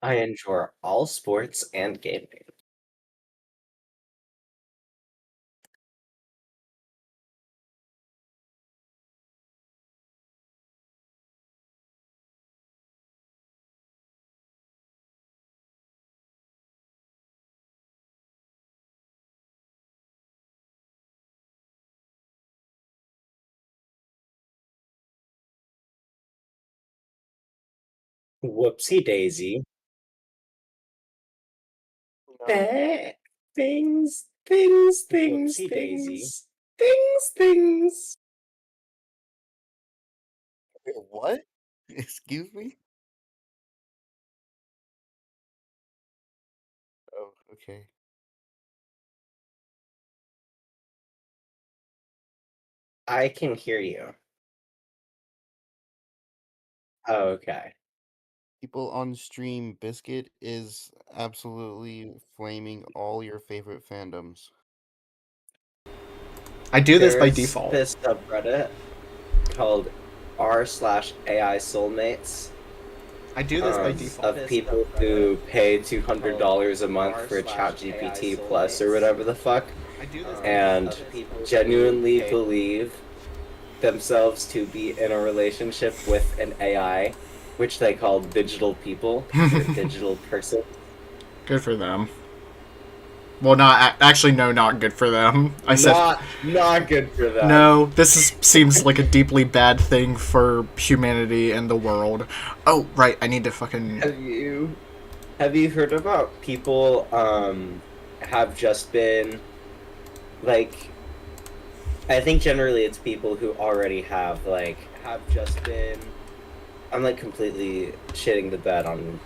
I enjoy all sports and gaming. Whoopsie daisy. No. Things, things, things, Whoopsie daisy. things, things, things. Wait, what? Excuse me? Oh, okay. I can hear you. Oh, okay. People on stream, Biscuit is absolutely flaming all your favorite fandoms. I do this by There's default. this subreddit called r/AI soulmates I do this by default. of people who pay $200 a month for ChatGPT Plus or whatever the fuck, and genuinely believe themselves to be in a relationship with an AI, which they call digital people or digital person. Good for them. Well, not actually. No, not good for them. I said Not good for them. no. Seems like a deeply bad thing for humanity and the world. Oh, right. I need to fucking. Have you heard about people have just been like, I think generally it's people who already have just been, I'm like completely shitting the bed on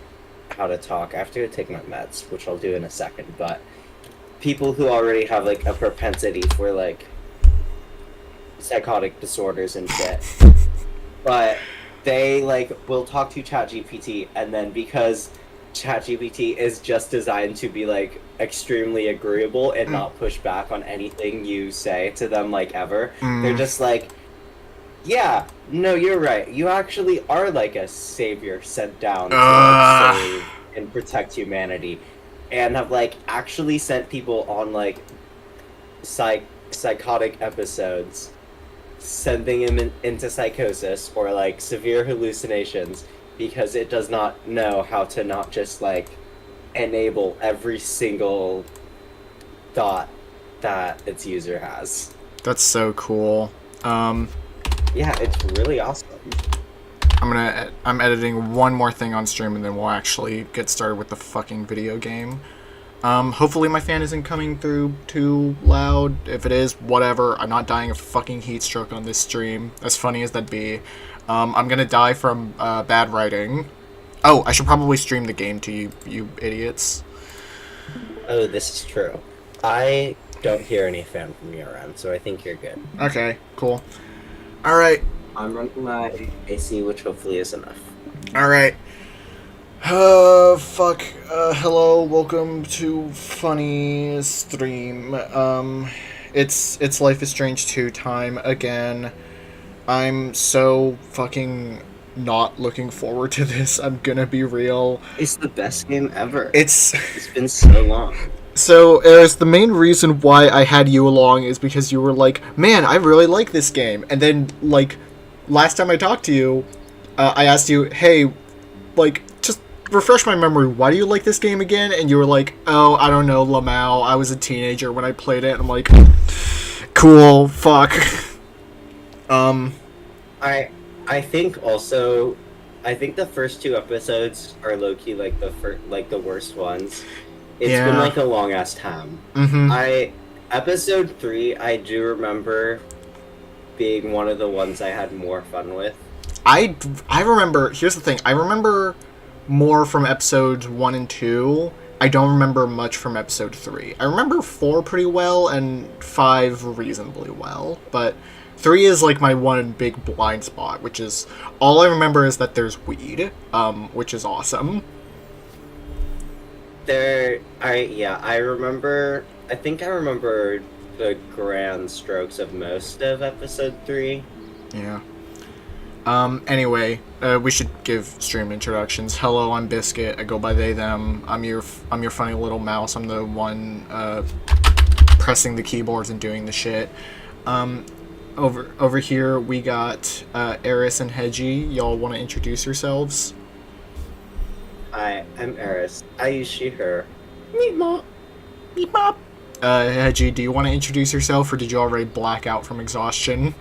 how to talk. I have to take my meds, which I'll do in a second, but people who already have like a propensity for like psychotic disorders and shit. But they like will talk to ChatGPT, and then because ChatGPT is just designed to be like extremely agreeable and not push back on anything you say to them like ever, they're just like, yeah, no, you're right. You actually are like a savior sent down to like save and protect humanity, and have like actually sent people on like psychotic episodes, sending him into psychosis or like severe hallucinations because it does not know how to not just like enable every single thought that its user has. That's so cool. Yeah, it's really awesome. I'm editing one more thing on stream and then we'll actually get started with the fucking video game. Hopefully my fan isn't coming through too loud. If it is, whatever. I'm not dying of fucking heat stroke on this stream, as funny as that'd be. I'm gonna die from bad writing. Oh, I should probably stream the game to you idiots. Oh, this is true. I don't hear any fan from your end, so I think you're good. Okay, cool. Alright. I'm running my AC, which hopefully is enough. Alright. Fuck. Hello, welcome to Funny Stream. It's Life is Strange 2 time again. I'm so fucking not looking forward to this, I'm gonna be real. It's the best game ever. It's been so long. So, Eris, the main reason why I had you along is because you were like, man, I really like this game. And then, like, last time I talked to you, I asked you, hey, like, just refresh my memory, why do you like this game again? And you were like, oh, I don't know, Lamau, I was a teenager when I played it. And I'm like, cool, fuck. I think also, I think the first two episodes are low-key like the worst ones. It's been like a long-ass time. Episode 3, I do remember being one of the ones I had more fun with. I remember, here's the thing, I remember more from episodes 1 and 2. I don't remember much from episode 3. I remember 4 pretty well and 5 reasonably well, but 3 is like my one big blind spot, which is, all I remember is that there's weed, which is awesome. I think I remember the grand strokes of most of episode 3. Yeah. Anyway, we should give stream introductions. Hello, I'm Biscuit. I go by they them. I'm your funny little mouse. I'm the one pressing the keyboards and doing the shit. Over here we got Eris and Hedgie. Y'all want to introduce yourselves? Hi, I'm Eris. I use she, her. Meep mop. Meep mop. Hedgie, do you want to introduce yourself, or did you already black out from exhaustion?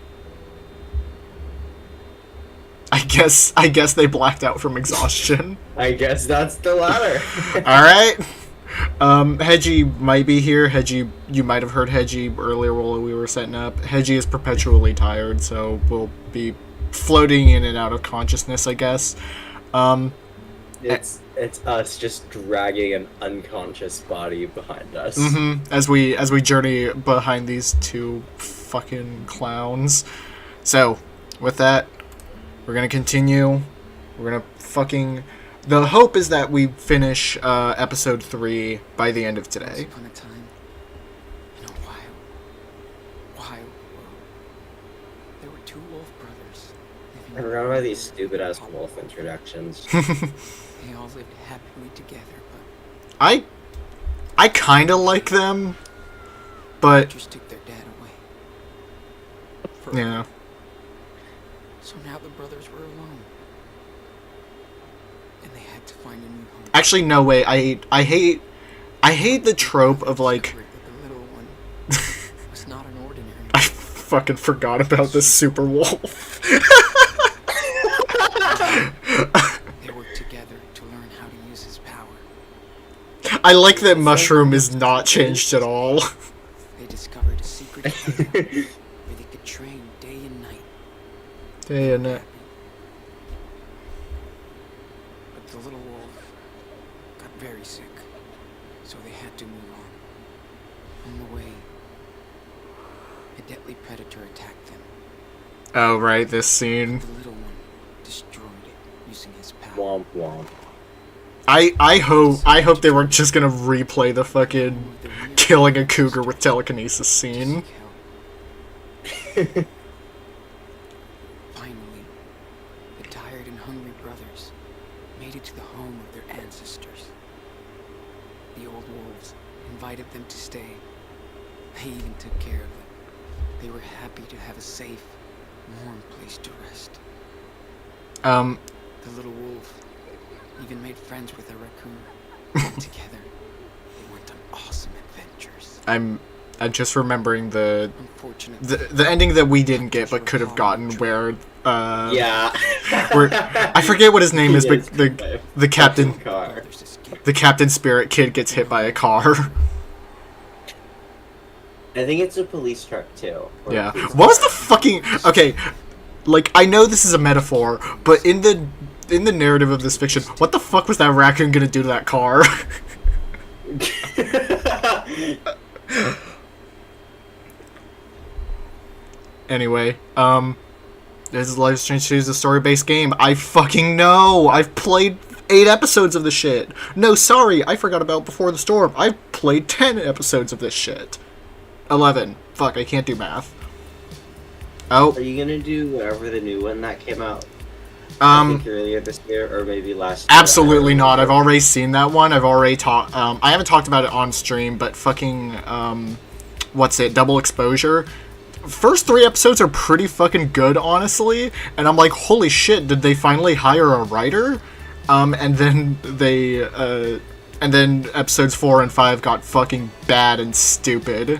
I guess they blacked out from exhaustion. I guess that's the latter. Alright. Hedgie might be here. Hedgie, you might have heard Hedgie earlier while we were setting up. Hedgie is perpetually tired, so we'll be floating in and out of consciousness, I guess. It's us just dragging an unconscious body behind us. As we journey behind these two fucking clowns. So, with that, we're gonna continue. We're gonna fucking... The hope is that we finish episode 3 by the end of today. Once upon a time, in a wild world, there were two wolf brothers I living. forgot about these stupid ass wolf introductions. They all lived happily together, but I kind of like them, but just took their dad away. yeah. So now the brothers were alone, and they had to find a new home. Actually, no way. I hate the trope of like. Discovered that the little one was not an ordinary. I fucking forgot about this super wolf. They worked together to learn how to use his power. I like that Mushroom is not changed at all. They discovered a secret hideout where they could train day and night. Day and night. But the little wolf got very sick, so they had to move on. On the way, a deadly predator attacked them. Oh right, this scene. The little one destroyed it using his power. Womp womp. I hope they were just gonna replay the fucking killing a cougar with telekinesis scene. Finally, the tired and hungry brothers made it to the home of their ancestors. The old wolves invited them to stay. They even took care of them. They were happy to have a safe, warm place to rest. The little wolf even made friends with a raccoon. Together, they went on awesome adventures. I'm just remembering the Unfortunately, ending that we didn't get but could have gotten where Yeah. where I forget what his name is, but the captain Car. brothers escaped. the Captain Spirit kid gets hit by a car. I think it's a police truck too. Or a Yeah. police What was car. the fucking okay? Like I know this is a metaphor, but in the narrative of this fiction, what the fuck was that raccoon gonna do to that car? Anyway, this is Life is Strange 2 is a story-based game. I fucking know! I've played 8 episodes of the shit! No, sorry, I forgot about Before the Storm. I've played 10 episodes of this shit. 11. Fuck, I can't do math. Oh. Are you gonna do whatever the new one that came out? I think earlier this year, or maybe last year. Absolutely not. I've already seen that one. I've already talked. I haven't talked about it on stream, but fucking what's it? Double Exposure. First 3 episodes are pretty fucking good, honestly. And I'm like, holy shit! Did they finally hire a writer? And then and then episodes 4 and 5 got fucking bad and stupid.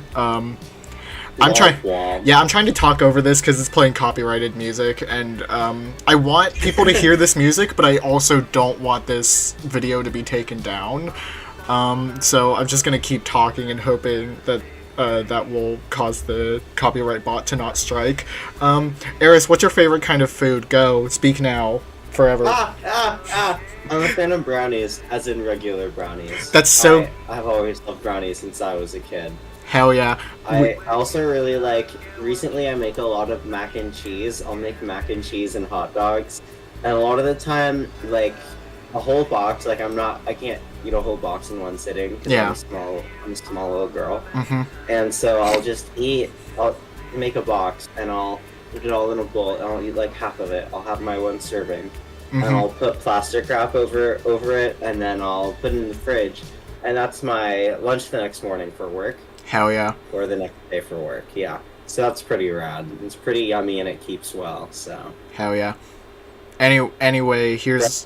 I'm trying to talk over this because it's playing copyrighted music, and I want people to hear this music, but I also don't want this video to be taken down. So I'm just gonna keep talking and hoping that that will cause the copyright bot to not strike. Eris, what's your favorite kind of food? Go, speak now, forever. I'm a fan of brownies, as in regular brownies. That's so. I've always loved brownies since I was a kid. Hell yeah. I also really like, recently I make a lot of mac and cheese. I'll make mac and cheese and hot dogs. And a lot of the time, like, a whole box, like I can't eat a whole box in one sitting because Yeah. I'm a small little girl. Mm-hmm. And so I'll make a box and I'll put it all in a bowl, and I'll eat like half of it. I'll have my one serving, and Mm-hmm. I'll put plastic wrap over it, and then I'll put it in the fridge, and that's my lunch the next morning for work, Hell yeah. or the next day for work. Yeah, so that's pretty rad. It's pretty yummy, and it keeps well. So Hell yeah. Anyway, here's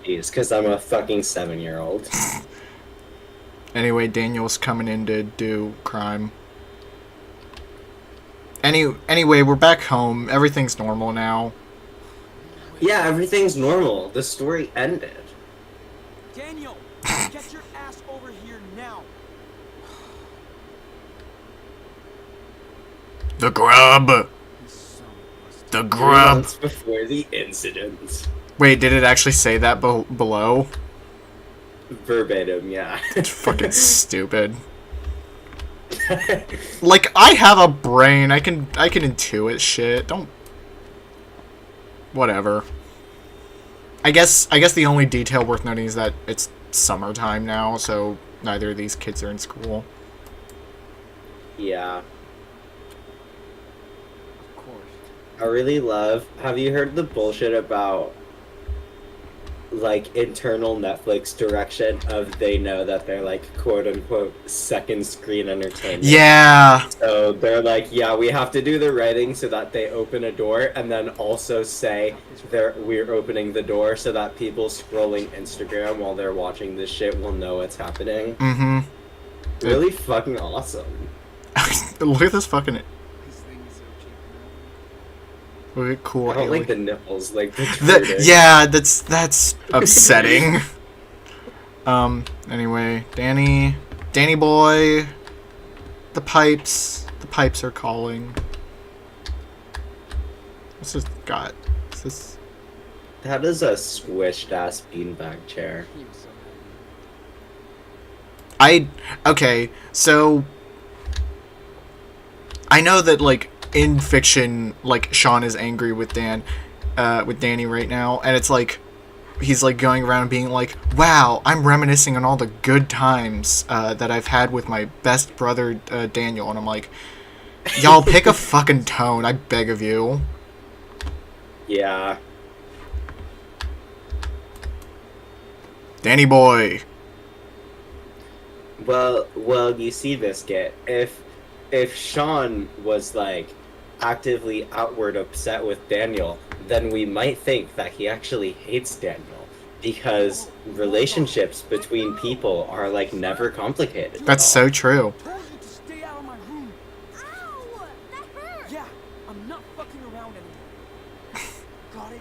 because I'm a fucking 7-year-old. anyway Daniel's coming in to do crime. Anyway, we're back home. Everything's normal now. Yeah, everything's normal. The story ended. Daniel, get your ass over here now. The grub. He's so busted. The 3 grub. months before the incident. Wait, did it actually say that below? Verbatim, yeah. It's fucking stupid. Like, I have a brain. I can intuit shit. Don't. Whatever. I guess the only detail worth noting is that it's summertime now, so neither of these kids are in school. Yeah. Of course. I really love. Have you heard the bullshit about like internal Netflix direction of they know that they're like quote unquote second screen entertainment? Yeah. So they're like, yeah, we have to do the writing so that they open a door, and then also say we're opening the door so that people scrolling Instagram while they're watching this shit will know what's happening. Mm-hmm. Really fucking awesome. Look at this fucking. These things are cheap Look at cool. I don't like the alien- nipples, like the Yeah, that's upsetting. Anyway, Danny boy, the pipes are calling. What's this got? Is this? That is a squished ass beanbag chair. He was so happy. Okay, so I know that like in fiction, like Sean is angry with Danny right now, and it's like he's like going around being like, "Wow, I'm reminiscing on all the good times that I've had with my best brother Daniel," and I'm like, "Y'all pick a fucking tone, I beg of you." Yeah. Danny boy. Well, you see, Biscuit. If Sean was like actively outward upset with Daniel, then we might think that he actually hates Daniel, because relationships between people are like never complicated. at That's all. so true. Told you to stay out of my room. Ow! That hurt! Yeah, I'm not fucking around anymore. Got it?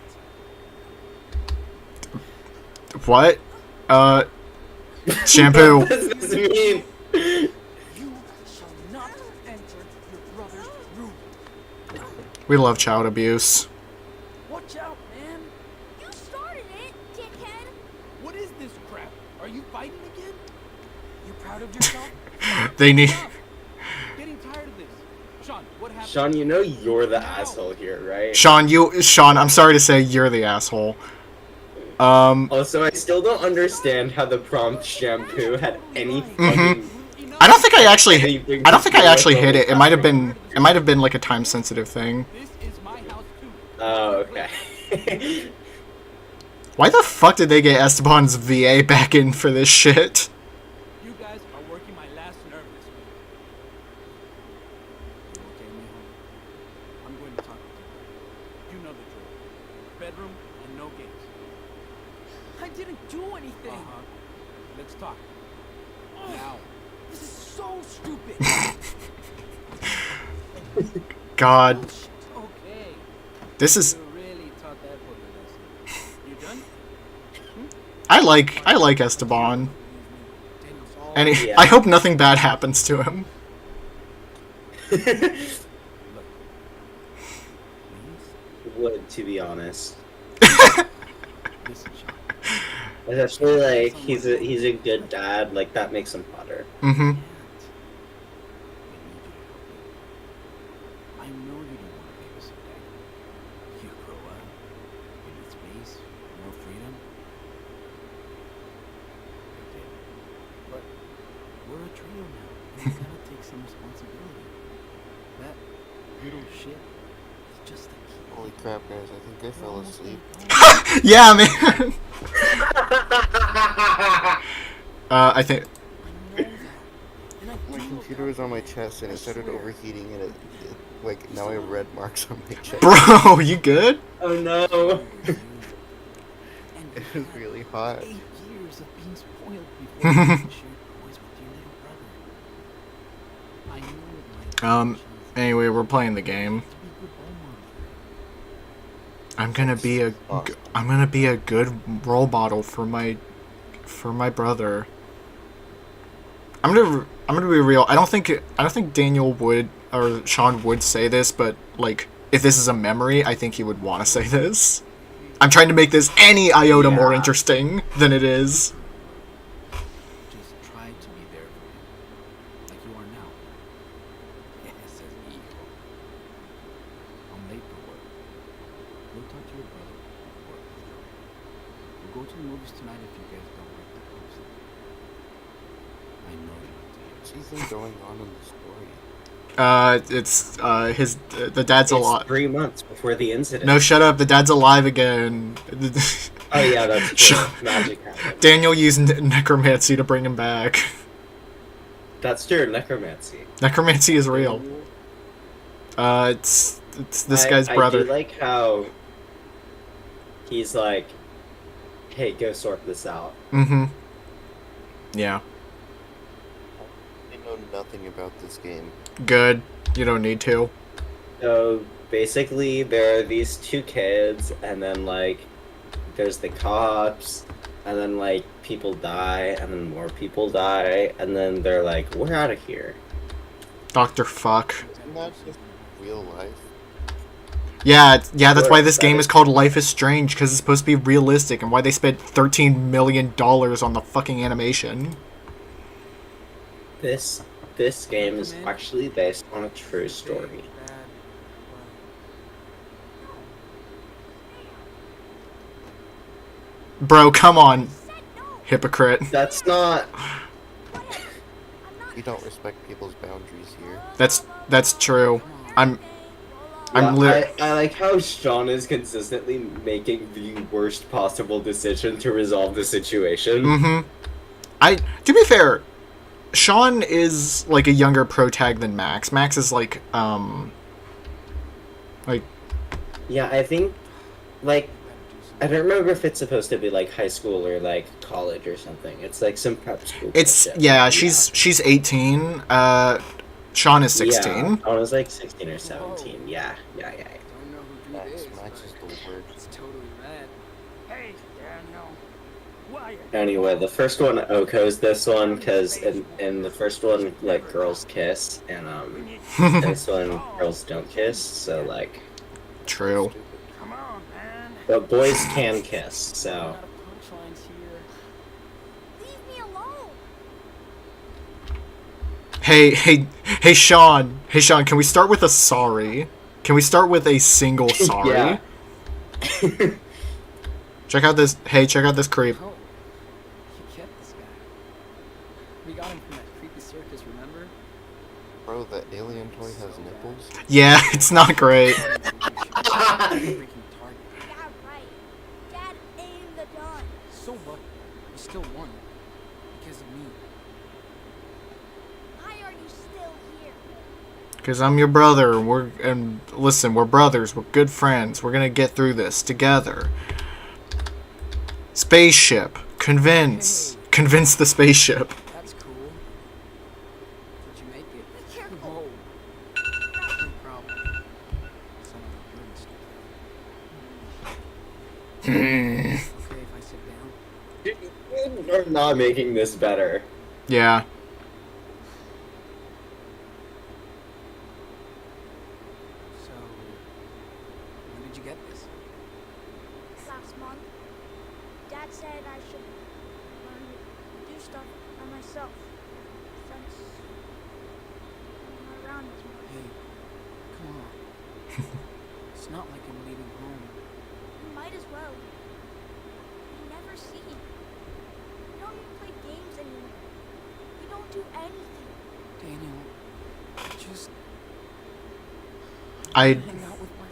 What? Shampoo. What does this mean? You shall not enter your brother's room. We love child abuse. Watch out, man. You started it, dickhead! What is this crap? Are you fighting again? You proud of yourself? They need. Stop. Getting tired of this. Sean, what happened? Sean, you know you're the asshole here, right? Sean, I'm sorry to say you're the asshole. Also, I still don't understand how the prompt shampoo had any fucking. I don't think I actually hit it. It might have anything. been like a time sensitive thing. This is my house too. Oh, okay. Why the fuck did they get Esteban's VA back in for this shit? You guys are working my last nerve this week. You okay, mijo? I'm going to talk with you. You know the drill. Bedroom and no games. I didn't do anything. Uh-huh. Let's talk. Now. This is so stupid. God, Bullshit. Okay. this is. You really taught that boy a lesson. You done? I like Esteban, Daniel's all and Yeah. I hope nothing bad happens to him. Look. Please. Would, to be honest. Listen, Sean. Especially like he's a good dad. Like that makes him hotter. Mm-hmm. I know you don't want to babysit Dad. You grow up, you need space, more freedom. I get it. But we're a trio now, and you gotta take some responsibility. That little shit is just a kid. Holy crap, guys! I think I fell asleep. Yeah, man. I think. I know that. And I My do look computer out was for on my you. chest and I it started swear. overheating and like now I have red marks on my chest. Bro, you good? Oh no. And It you was had really hot. 8 years of being spoiled before you even shared toys with your little brother. I know it might be cheesy, Anyway, we're playing the game. to be a good role model. I'm gonna be a good role model for my brother. I'm gonna be real. I don't think Daniel would or Sean would say this, but like if this is a memory, I think he would want to say this. I'm trying to make this any iota more Yeah. interesting than it is. Just try to be there for him, like you are now. Yes, as hijo. I'm late for work. Go talk to your brother. Work with Joe. We'll go to the movies tonight if you guys don't like the post. I know you like to hear What's even going on in the story? It's the dad's It's alive. 3 months before the incident. No, shut up. The dad's alive again. Oh yeah, that's true. Magic happened. Daniel used necromancy to bring him back. That's true. Necromancy. Necromancy is real. It's this guy's brother. I do like how he's like, "Hey, go sort this out." Mm-hmm. Yeah. I know nothing about this game. Good. You don't need to. So basically, there are these two kids, and then like, there's the cops, and then like people die, and then more people die, and then they're like, "We're out of here." Dr. Fuck. Isn't that just real life? Yeah, that's why this That game is- is called Life is Strange, because it's supposed to be realistic, and why they spent $13 million on the fucking animation. This game is actually based on a true story. Bro, come on, Said no. hypocrite. That's not. I'm not. We don't respect people's boundaries here. That's true. I'm Yeah, lit. I like how Sean is consistently making the worst possible decision to resolve the situation. Mm-hmm. To be fair, Sean is like a younger protag than Max. Max is like Yeah, I think, like, I don't remember if it's supposed to be like high school or like college or something. It's like some prep school. it's bullshit. yeah, she's 18. Sean is 16. Yeah, I was like 16 or 17. Yeah. Don't know who drew Max, this, Max is but the word. it's totally rad. Hey, Daniel. Why? Anyway, the first one Oko's this one because in the first one like girls kiss and this one girls don't kiss. So like, True. Stupid. Come on, man. but boys can kiss. So Out of punchlines here. Leave me alone. Hey, Sean. Hey, Sean. Can we start with a sorry? Can we start with a single sorry? Yeah. Check out this. Hey, check out this creep. Oh, you kept this guy. We got him from that creepy circus, remember? Bro, the alien toy has nipples? Yeah, it's not great. Freaking target. Yeah, right. Dad aimed the gun. So what? You still won. Because of me. Why are you still here? Cause I'm your brother. Listen, we're brothers. We're good friends. We're gonna get through this together. Spaceship. Convince the spaceship. That's cool. Did you make it? Be careful. Whoa. No problem. Someone really stupid. Okay, if I sit down. You're not making this better. Yeah. So, when did you get this? Last month, Dad said I should learn to do stuff by myself. Since I'm not around as much. Hey, come on. It's not like I'm leaving home. You might as well. We never see you. We don't even play games anymore. We don't do anything. Daniel, I just I hang out with my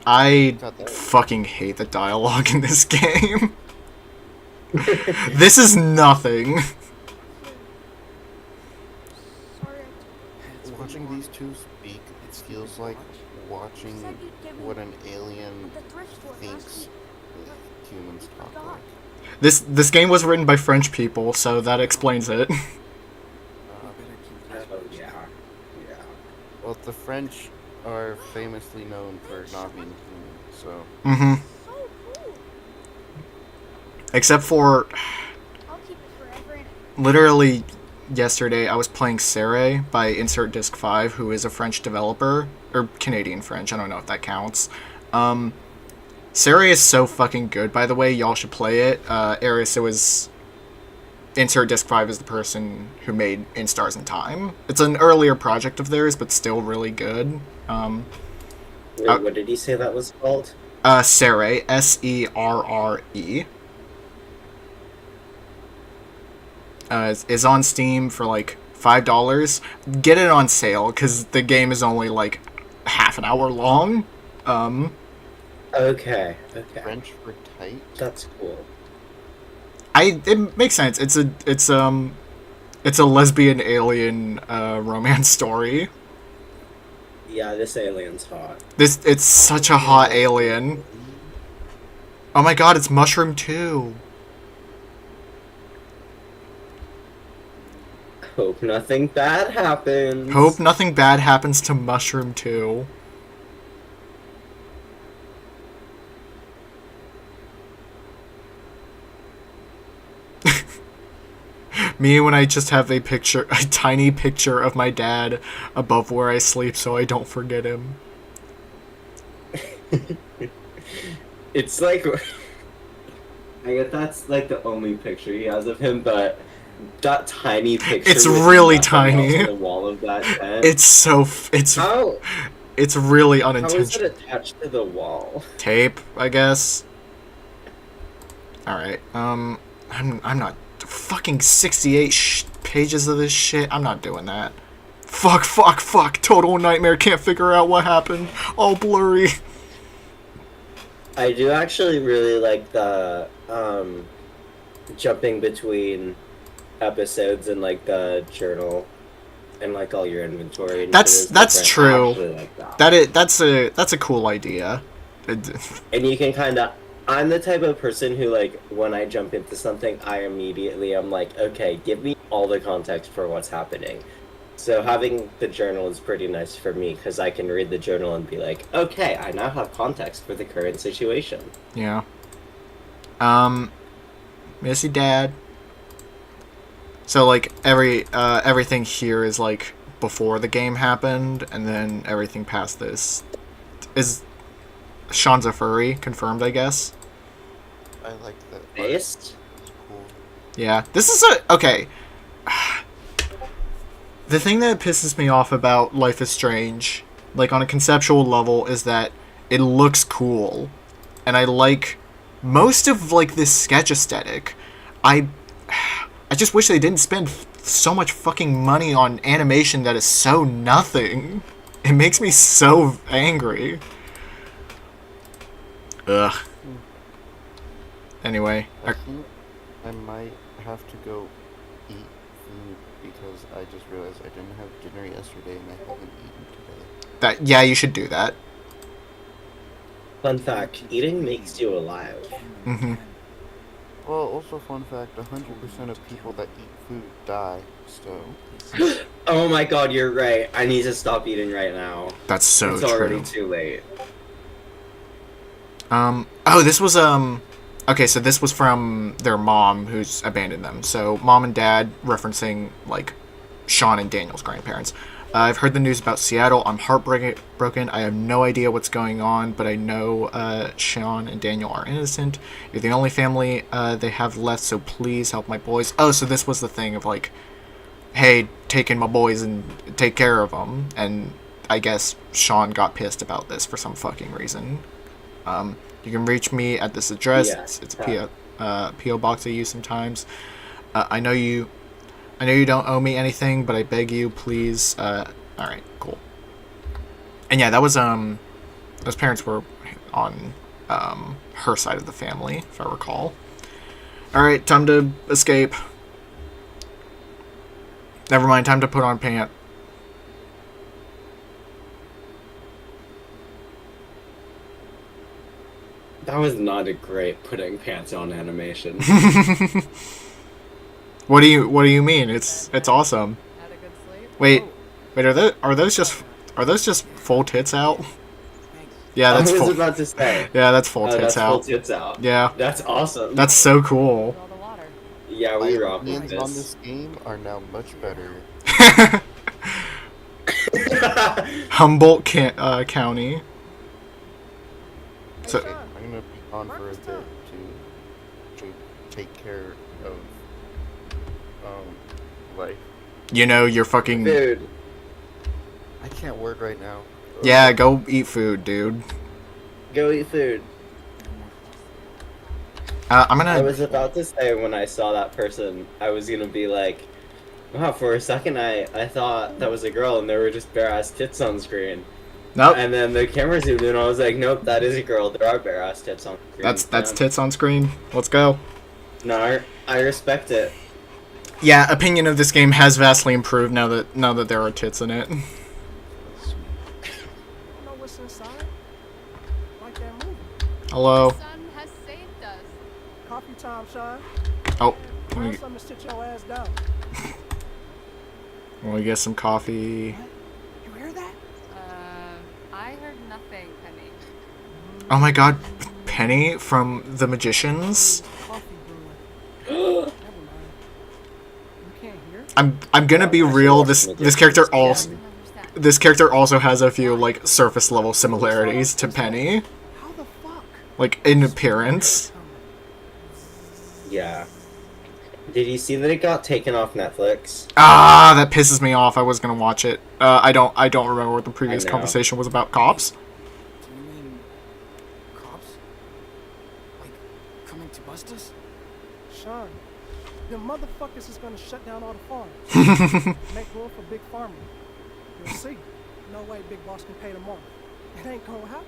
I Got that. fucking hate the dialogue in this game. This is nothing. Sorry, Watching these two speak, it feels like watching said you'd give me what an alien at the thrift store last thinks week. humans talk God. like. This game was written by French people, so that explains it. Uh, Oh, yeah. Yeah. well, the French are famously known for not being human, so Mm-hmm. So cool. Except for I'll keep it forever and literally yesterday, I was playing Serre by Insert Disc 5, who is a French developer, or Canadian French, I don't know if that counts. Serre is so fucking good, by the way, y'all should play it. Eris, it was... Insert Disc 5 is the person who made In Stars in Time. It's an earlier project of theirs, but still really good. Wait, what did he say that was called? Serre, S-E-R-R-E. Is on Steam for like $5. Get it on sale, because the game is only like half an hour long. Okay. French for tight. That's cool. It makes sense. It's a lesbian alien romance story. Yeah, this alien's hot. It's such a hot alien. Oh my god, it's Mushroom 2. Hope nothing bad happens. Hope nothing bad happens to Mushroom 2. Me when I just have a tiny picture of my dad above where I sleep so I don't forget him. It's like... I guess that's like the only picture he has of him, but that tiny picture... It's with really nothing tiny. else on the wall of that tent. It's so... It's really How is unintentional. it attached to the wall? Tape, I guess. Alright, I'm not... Fucking 68 pages of this shit. I'm not doing that. Fuck. Total nightmare. Can't figure out what happened. All blurry. I do actually really like the jumping between episodes and like the journal and like all your inventory. And That's shit is different. I true. actually like that. That's a cool idea. And you can kind of... I'm the type of person who, like, when I jump into something, I'm like, okay, give me all the context for what's happening. So having the journal is pretty nice for me, because I can read the journal and be like, okay, I now have context for the current situation. Yeah. Missy Dad. So, like, everything here is, like, before the game happened, and then everything past this. Is Sean's a furry? Confirmed, I guess? I like that. Based? It's cool. Yeah. This is okay. The thing that pisses me off about Life is Strange, like, on a conceptual level, is that it looks cool. And I like most of, like, this sketch aesthetic. I just wish they didn't spend so much fucking money on animation that is so nothing. It makes me so angry. Ugh. Anyway. I think I might have to go eat food because I just realized I didn't have dinner yesterday and I haven't eaten today. Yeah, you should do that. Fun fact, eating makes you alive. Mm-hmm. Well, also fun fact, 100% of people that eat food die, so... Oh my god, you're right. I need to stop eating right now. That's so it's true. already too late. Oh, this was, okay, so this was from their mom who's abandoned them. So, mom and dad referencing, like, Sean and Daniel's grandparents. I've heard the news about Seattle. I'm heartbroken. I have no idea what's going on, but I know Sean and Daniel are innocent. You're the only family they have left, so please help my boys. Oh, so this was the thing of, like, hey, take in my boys and take care of them. And I guess Sean got pissed about this for some fucking reason. You can reach me at this address. Yeah, It's a P.O. box I use sometimes. I know you don't owe me anything, but I beg you, please. Alright, cool. And yeah, that was, Those parents were on her side of the family, if I recall. Alright, time to escape. Never mind, time to put on pants. That was not a great putting pants on animation. What do you mean? It's awesome. Had a good sleep? Wait, are those just full tits out? Thanks. Yeah, that's I was full. about to say. Yeah, that's full That's tits full out. tits out. Yeah, That's awesome. that's so cool. All the water. Yeah, My we rock with opinions on this. this game are now much better. Humboldt County. So Okay, I'm gonna be on for a bit to take care of life. you know you're fucking. Dude, I can't work right now. Yeah, go eat food, dude. go eat food. I'm I gonna. was about to say when I saw that person, I was gonna be like, wow, for a second I thought that was a girl and there were just bare ass tits on screen. Nope. And then the camera zoomed in and I was like, nope, that is a girl. There are bare ass tits on screen. That's tits on screen. Let's go. No, I respect it. Yeah, opinion of this game has vastly improved now that there are tits in it. Sweet. You know what's inside? Like that movie. Hello. The sun has saved us. Coffee time, Sean. Oh, Find let me, something to sit your ass down. let me get some coffee. You hear that? I heard nothing, Penny. Oh my god, Penny from The Magicians. Coffee brewing. Never mind. You can't hear? I'm gonna be real. This character I also don't understand. this character also has a few like surface level similarities to Penny, How the fuck? like in appearance. Yeah. Did you see that it got taken off Netflix? Ah, that pisses me off. I was gonna watch it. I don't remember what the previous know. conversation was about. Cops. Do you mean cops? Like coming to bust us? Sean, them motherfuckers is gonna shut down all the farms. Make room for Big Pharma. You'll see. No way Big Boss can pay them off. It ain't gonna happen.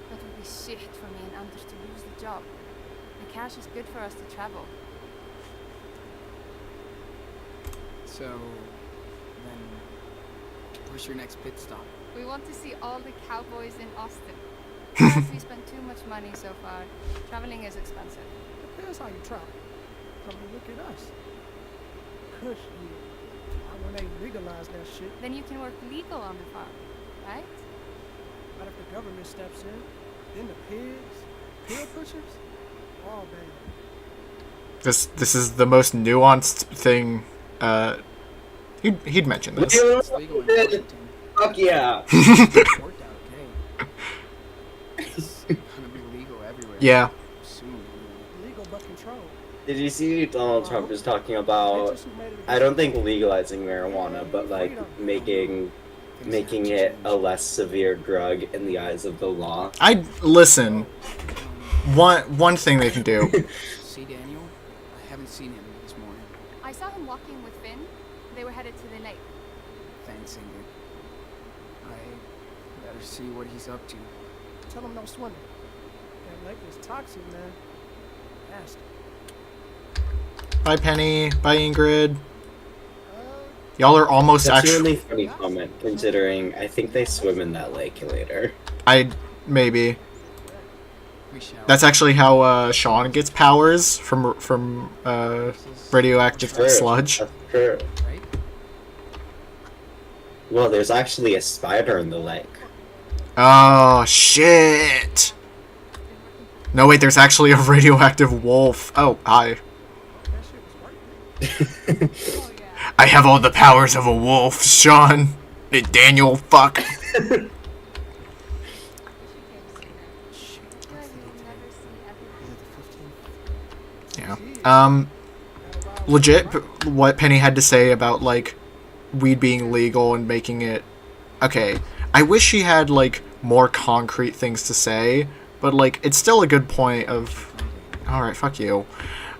That would be shit for me and Anders to lose the job. The cash is good for us to travel. So, then, where's your next pit stop? We want to see all the cowboys in Austin. Plus, we spent too much money so far. Traveling is expensive. Depends how you travel. Come and look at us. Cush, yeah. When they legalize that shit, Then you can work legal on the farm, right? but if the government steps in, then the pigs, pill pushers, all bad. This is the most nuanced thing. He'd mentioned this. It's legal in Washington. Fuck yeah. It worked out okay. It's gonna be legal everywhere. Yeah. Soon, anyway. Legal but controlled. Did you see Donald Trump was talking about, I don't think legalizing marijuana, but like making it a less severe drug in the eyes of the law? I listen. One thing they can do. See Daniel? I haven't seen him this morning. I saw him walking with Finn. They were headed to the lake. Thanks, Ingrid. I better see what he's up to. Tell them no swimming. That lake is toxic, man. Nasty. Bye, Penny. Bye, Ingrid. Y'all are almost That's a actually. really funny comment, considering I think they swim in that lake later. Maybe. We shall. That's actually how Sean gets powers from radioactive True. sludge. That's true. Right? Well, there's actually a spider in the lake. Oh shit! No wait, there's actually a radioactive wolf. Oh hi. That shit was working. Oh, yeah. I have all the powers of a wolf, Sean. Daniel, fuck. I feel like we will never see everything. Yeah. Legit, what Penny had to say about like weed being legal and making it okay. I wish she had like more concrete things to say, but like it's still a good point of. All right, fuck you.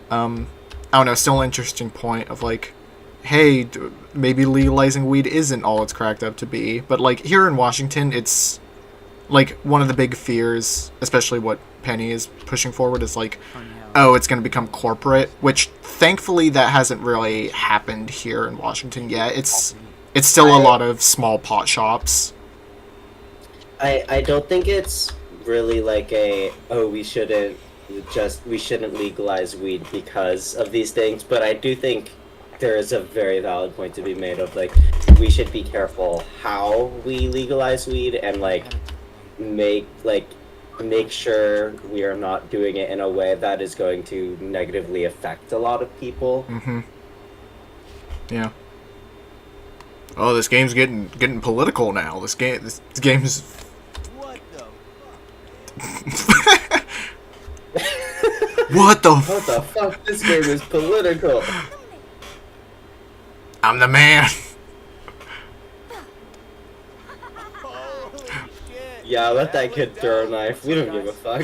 I don't know. Still an interesting point of like, hey, maybe legalizing weed isn't all it's cracked up to be. But like here in Washington, it's like one of the big fears, especially what Penny is pushing forward, is like, Funny how oh, it's going to become corporate, which thankfully that hasn't really happened here in Washington yet. It's still a lot of small pot shops. I don't think it's really like we shouldn't legalize weed because of these things, but I do think there is a very valid point to be made of like we should be careful how we legalize weed and like make sure we are not doing it in a way that is going to negatively affect a lot of people. Mm-hmm. Yeah. Oh, this game's getting political now. This game's. What the What the? What the fuck? This game is political. I'm the man. Holy shit! Yeah, let that kid was throw a dope. knife. We don't give a fuck.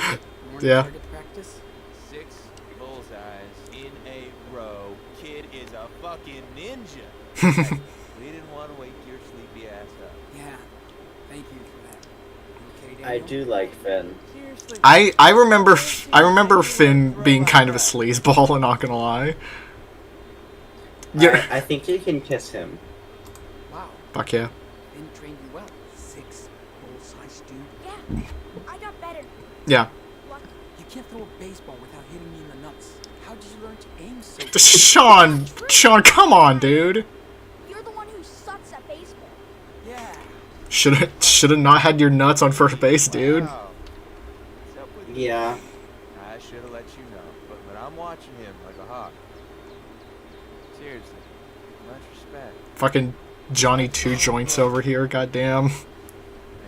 morning Yeah. target practice. 6 bullseyes in a row. Kid is a fucking ninja. Hey, we didn't want to wake your sleepy ass up. Yeah. Thank you for that. You okay, I Daniel? do like Finn. Seriously. I remember Finn being kind of a sleazeball. I'm not gonna lie. Yeah. I think you can kiss him. Wow. Fuck yeah. Finn trained you well. 6 bullseyes, dude. Yeah, I got better. Yeah. Lucky. You can't throw a baseball without hitting me in the nuts. How did you learn to aim so Sean, come on, dude. You're the one who sucks at baseball. Yeah. Should have not had your nuts on first base, dude. Wow. What's up with you? Yeah. I should have let you know, but I'm watching him like a hawk. Seriously, much respect. Fucking Johnny Two Joints over here, goddamn. And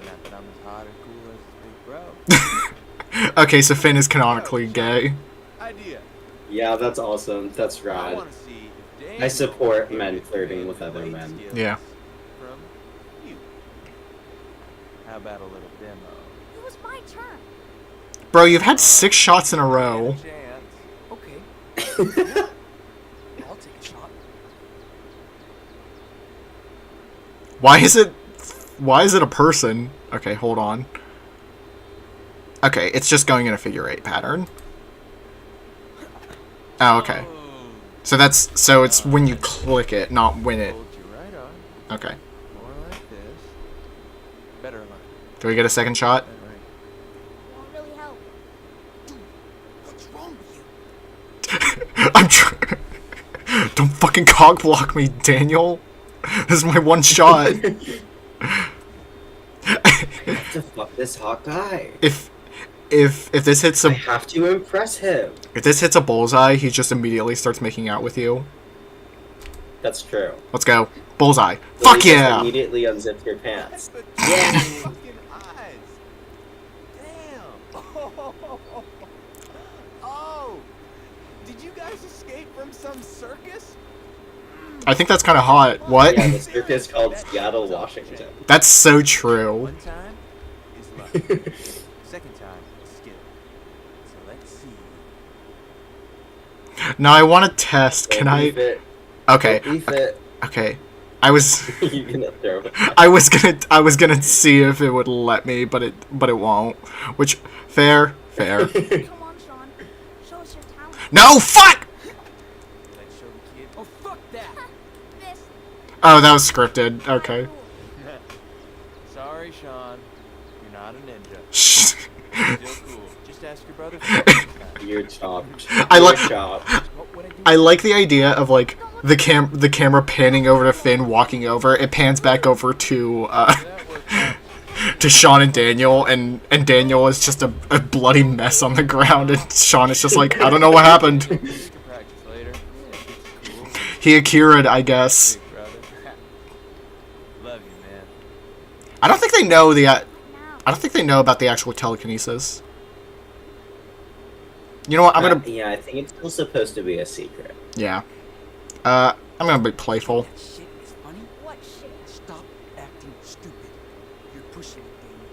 not that I'm as hot or cool as this big bro. Okay, so Finn is canonically gay. Idea. Yeah, that's awesome. That's I rad. want to see if Daniel I support can men get flirting Finn with other blade men. skills Yeah. From you. How about a little demo? It was my turn. Bro, you've had 6 shots in a row. Chance. Okay. I'll take a shot. Why is it a person? Okay, hold on. Okay, it's just going in a figure 8 pattern. Oh, okay. So it's when you click it, not when it. Hold you right on. Okay. More like this. Better line. Do we get a second shot? That right. Won't really help. What's wrong with you? I'm trying. Don't fucking cock block me, Daniel. This is my one shot. To fuck this hot guy. If this hits I a have to impress him. if this hits a bullseye, he just immediately starts making out with you. That's true. Let's go. Bullseye. Well, Fuck you just yeah. Immediately unzip your pants. But Yeah. fucking eyes. Damn. Oh. Did you guys escape from some circus? I think that's kind of hot. What? Yeah, the circus called Seattle, Washington. That's so true. One time is luck. Second time is skill. So let's see. Now I want to test. Can Don't I? beef it. Okay. Don't beef it. Okay. I was You can throw it. I was gonna see if it would let me, but it won't. Which fair. Come on, Sean. Show us your talent. No, fuck. Let's show the kid. Oh, fuck that. This. Oh, that was scripted. Okay. Sorry, Sean. You're not a ninja. Shh. Still cool. Just ask your brother for next time. You're chopped. I You're like- chopped. What would I do? I like the idea of like the camera panning over to Finn walking over. It pans back over to That worked out. to Sean and Daniel, and Daniel is just a bloody mess on the ground, and Sean is just like, I don't know what happened. We can practice later. It's cool. He Akira'd, I guess. Big brother. Love you, man. I don't think they know the. Now. I don't think they know about the actual telekinesis. You know what? I'm gonna. Yeah, I think it's still supposed to be a secret. Yeah. I'm gonna be playful. That shit is funny. What shit? Stop acting stupid. You're pushing it, Daniel.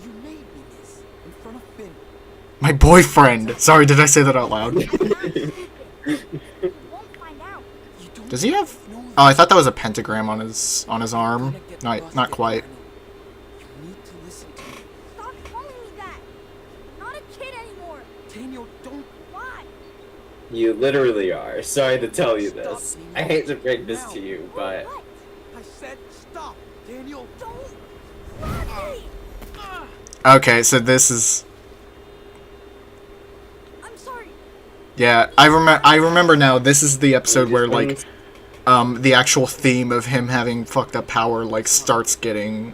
You made me this in front of Finn. My boyfriend. Sorry, did I say that out loud? I'm stupid. You won't find out. You don't Does he have? know Oh, I thought that was a pentagram on his arm. You're gonna get Not busted, quite. Daniel. You need to listen to me. Stop Stop calling me that. I'm not a kid anymore. Daniel, don't. Why? You literally are. Sorry to tell you this. I hate to break this to you, but What? I said stop. Daniel, Don't. Let me. Okay, so this is... I'm sorry. Yeah, I remember now. This is the episode where, like, the actual theme of him having fucked up power, like, starts getting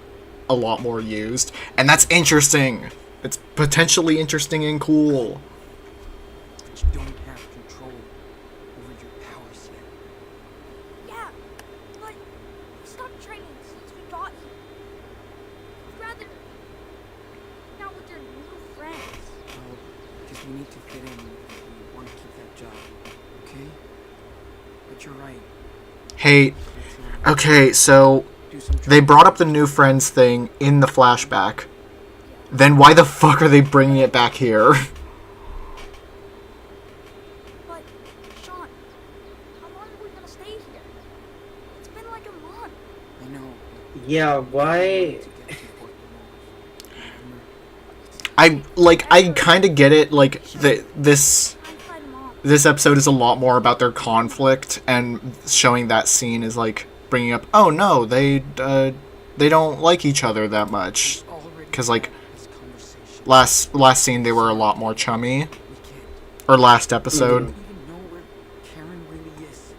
a lot more used. And that's interesting. It's potentially interesting and cool. But you don't have control over your powers yet. Yeah, but we stopped training since we got here. I'd rather now with their new friends. Well, because we need to fit in if we want to keep that job, okay? But you're right. Hey, okay, so they brought up the new friends thing in the flashback. Then why the fuck are they bringing it back here? But Sean, how long are we gonna stay here? It's been like a month. I know. yeah, why? I kind of get it. Like this I'm fighting mom. this episode is a lot more about their conflict, and showing that scene is like bringing up, oh no, they don't like each other that much, because like last scene they were a lot more chummy, or last episode. We don't even know where Karen really is.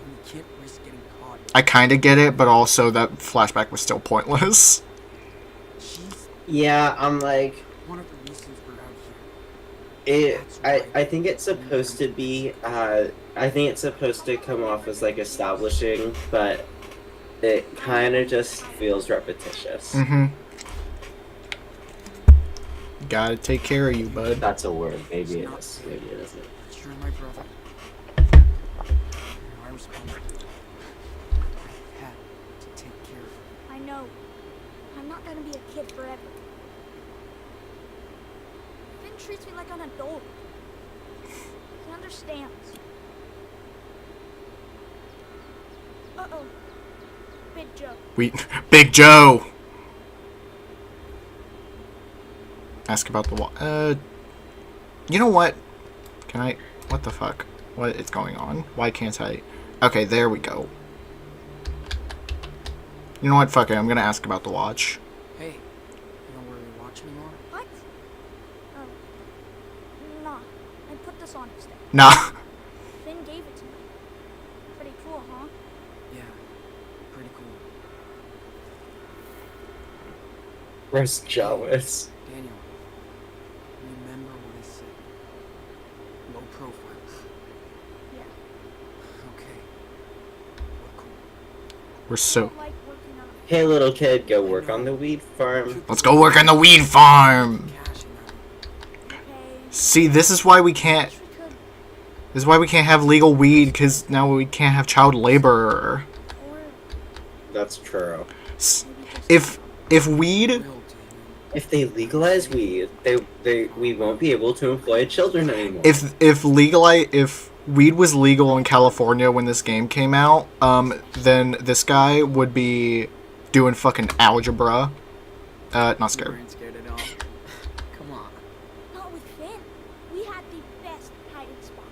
And we can't risk getting caught. I kind of get it, but also that flashback was still pointless. She's Yeah, I'm like, one of the reasons we're out here. I think it's supposed to be, I think it's supposed to come off as like establishing, but it kind of just feels repetitious. Mm-hmm. Gotta take care of you, bud. That's a word. Maybe it is. Maybe it isn't. But you're my brother. You're my responsibility. I had to take care of you. I know. I'm not gonna be a kid forever. Finn treats me like an adult. He understands. Uh-oh. Big Joe. Big Joe. Ask about the wall. You know what? Can I? What the fuck? What is going on? Why can't I? Okay, there we go. You know what? Fuck it. I'm gonna ask about the watch. Hey, you don't wear your watch anymore? What? Oh. Nah. I put this on instead. Nah. Finn gave it to me. Pretty cool, huh? Yeah, pretty cool. Where's jealous? Daniel, remember what I said. Low profile. Yeah. Okay. We're cool. We're so. I like working on a Hey, little kid, go work on the weed farm. Let's go work on the weed farm. Cash and okay. See, this is why we can't. Wish we could. This is why we can't have legal weed, because now we can't have child labor. Or That's true. maybe just If weed. real, Daniel. If they legalize weed, we won't be able to employ children anymore. If weed was legal in California when this game came out, then this guy would be doing fucking algebra. Not You scared. weren't scared at all. Come on. not with Finn. We had the best hiding spot.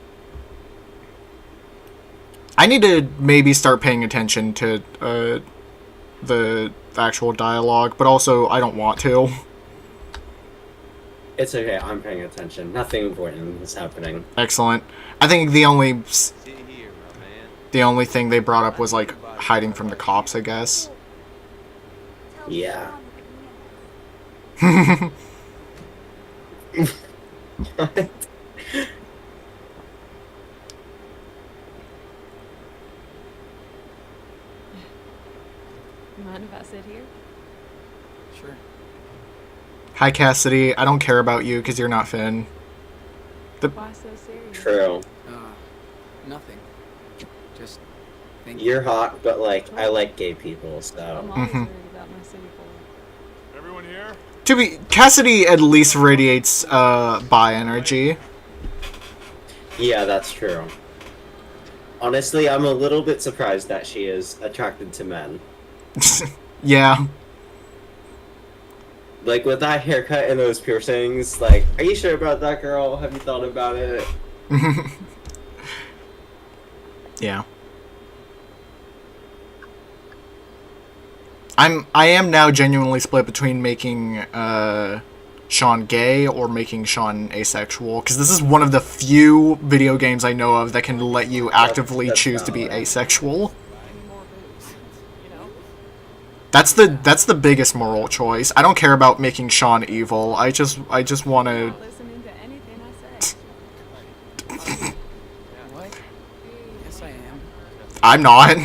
I need to maybe start paying attention to the actual dialogue, but also I don't want to. It's okay, I'm paying attention. Nothing important is happening. Excellent. I think the only thing they brought up was like hiding from the cops, I guess. Tell Yeah. Sean that we Mind if I sit here? Sure. Hi Cassidy, I don't care about you because you're not Finn. Why so serious? True. Nothing. Just think. You're hot, but like, I like gay people, I'm so. always Mhm. worried about my city boy. Everyone here? Cassidy at least radiates bi energy. Yeah, that's true. Honestly, I'm a little bit surprised that she is attracted to men. Yeah. Like, with that haircut and those piercings, like, are you sure about that, girl? Have you thought about it? Yeah. I am now genuinely split between making Sean gay or making Sean asexual, because this is one of the few video games I know of that can let you actively That's choose to be valid. asexual. Any more booze, you know? That's the biggest moral choice. I don't care about making Sean evil. I just want to. Not listening to anything I say. What? Yes, I am. I'm not.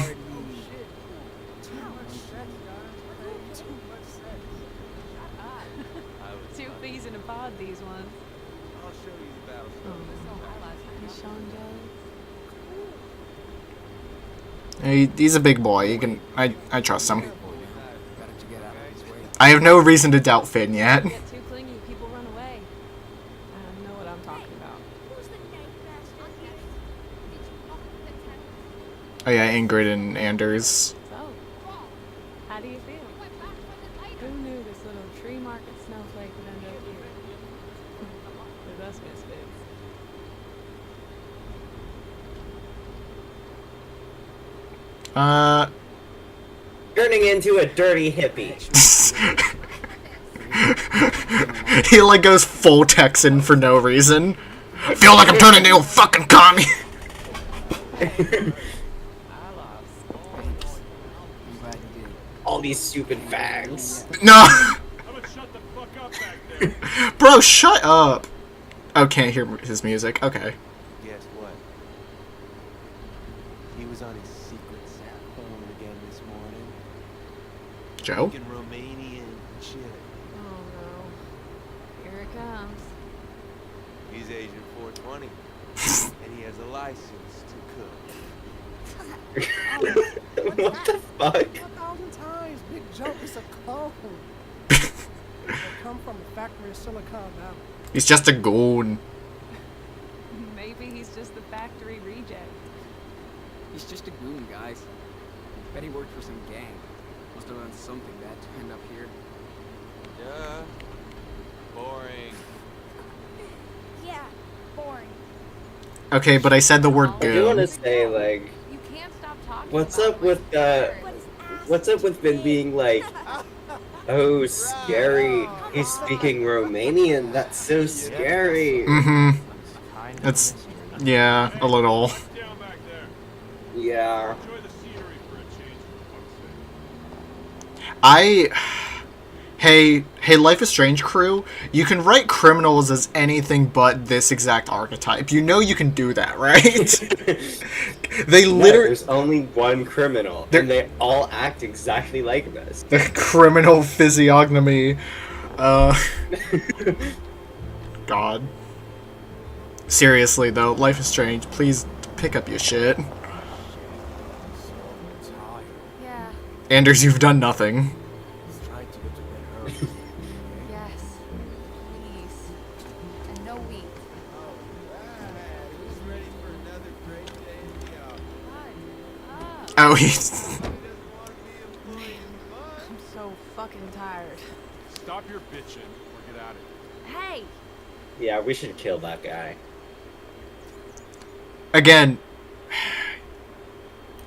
Two peas in a pod, these ones. I'll show you the battle. Is Sean jealous? He's a big boy. He can. I trust him. Got to get out of his way. I have no reason to doubt Finn yet. Get too clingy, people run away. I know what I'm talking about. Who's the night bastard here? Oh yeah, Ingrid and Anders. So, how do you feel? Who knew this little tree market snowflake would end up here? With us misfits. Turning into a dirty hippie. He like goes full Texan for no reason. I feel like I'm turning into a fucking commie. I'm glad you did. All these stupid fags. No, I'm gonna shut the fuck up back there. bro, shut up. Oh, can't hear his music. Okay. Guess what? He was on his secret phone again this morning. Joe? Speaking Romanian shit. Oh no. Here it comes. He's Agent 420. And he has a license to cook. What the fuck? 1,000 times. Big Joe is a clone. They come from the factory of Silicon Valley. He's just a goon. Maybe he's just the factory reject. He's just a goon, guys. Bet he worked for some gang. Must have done something bad to end up here. Duh. Boring. Yeah, boring. Okay, but I said the word I do want to goon. say, like, You can't stop talking what's about up it with like it's But his ass what's up is with Vin big. being like, oh, scary. He's speaking Romanian. That's so scary. Mm-hmm. It's yeah, a little. Down back there. Yeah. Enjoy the scenery for a change, for fuck's sake. Hey, Life is Strange crew, you can write criminals as anything but this exact archetype. You know you can do that, right? They No, literally there's only one criminal, There- and they all act exactly like this. the criminal physiognomy. God. Seriously though, Life is Strange, please pick up your shit. Yeah, Anders, you've done nothing. yes. Please. And no weed. Who's ready for another great day in the office? Oh, he's... Who doesn't want to be employed in fun? I'm so fucking tired. Stop your bitching or get out of here. Hey! Yeah, we should kill that guy. Again.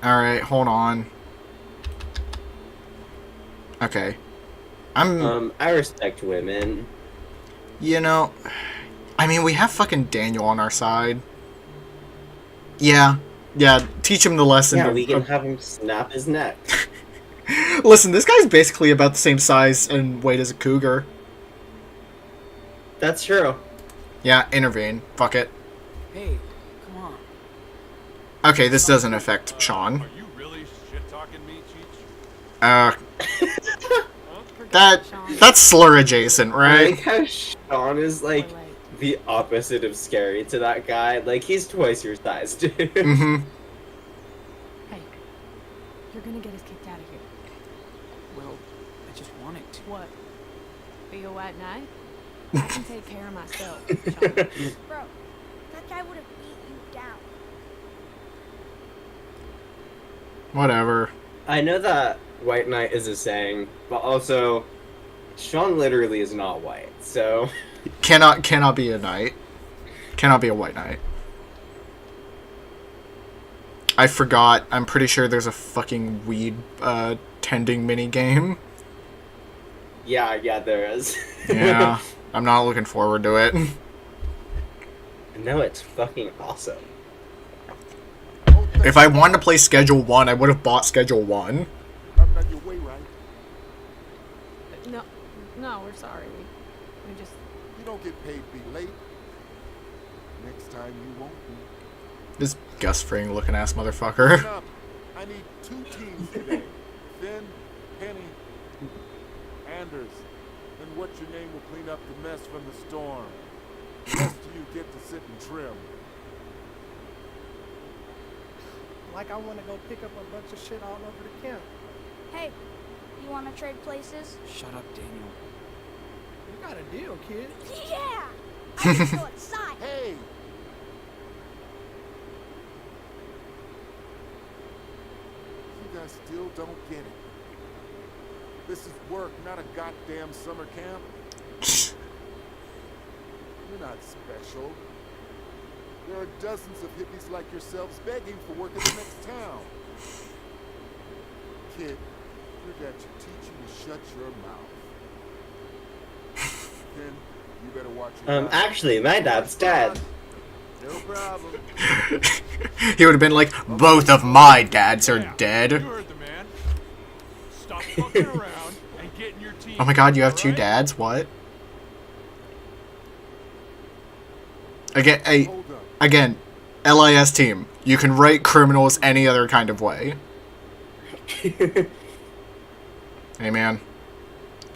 Alright, hold on. Okay. I respect women. You know, I mean, we have fucking Daniel on our side. Yeah, teach him the lesson. Yeah, we can have him snap his neck. Listen, this guy's basically about the same size and weight as a cougar. That's true. Yeah, intervene. Fuck it. Hey, come on. Okay, this doesn't affect Sean. Are you really shit-talking me, Cheech? That's slur adjacent, I right? like how Sean is like the opposite of scary to that guy. Like, he's twice your size, dude. Mm-hmm. Hey, you're gonna get us kicked out of here. Well, I just wanted to. What? Be a white knight? I can take care of myself, Sean. Bro, that guy would have beat you down. Whatever. I know that White Knight is a saying, but also, Sean literally is not white, so Cannot be a knight. Cannot be a white knight. I forgot. I'm pretty sure there's a fucking weed tending mini game. yeah, there is. Yeah, I'm not looking forward to it. No, it's fucking awesome. If I wanted to play Schedule 1, I would have bought Schedule 1. I'm not your way, right? No, we're sorry. We just. You don't get paid to be late. Next time you won't be. This Gus Fring looking ass motherfucker. Listen up. I need 2 teams today. Finn, Penny, Anders. Then what's your name will clean up the mess from the storm. The rest of you get to sit and trim. Like I want to go pick up a bunch of shit all over the camp. Hey, you want to trade places? Shut up, Daniel. You got a deal, kid. Yeah! I get so excited. Hey! You guys still don't get it. This is work, not a goddamn summer camp. You're not special. There are dozens of hippies like yourselves begging for work in the next town. Kid, your dad should teach you to shut your mouth. Then you better watch your mouth. Actually, my dad's dead. No problem. He would have been like, both of my dads are dead. You heard the man. Stop fucking around and get in your team. Oh my god, you have 2 alright? dads? What? Again, LIS team. You can write criminals any other kind of way. Hey man.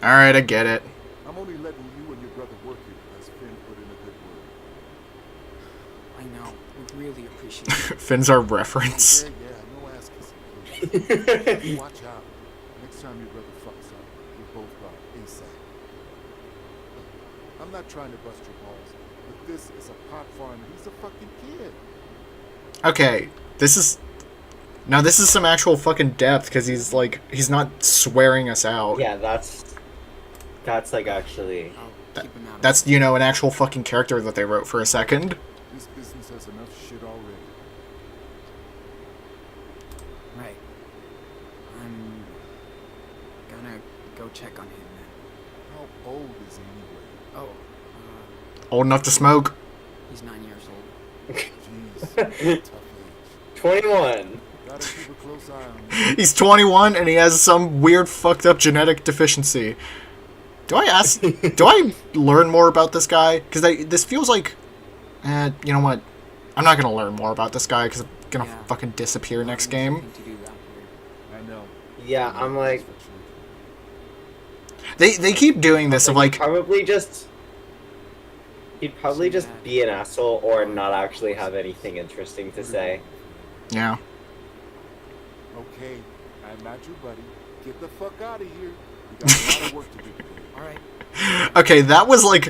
Alright, I get it. I'm only letting you and your brother work here because Finn put in a good word. I know. We really appreciate it. Finn's our reference. Yeah, no ass kissing. Watch out. Next time your brother fucks up, you both got ASAP. I'm not trying to bust your balls, but this is a pot farm and he's a fucking kid. Okay, this is some actual fucking depth, because he's not swearing us out. Yeah, that's like actually. I'll keep him out of That's, you know, an actual fucking character that they wrote for a second. This business has enough shit already. Right. I'm gonna go check on him then. How old is he anyway? Oh, Old enough to smoke. he's 9 years old. Jeez, tough age. 21. Gotta keep a close eye on him. He's 21 and he has some weird fucked up genetic deficiency. Do I learn more about this guy? Because this feels like, you know what? I'm not gonna learn more about this guy because I'm gonna fucking disappear next game. Nothing to do out here. I know. Yeah, I'm like, They keep doing this of like, he'd probably just be an asshole or not actually have anything interesting to say. yeah. Okay, I'm not your buddy. Get the fuck out of here. We got a lot of work to do today. All right. Okay, that was like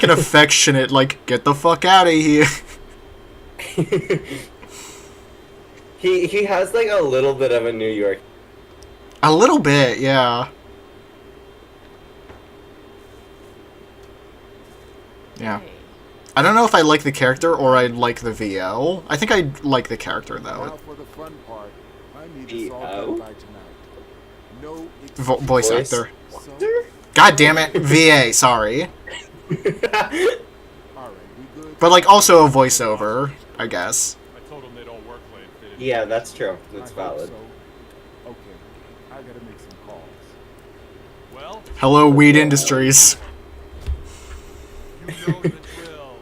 an affectionate like, get the fuck out of here. He has like a little bit of a New York. A little bit, yeah. Yeah. Hey. I don't know if I like the character or I like the VO. I think I like the character Now though. for the fun part. I need this all done by tonight. No Voice actor. So, God damn it, VA. Sorry, all right, we good? but like also a voiceover, I guess. I told them they don't work late. They didn't. Yeah, that's true. I That's hope valid. so. Okay, I gotta make some calls. Well, Hello, Weed Industries. you know the drill.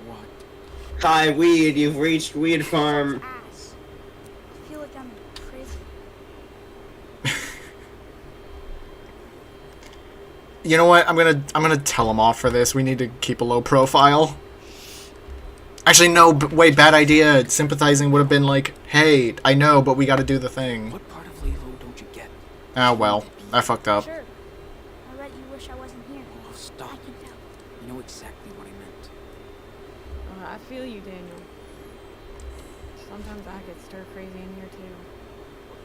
What? Hi, Weed. You've reached Weed Farm. Ass. I feel like I'm in prison. You know what? I'm gonna tell him off for this. We need to keep a low profile. Actually, no. Wait, bad idea. Sympathizing would have been like, "Hey, I know, but we got to do the thing." What part of Lilo don't you get? Ah, well, I fucked up. Sure. I bet you wish I wasn't here. Oh, stop. I can tell. You know exactly what I meant. I feel you, Daniel. Sometimes I get stir crazy in here too.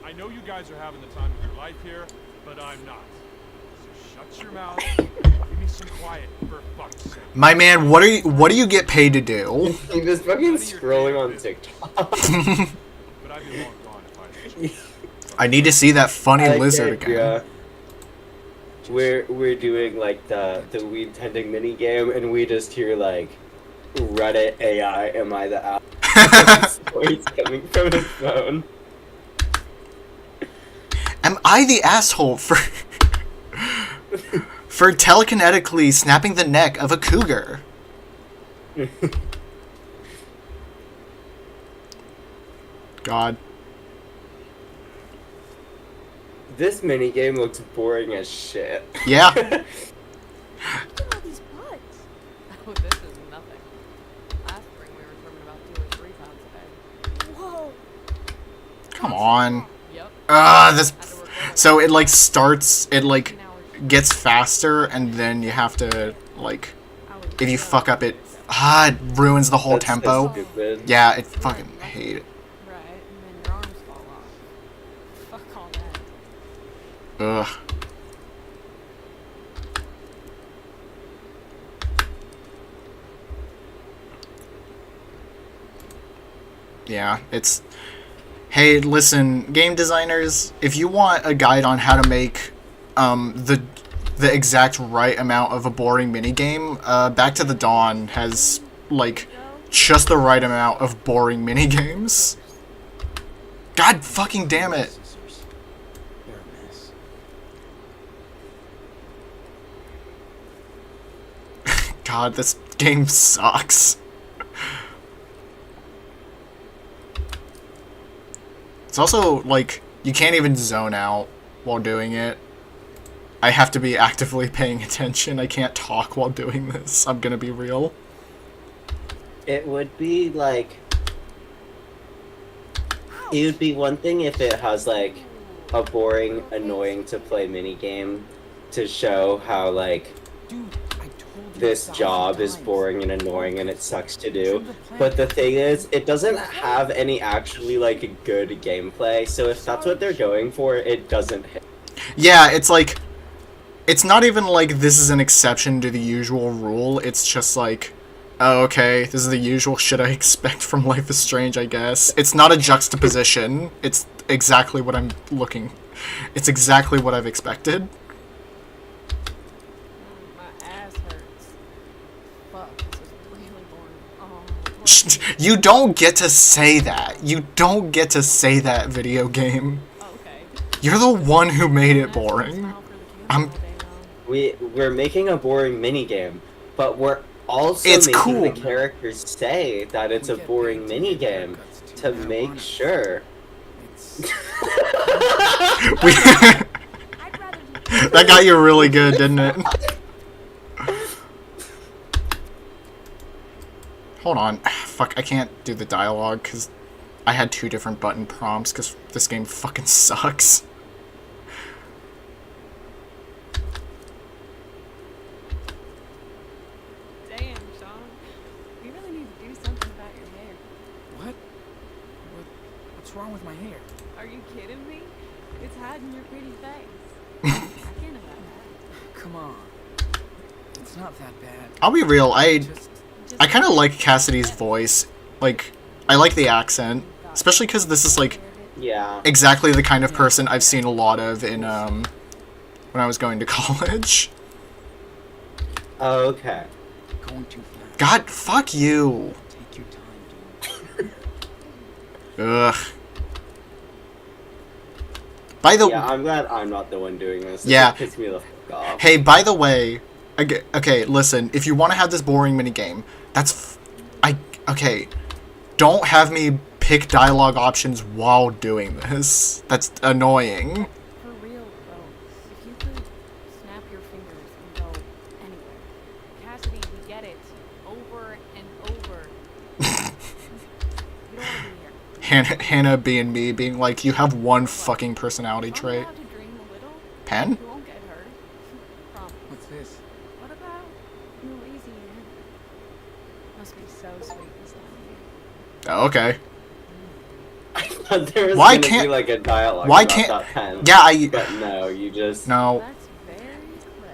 I know you guys are having the time of your life here, but I'm not. So shut your mouth. Give me some quiet, for fuck's sake. My man, what do you get paid to do? He was fucking scrolling on TikTok. But I'd be long gone if I I need to see that funny lizard again. Yeah. We're doing like the weed tending mini game, and we just hear like Reddit AI, am I the app? Stories coming from his phone. Am I the asshole for telekinetically snapping the neck of a cougar? God. This mini game looks boring as shit. Yeah. Look at all these butts. Oh, this is nothing. Last spring we were swimming about 2 or 3 pounds a day. Whoa. Come on. Yep. This. So it like starts. It like gets faster, and then you have to like. If you fuck up, it ruins the whole That's so tempo. stupid. Yeah, it fucking hate it. Right, and then your arms fall off. Fuck all that. Ugh. Yeah, it's... Hey, listen, game designers, if you want a guide on how to make the exact right amount of a boring minigame, Back to the Dawn has, like, just the right amount of boring minigames. God fucking damn it. You're a mess. God, this game sucks. It's also, like, you can't even zone out while doing it. I have to be actively paying attention. I can't talk while doing this. I'm gonna be real. It would be like... It would be one thing if it has, like, a boring, annoying to play minigame to show how, like, Dude, I told you this 1,000 job is times. boring and annoying and it sucks to do. But the thing is, it doesn't have any actually, like, good gameplay, so if that's what they're going for, it doesn't hit. Yeah, it's like... It's not even like this is an exception to the usual rule. It's just like... Oh, okay, this is the usual shit I expect from Life is Strange, I guess. It's not a juxtaposition. It's exactly what I'm looking... It's exactly what I've expected. My ass hurts. Fuck, this is really boring. You don't get to say that. You don't get to say that, video game. Okay. You're the one who made it boring. We're making a boring minigame, but we're also It's making cool. the characters say that it's a boring minigame to make sure. We that got you really good, didn't it? Hold on. Fuck, I can't do the dialogue because I had 2 different button prompts because this game fucking sucks. Damn, Sean. You really need to do something about your hair. What? What's wrong with my hair? Are you kidding me? It's hiding your pretty face. I can't about that. Come on. It's not that bad. I'll be real, I Just kind of like Cassidy's voice. Like, I like the accent. Especially because this is, like, Yeah. exactly the kind of person I've seen a lot of in, when I was going to college. Okay. going too fast. God, fuck you. Take your time, dude. Ugh. By the Yeah, I'm glad I'm not the one doing this. Yeah. It pisses me the fuck off. Hey, by the way, okay, listen, if you want to have this boring minigame, that's... Okay, don't have me pick dialogue options while doing this. That's annoying. For real, though, if you could snap your fingers and go anywhere. Cassidy, we get it. Over and over. You don't want to be here. Hannah being me, being like, you have one fucking personality If I'm trait. allowed to dream a little, Pen? you won't get hurt. Promise. What's this? What about Louisiana? Must be so sweet this time of year. Oh, okay. thought there was Why gonna can't- be like a dialogue why about can't- that pen. Yeah, But no, you just... No. That's very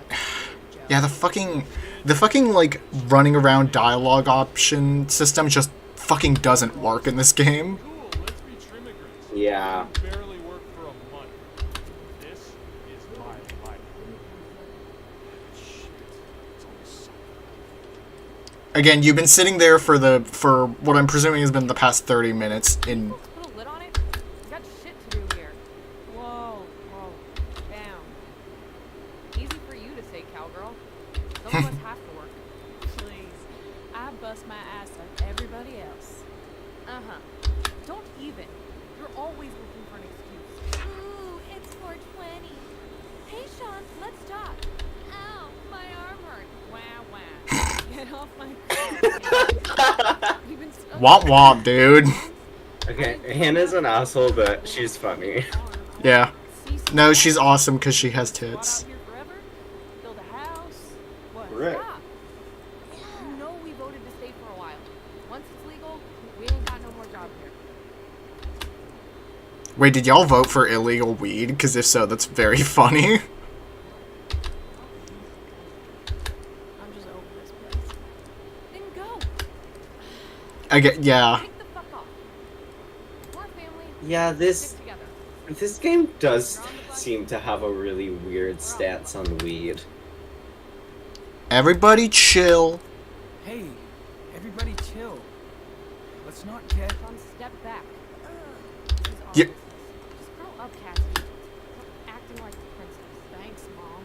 clever. Yeah, the fucking, like, running around dialogue option system just fucking doesn't work in this game. Cool, let's be trim immigrants. Yeah. I can barely work for a month. This is my life. Shit. It's always something. Again, you've been sitting there for what I'm presuming has been the past 30 minutes in... Put a lid on it. You got shit to do here. Whoa, whoa, down. Easy for you to say, cowgirl. Some of us have to work. Please. I bust my ass like everybody else. Uh-huh. Don't even. You're always looking for an excuse. Ooh, it's 420. Hey, Sean, let's talk. Ow, my arm hurt. Wow, wow. Get off my car. You've been stuck Womp womp, dude. Okay, Hannah's an asshole, but she's funny. Yeah. No, she's awesome because she has Squat tits. out here forever? Build a house? What? Right. Stop. You know we voted to stay for a while. Once it's legal, we ain't got no more job here. Wait, did y'all vote for illegal weed? Because if so, that's very funny. I'm just over this place. Then go. I get, yeah. Take the fuck off. We're a family. Yeah, this Stick together. this game does seem to have a really weird stance on weed. Everybody chill. Hey, everybody chill. Let's not get... Sean, step back. Ugh. This is our Yeah. business. Just grow up, Cassidy. Stop acting like the princess. Thanks, Mom.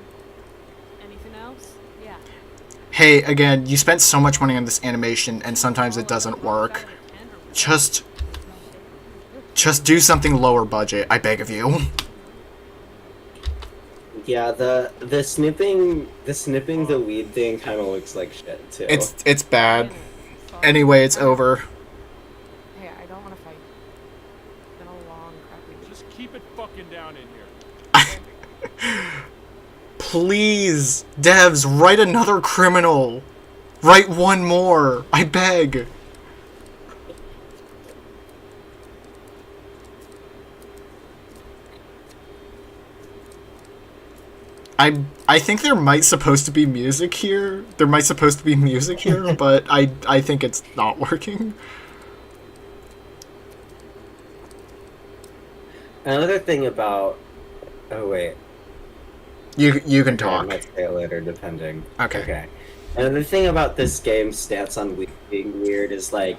Anything else? Yeah. Hey, again, you spent so much money on this animation and sometimes it doesn't work. Just do something lower budget, I beg of you. Yeah, the snipping the weed thing kind of looks like shit too. It's bad. Sorry. Anyway, it's over. Hey, I don't want to fight. It's been a long, crappy week. Just keep it fucking down in here. Please, devs, write another criminal. Write one more. I beg. I think there might supposed to be music here. There might supposed to be music here, but I think it's not working. Another thing about... Oh, wait. You can I talk. might say it later, depending. Okay. Okay. Another thing about this game's stance on weed being weird is, like...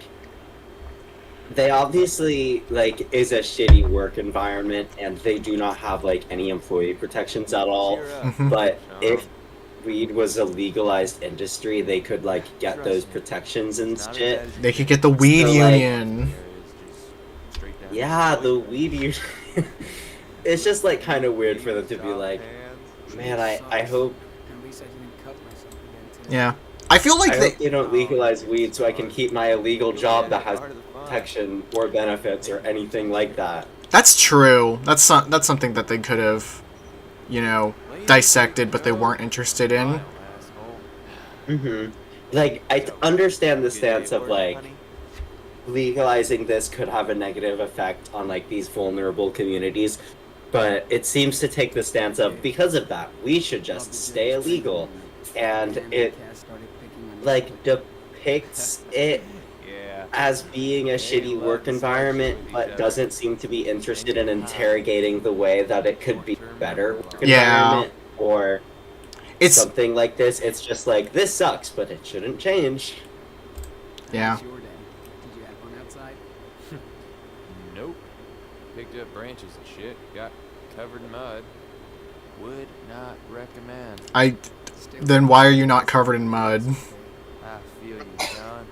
They obviously, like, is a shitty work environment, and they do not have, like, any employee protections at all. Mhm. But if weed was a legalized industry, they could, like, get those protections and shit. They could get the weed So, like- union. Yeah, the weed union. It's just, like, kind of weird for them to be like, man, I hope... At least I didn't cut myself again today. Yeah. I feel like I they... hope they don't legalize weed so I can keep my illegal job that has protection or benefits or anything like that. That's true. That's something that they could have, you know, dissected, but they weren't interested in. Like, I understand the stance of, like, legalizing this could have a negative effect on, like, these vulnerable communities, but it seems to take the stance of, because of that, we should just stay illegal. And it, like, depicts it as being a shitty work environment, but doesn't seem to be interested in interrogating the way that it could be better work Yeah. environment or It's something like this. It's just like, this sucks, but it shouldn't change. Yeah. How was your day? Did you have fun outside? Nope. Picked up branches and shit. Got covered in mud. Would not recommend. Then why are you not covered in mud? I feel you, John.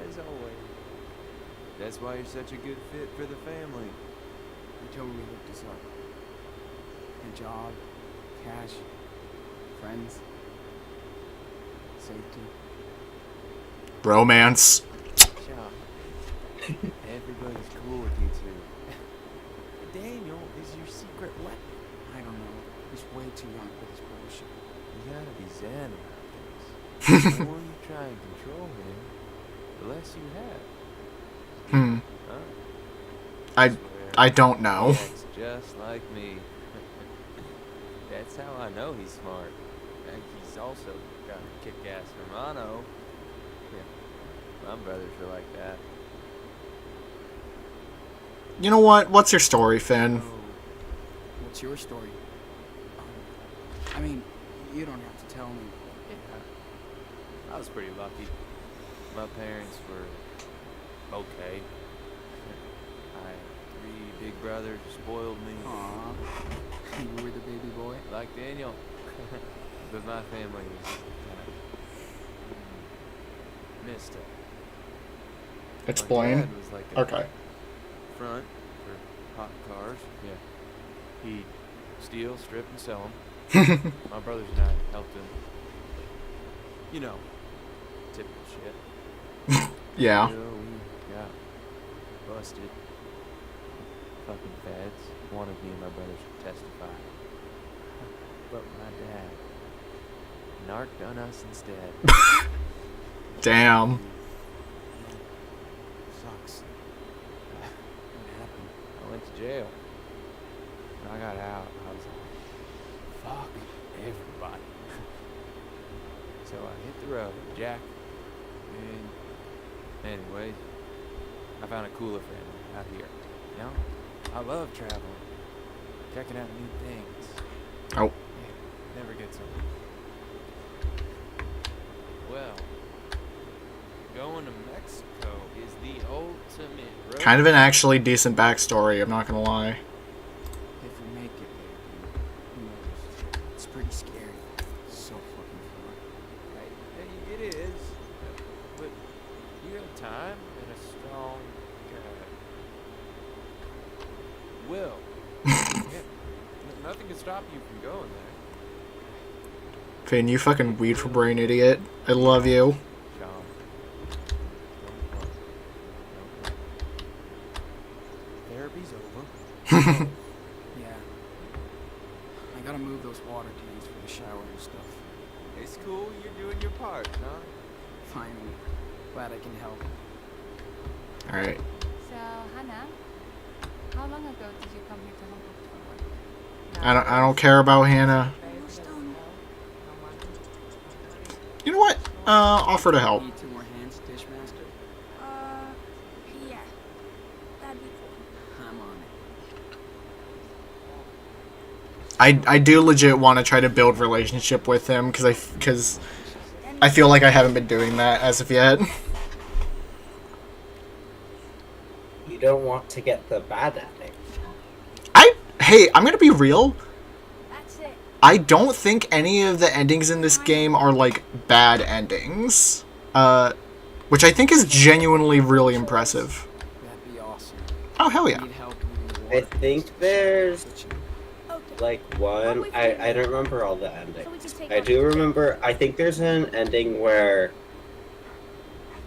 As always. That's why you're such a good fit for the family. You totally hooked us up. A job, cash, friends, safety. Romance. John. Everybody's cool with you two. Daniel is your secret weapon. I don't know. He's way too young for this bullshit. You gotta be zen about things. The more you try and control him, the less you have. Hmm. Huh? I don't know. He acts just like me. That's how I know he's smart. And he's also got a kick-ass hermano. Yeah, my brothers are like that. You know what? What's your story, Finn? What's your story? I mean, you don't have to tell me. Yeah, I was pretty lucky. My parents were okay. I had 3 big brothers who spoiled me. Aww. You were the baby boy? Like Daniel. But my family was messed up. Explain. My dad was like a Okay. front for hot cars. Yeah. He'd steal, strip, and sell them. My brothers and I helped him. You know, typical shit. Yeah. So we got busted. Fucking feds wanted me and my brothers to testify. But my dad narked on us instead. Damn. Sucks. What happened? I went to jail. When I got out, I was like, fuck everybody. So I hit the road, Jack. And anyways, I found a cooler family out here. You know, I love traveling, checking out new things. Oh. Yeah, never gets old. Well, going to Mexico is the ultimate road. Kind of an actually decent backstory, I'm not gonna lie. If we make it there, who knows? It's pretty scary. It's so fucking fun. Hey, it is. But you have time and a strong will. Yeah, nothing can stop you from going there. Finn, you fucking weed for brain idiot. I love you. Sean. Therapy's over. Yeah. I gotta move those water tanks for the shower and stuff. It's cool, you're doing your part, huh? Finally. Glad I can help. Alright. So, Hannah, how long ago did you come here to Hong Kong for work? I don't care about Hannah. You know what? Offer to help. Need 2 more hands, Dishmaster? Yeah. That'd be cool. I'm on it. I do legit want to try to build relationship with him because I feel like I haven't been doing that as of yet. You don't want to get the bad ending. Hey, I'm gonna be real. That's it. I don't think any of the endings in this game are like bad endings. Which I think is genuinely really impressive. That'd be awesome. Oh hell yeah. Need help moving I water think tanks. there's Okay. like one. I don't remember all the endings. So we just take I off do the- remember. I think there's an ending where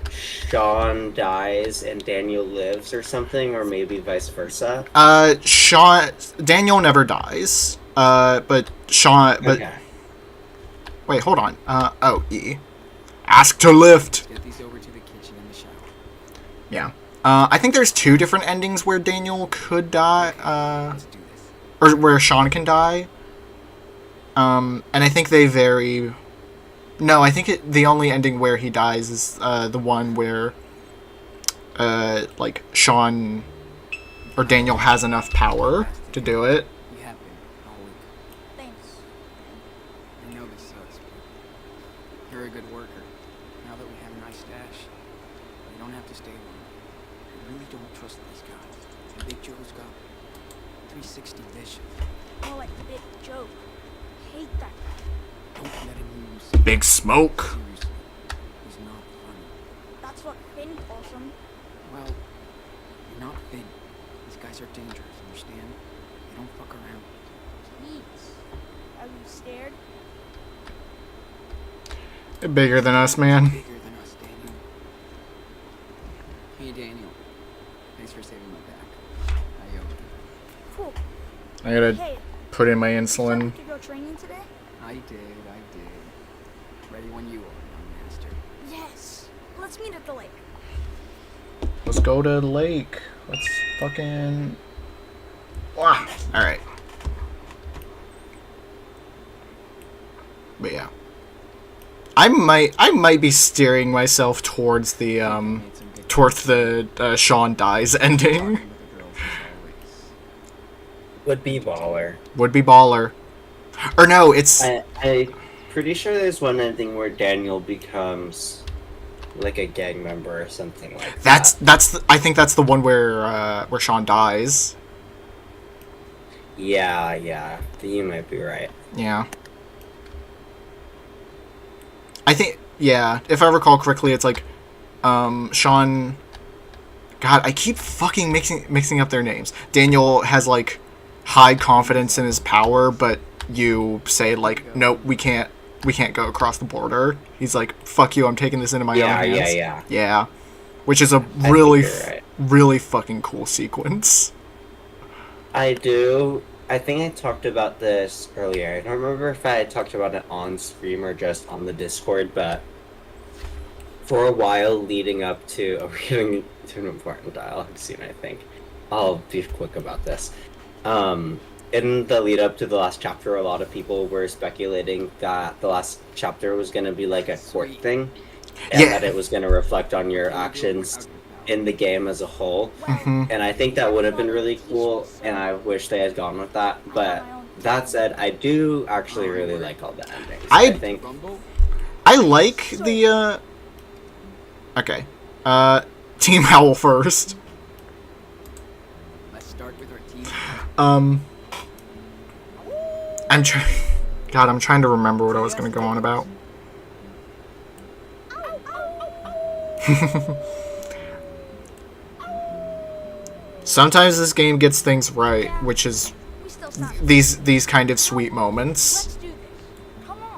Sean dies and Daniel lives, or something, or maybe vice versa. Daniel never dies. But Sean. But Okay. wait, hold on. E. Ask to lift. Get these over to the kitchen and the shower. Yeah. I think there's 2 different endings where Daniel could die. Let's do this. Or where Sean can die. And I think they vary. No, I think the only ending where he dies is the one where, like, Sean or Daniel has enough power to do it. You have been all week. Thanks. I know this sucks, but you're a good worker. Now that we have a nice stash, you don't have to stay long. I really don't trust these guys. And Big Joe's got 360 vision. More like Big Joe. Hate that guy. Don't let him hear you say Big smoke. seriously. He's not funny. That's what Finn calls him. Well, you're not Finn. These guys are dangerous, understand? They don't fuck around. Jeez. Are you scared? Bigger than us, man. Bigger than us, Daniel. Hey, Daniel. Thanks for saving my back. I owe you. Cool. I gotta Hey, put in my you insulin. to go training today? I did. Ready when you are, young master. Yes. Let's meet at the lake. Let's go to the lake. Let's fucking... Wow. Alright. But yeah. I might be steering myself towards the, Sean dies ending. Would be baller. Would be baller. Or no, it's... I'm pretty sure there's one ending where Daniel becomes like a gang member or something like that. I think that's the one where Sean dies. Yeah. You might be right. Yeah. I think, yeah, if I recall correctly, it's like, Sean... God, I keep fucking mixing up their names. Daniel has, like, high confidence in his power, but you say, like, nope, we can't go across the border. He's like, fuck you, I'm taking this into my own hands. Yeah. Which is a really fucking cool sequence. I think I talked about this earlier. I don't remember if I talked about it on stream or just on the Discord, but for a while leading up to... we're getting to an important dialogue scene, I think. I'll be quick about this. In the lead up to the last chapter, a lot of people were speculating that the last chapter was going to be like a court thing, and that it was going to reflect on your actions in the game as a whole. And I think that would have been really cool, and I wish they had gone with that. But that said, I do actually really like all the endings. I think I like the okay. Team Howl first. Let's start with our team. I'm trying to remember what I was going to go on about. Sometimes this game gets things right, which is these kind of sweet moments.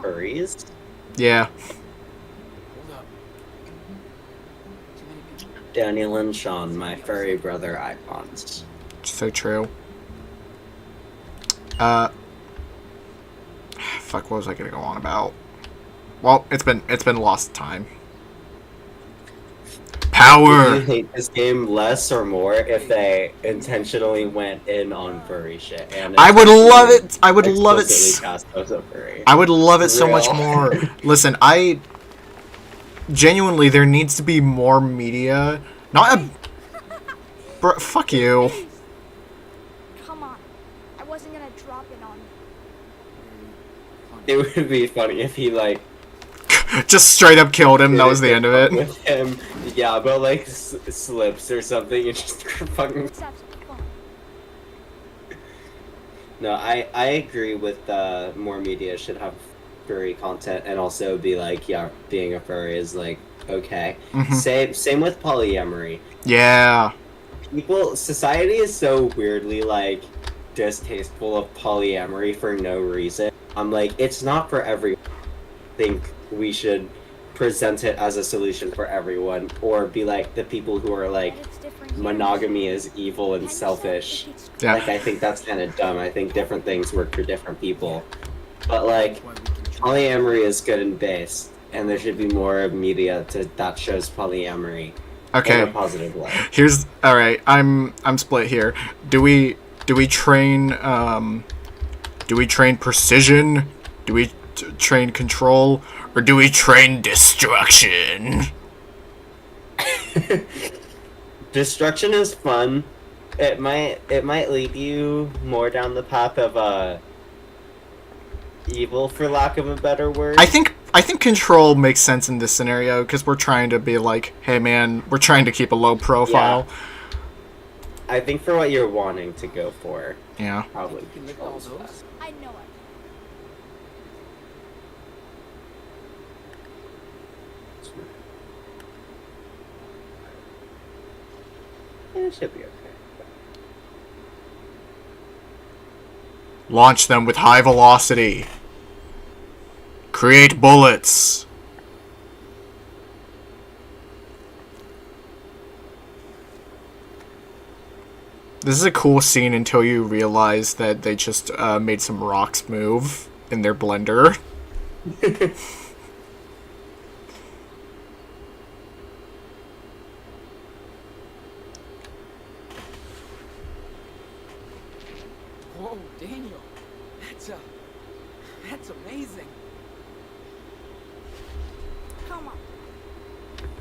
Furries? Yeah. Daniel and Sean, my furry brother icons. So true. Fuck, what was I gonna go on about? Well, it's been lost time. Power! Do you hate this game less or more if they intentionally went in on furry shit? And I would love it! I would love it! Cast as a furry. I would love it so much more. Listen, genuinely, there needs to be more media. Not a... Bro, fuck you. Come on. I wasn't gonna drop it on It you. would be funny if he, like... just straight up killed him, that was the end of it. With him, yeah, but, like, slips or something, and just fucking... No, I agree with more media should have furry content, and also be like, yeah, being a furry is, like, okay. Same with polyamory. Yeah. Society is so weirdly, like, distasteful of polyamory for no reason. I'm like, it's not for everyone. I think we should present it as a solution for everyone, or be like the people who are like, monogamy is evil and selfish. Yeah. Like, I think that's kind of dumb. I think different things work for different people. But, like, polyamory is good and base, and there should be more media that shows polyamory in a positive way. Alright, I'm split here. Do we train precision? Do we train control? Or do we train destruction? Destruction is fun. It might lead you more down the path of evil, for lack of a better word. I think control makes sense in this scenario because we're trying to be like, hey man, we're trying to keep a low profile. Yeah. I think for what you're wanting to go for. Yeah. Probably. I know it. It should be okay. Launch them with high velocity. Create bullets. This is a cool scene until you realize that they just made some rocks move in their blender. That's amazing. Come on.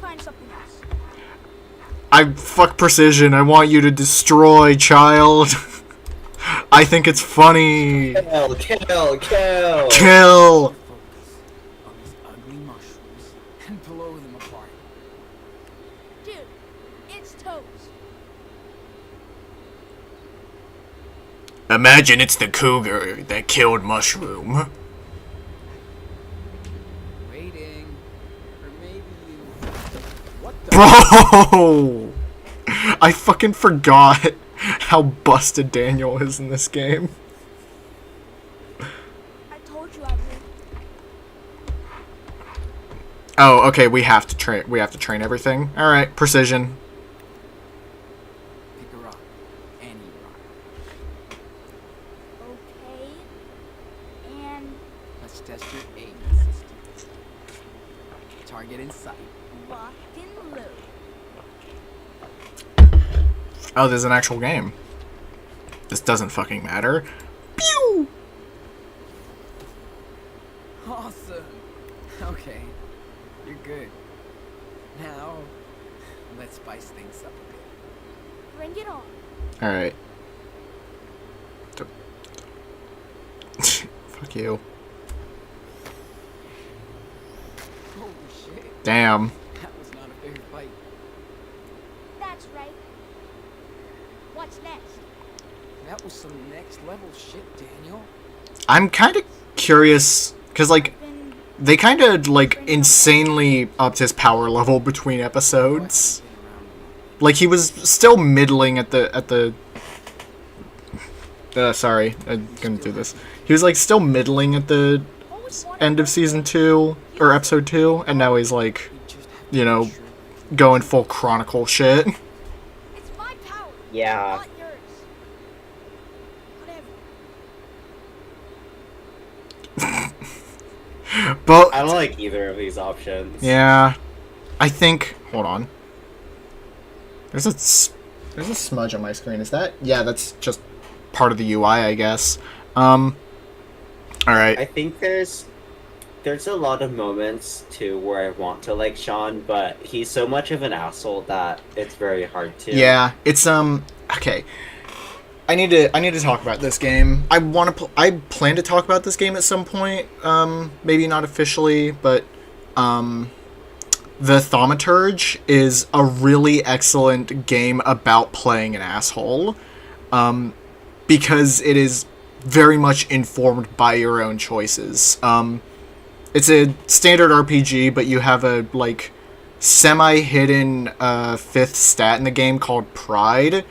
Find something else. Fuck precision. I want you to destroy, child. I think it's funny. Kill, kill, kill. Kill. Focus on these ugly mushrooms and blow them apart. Dude, it's toast. Imagine it's the cougar that killed Mushroom. Waiting. Or maybe you... What the... Bro! I fucking forgot how busted Daniel is in this game. I told you I would. Oh, okay, we have to train everything. Alright, precision. Pick a rock. Any rock. Okay. And Let's test your aiming system. Target in sight. locked and loaded. Oh, there's an actual game. This doesn't fucking matter. Pew! Awesome. Okay. You're good. Now, let's spice things up a bit. Bring it on. Alright. Fuck you. Holy shit. Damn. That was not a fair fight. That's right. What's next? That was some next level shit, Daniel. I'm kind of curious, because, like, Been they kind of, like, insanely upped his power level between episodes. Like, he was still middling at the sorry, I couldn't do this. He was, like, still middling at the end of season 2, or episode 2, and now he's, like, you know, going full Chronicle shit. It's my power. Yeah. Not yours. Whatever. But, I don't like either of these options. yeah, I think, hold on. There's a smudge on my screen. Is that? Yeah, that's just part of the UI, I guess. Alright. I think there's a lot of moments too where I want to like Sean, but he's so much of an asshole that it's very hard to. Yeah, it's okay. I need to talk about this game. I plan to talk about this game at some point. Maybe not officially, but the Thaumaturge is a really excellent game about playing an asshole. Because it is very much informed by your own choices. It's a standard RPG, but you have a, like, semi-hidden fifth stat in the game called Pride,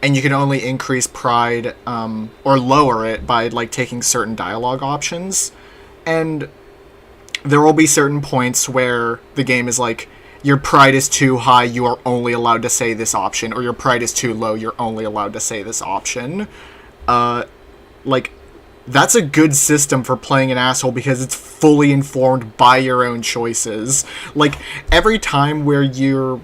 and you can only increase Pride, or lower it by, like, taking certain dialogue options. And there will be certain points where the game is like, your pride is too high, you are only allowed to say this option, or your pride is too low, you're only allowed to say this option. Like, that's a good system for playing an asshole because it's fully informed by your own choices. Like, every time where you're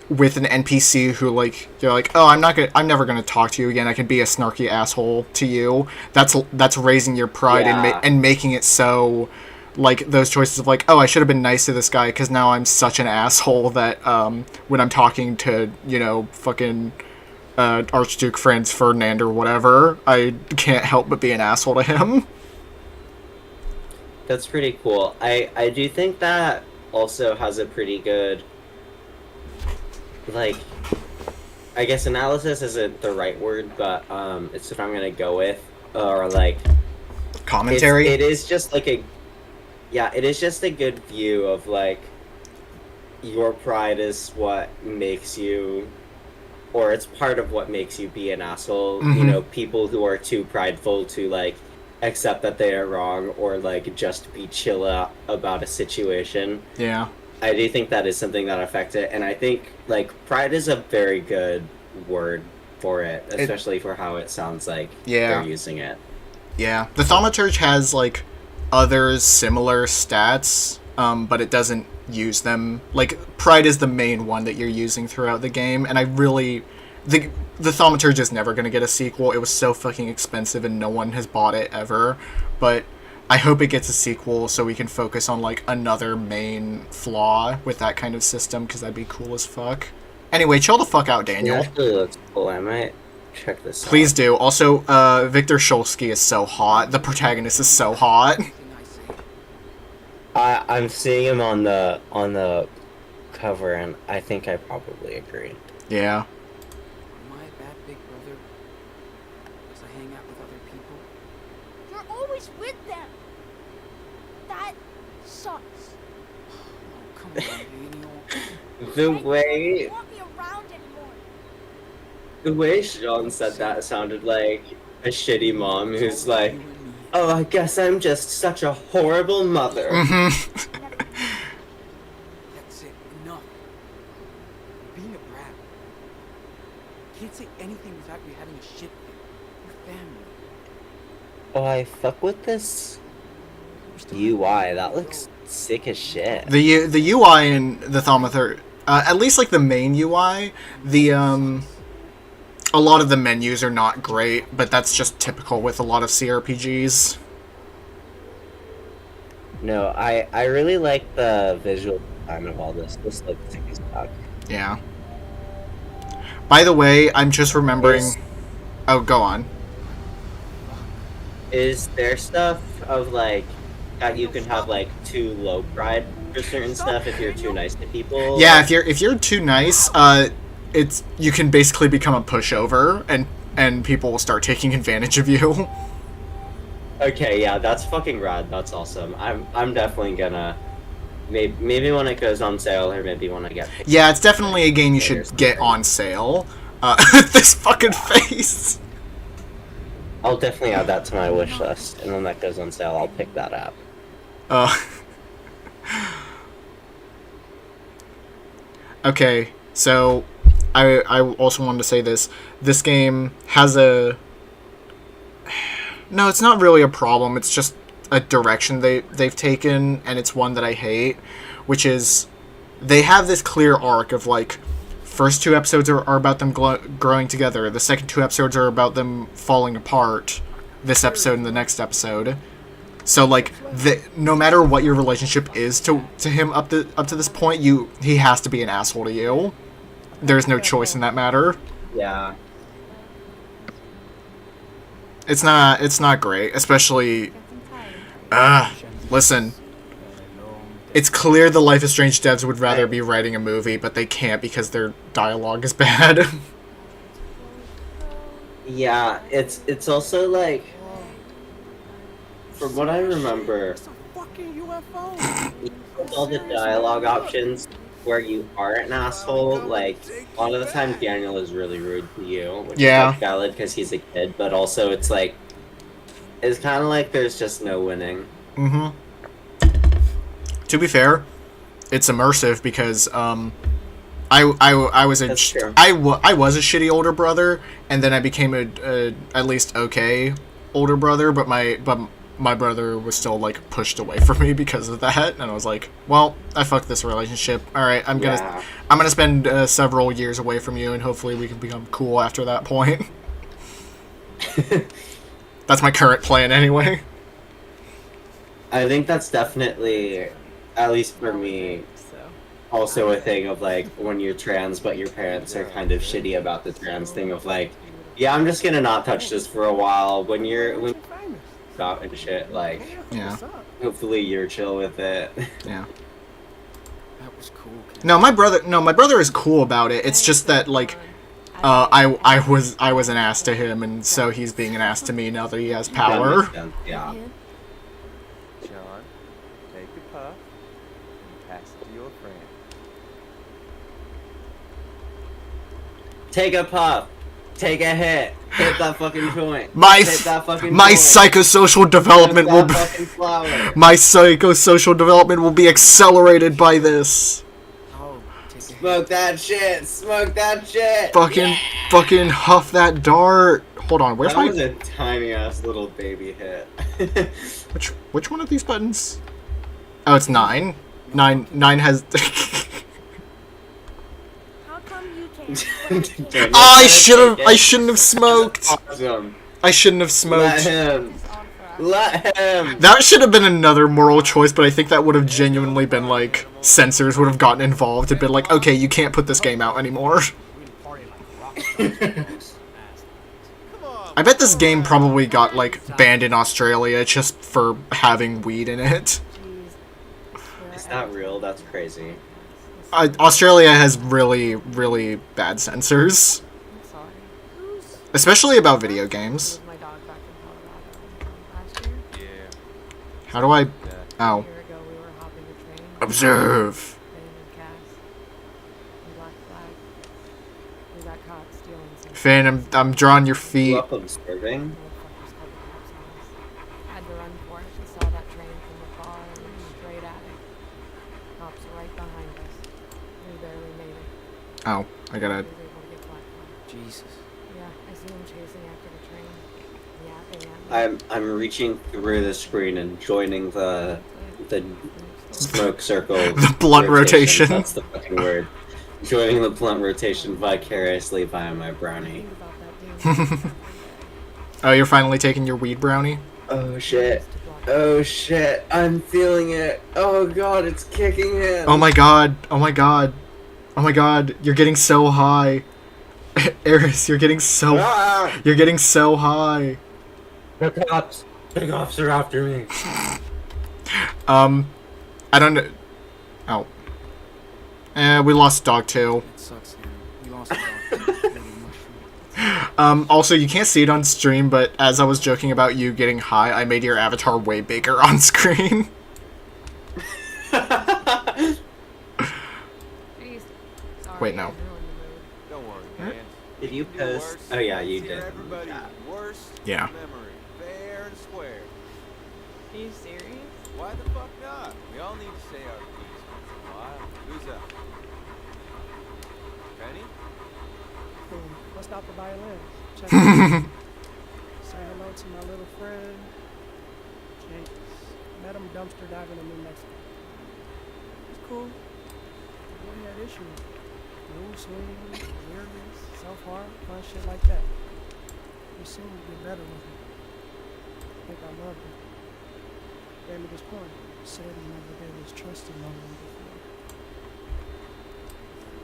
with an NPC who, like, you're like, oh, I'm never gonna talk to you again, I can be a snarky asshole to you, that's raising your pride. Yeah. and making it so, like, those choices of, like, oh, I should have been nice to this guy because now I'm such an asshole that, when I'm talking to, you know, fucking Archduke Franz Ferdinand or whatever, I can't help but be an asshole to him. That's pretty cool. I do think that also has a pretty good, like, I guess analysis isn't the right word, but it's what I'm gonna go with, or like Commentary. it is just like a, yeah, it is just a good view of like your pride is what makes you, or it's part of what makes you be an asshole. Mhm. You know, people who are too prideful to like accept that they are wrong or like just be chill out about a situation. Yeah. I do think that is something that affects it, and I think like pride is a very good word for it, especially for how it sounds like Yeah. they're using it. Yeah. The Thaumaturge has, like, other similar stats, but it doesn't use them. Like, Pride is the main one that you're using throughout the game, and I really... The Thaumaturge is never going to get a sequel. It was so fucking expensive and no one has bought it ever. But I hope it gets a sequel so we can focus on like another main flaw with that kind of system, because that'd be cool as fuck. Anyway, chill the fuck out, It Daniel. actually looks cool. I might check this out. Please do. Also, Victor Shulsky is so hot. The protagonist is so hot. I'm seeing him on the cover, and I think I probably agree. Yeah. Am I a bad big brother? Because I hang out with other people? You're always with them. That sucks. Oh, come on, Daniel. The They way don't want me around anymore. the way Sean said that sounded like a shitty mom who's like, "Oh, I guess I'm just such a horrible mother." Mm-hmm. That's it. Enough. You're being a brat. Can't say anything without you having a shit fit. Your family. Oh, I fuck with this UI. That looks sick as shit. The UI in the Thaumaturge, at least like the main UI, a lot of the menus are not great, but that's just typical with a lot of CRPGs. No, I really like the visual design of all this. This looks sick as fuck. Yeah. By the way, I'm just remembering... Oh, go on. Is there stuff of like that you can have like too low pride for certain stuff if you're too nice to people? Yeah, if you're too nice, you can basically become a pushover, and people will start taking advantage of you. Okay, yeah, that's fucking rad. That's awesome. I'm definitely gonna maybe when it goes on sale, or maybe when I get Yeah, it's definitely a game you should get on sale. This fucking face. I'll definitely add that to my wish list, and when that goes on sale, I'll pick that up. Okay, so I also wanted to say this. This game has a... No, it's not really a problem. It's just a direction they've taken, and it's one that I hate, which is they have this clear arc of like, first 2 episodes are about them growing together. The second 2 episodes are about them falling apart. This episode and the next episode. So like, no matter what your relationship is to him up to this point, he has to be an asshole to you. There's no choice in that matter. Yeah. It's not great, especially. Listen. It's clear the Life is Strange devs would rather be writing a movie, but they can't because their dialogue is bad. Yeah, it's also like, from what I remember, with all the dialogue options where you are an asshole, like, a lot of the time Daniel is really rude to you, which is like, valid because he's a kid, but also it's like, it's kind of like there's just no winning. Mm-hmm. To be fair, it's immersive because I was a I was a shitty older brother, and then I became a at least okay older brother, but my brother was still like pushed away from me because of that, and I was like, well, I fucked this relationship. All right, I'm gonna spend several years away from you, and hopefully we can become cool after that point. That's my current plan anyway. I think that's definitely, at least for me, also a thing of like when you're trans but your parents are kind of shitty about the trans thing of like, yeah, I'm just gonna not touch this for a while. When stop and shit, like, yeah, hopefully you're chill with it. Yeah. That was cool. No, my brother is cool about it. It's just that like, I was an ass to him, and so he's being an ass to me now that he has power. Yeah. John, take a puff and pass it to your friend. Take a puff. Take a hit. Hit that fucking joint. My joint. psychosocial development will be my psychosocial development will be accelerated by this. Smoke that shit. Smoke that shit. Fucking huff that dart. Hold on, where's that was a tiny ass little baby hit. Which one of these buttons? Oh, it's 9. 9 has. I shouldn't have smoked. Awesome. I shouldn't have smoked. Let him. Let him. That should have been another moral choice, but I think that would have genuinely been like censors would have gotten involved and been like, okay, you can't put this game out anymore. I bet this game probably got like banned in Australia just for having weed in it. It's not real. That's crazy. Australia has really, really bad censors, I'm sorry. especially about video games. My dog back in Colorado last year. Yeah. How do I? Yeah. Oh, A year ago, we were hopping the train. observe. Finn and Cass. And Black Flag. We got caught stealing some. Finn, I'm drawing your feet. Up observing. Motherfuckers called the cops on us. Had to run for it. We saw that train from afar and went straight at it. Cops were right behind us. We barely made it. Oh, I gotta. We was able to get Black Flag. Jesus. Yeah, I see him chasing after the train. Yapping at me. I'm reaching through the screen and joining the smoke circle. The blunt rotation. That's the fucking word. Joining the blunt rotation vicariously via my brownie. Oh, you're finally taking your weed brownie? Oh shit. Oh shit. I'm feeling it. Oh god, it's kicking in. Oh my god. Oh my god. Oh my god. You're getting so high. Eris, you're getting so Ah! You're getting so high. The cops. The cops are after me. I don't know. Oh. We lost dog too. It sucks, Hannah. We lost a dog. Also, you can't see it on stream, but as I was joking about you getting high, I made your avatar way bigger on screen. Jeez. Sorry, Wait, no. I ruined the mood. Don't worry, man. Did you can do post? worse. Oh yeah, you See did. Everybody Yeah. worst Yeah. memory, fair and square. Are you serious? Why the fuck not? We all need to say our piece once in a while. Who's up? Penny? Boom. Bust out the violins. Check it out. Say hello to my little friend, Jake. Met him dumpster diving in New Mexico. It's cool. We had issues. Mood swings, weirdness, self-harm, fun shit like that. We seemed to get better with it. I think I loved it. Gave me this point. Said he never gave his trust to no one before.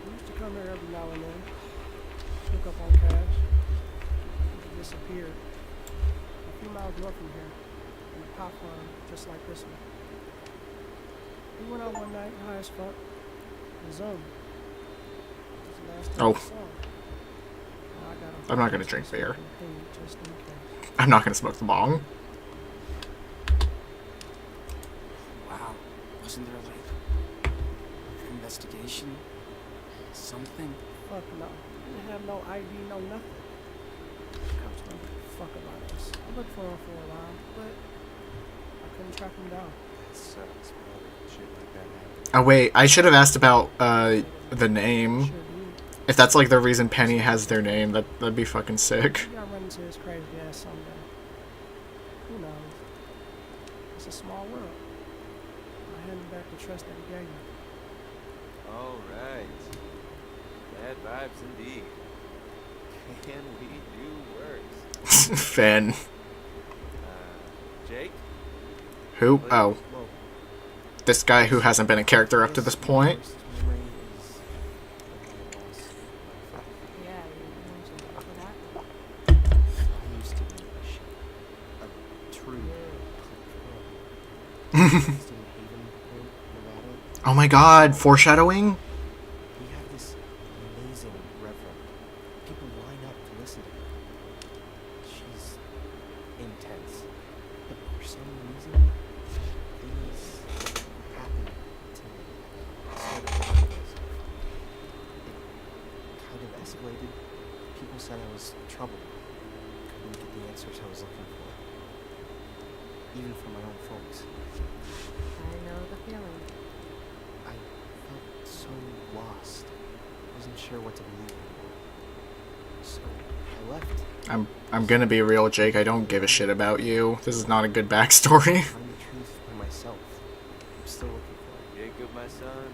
He used to come here every now and then. Pick up on cash. He disappeared. A few miles north from here, in a pop farm just like this one. We went out one night, high as fuck, and zoomed. This is the last time Oh. I saw him. Now I got a I'm not gonna drink beer. thing just in case. I'm not gonna smoke the bong. Wow. Wasn't there like an investigation? Something? Fuck no. Didn't have no ID, no nothing. Cops don't give a fuck about us. I looked for him for a while, but I couldn't track him down. That sucks, man. Shit like that happens. Oh wait, I should have asked about the name. Should you? If that's like the reason Penny has their name, that'd be fucking sick. Maybe I'll run into his crazy ass someday. Who knows? It's a small world. I hand him back the trust that he gave me. All right. Bad vibes indeed. Can we do worse? Finn. Jake? Who? Oh, Whoa. this guy who hasn't been a character up to this point. Worst memory is when I lost my father. Yeah, you mentioned that. What happened? I used to be a true Raised in Havenport, Nevada. Oh my god, foreshadowing? He had this amazing reverend. People line up to listen to her. She's intense. But for some reason, things happened to me. Instead of what it was. It kind of escalated. People said I was trouble. Couldn't get the answers I was looking for. Even from my own folks. I know the feeling. I felt so lost. Wasn't sure what to believe anymore. So I left. I'm gonna be real, Jake. I don't give a shit about you. This is not a good backstory. Find the truth for myself. I'm still looking for it. Jacob, my son.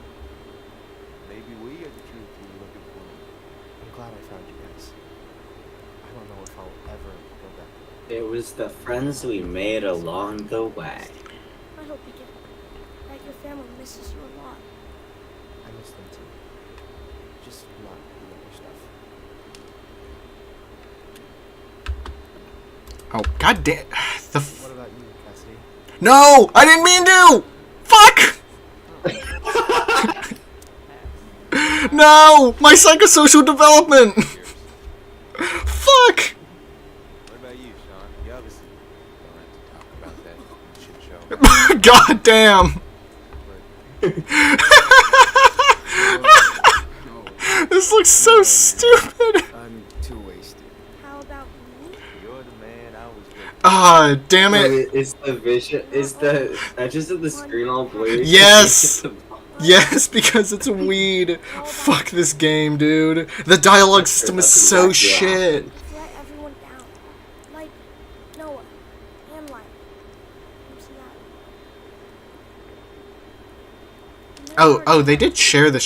Maybe we are the truth you were looking for. I'm glad I found you guys. I don't know if I'll ever go back. It was the friends we made along the way. I hope you get that your family misses you a lot. I miss them too. Just not the other stuff. Oh, god damn. The What about you, Cassidy? No! I didn't mean to! Fuck! No! My psychosocial development! Fuck! What about you, Sean? You obviously don't have to talk about that shit show. God damn! This looks so stupid! I'm too wasted. How about me? You're the man I was waiting for. Ah, damn it! Is the vision? Is the edges of the screen all blue? Yes! Yes, because it's weed. Fuck this game, dude. The dialogue system is so shit. You've let everyone down. Like Noah and Light. Oh, they did share the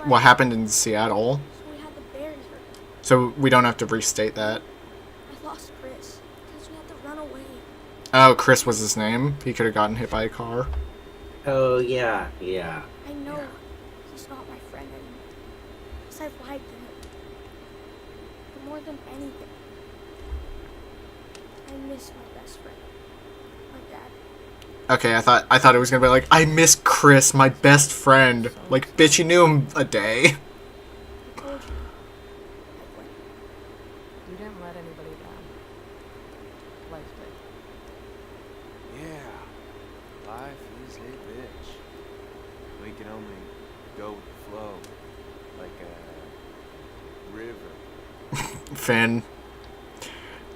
what happened in Seattle. So we had the barrier. So we don't have to restate that. I lost Chris because we had to run away. Oh, Chris was his name. He could have gotten hit by a car. Oh yeah. I know he's not my friend anymore. Because I've lied to him. But more than anything, I miss my best friend. My dad. Okay, I thought it was gonna be like, I miss Chris, my best friend. Like, bitch, you knew him a day. I told you. I went. You didn't let anybody down. Life did. Yeah. Life is a bitch. We can only go with the flow. Like a river. Finn,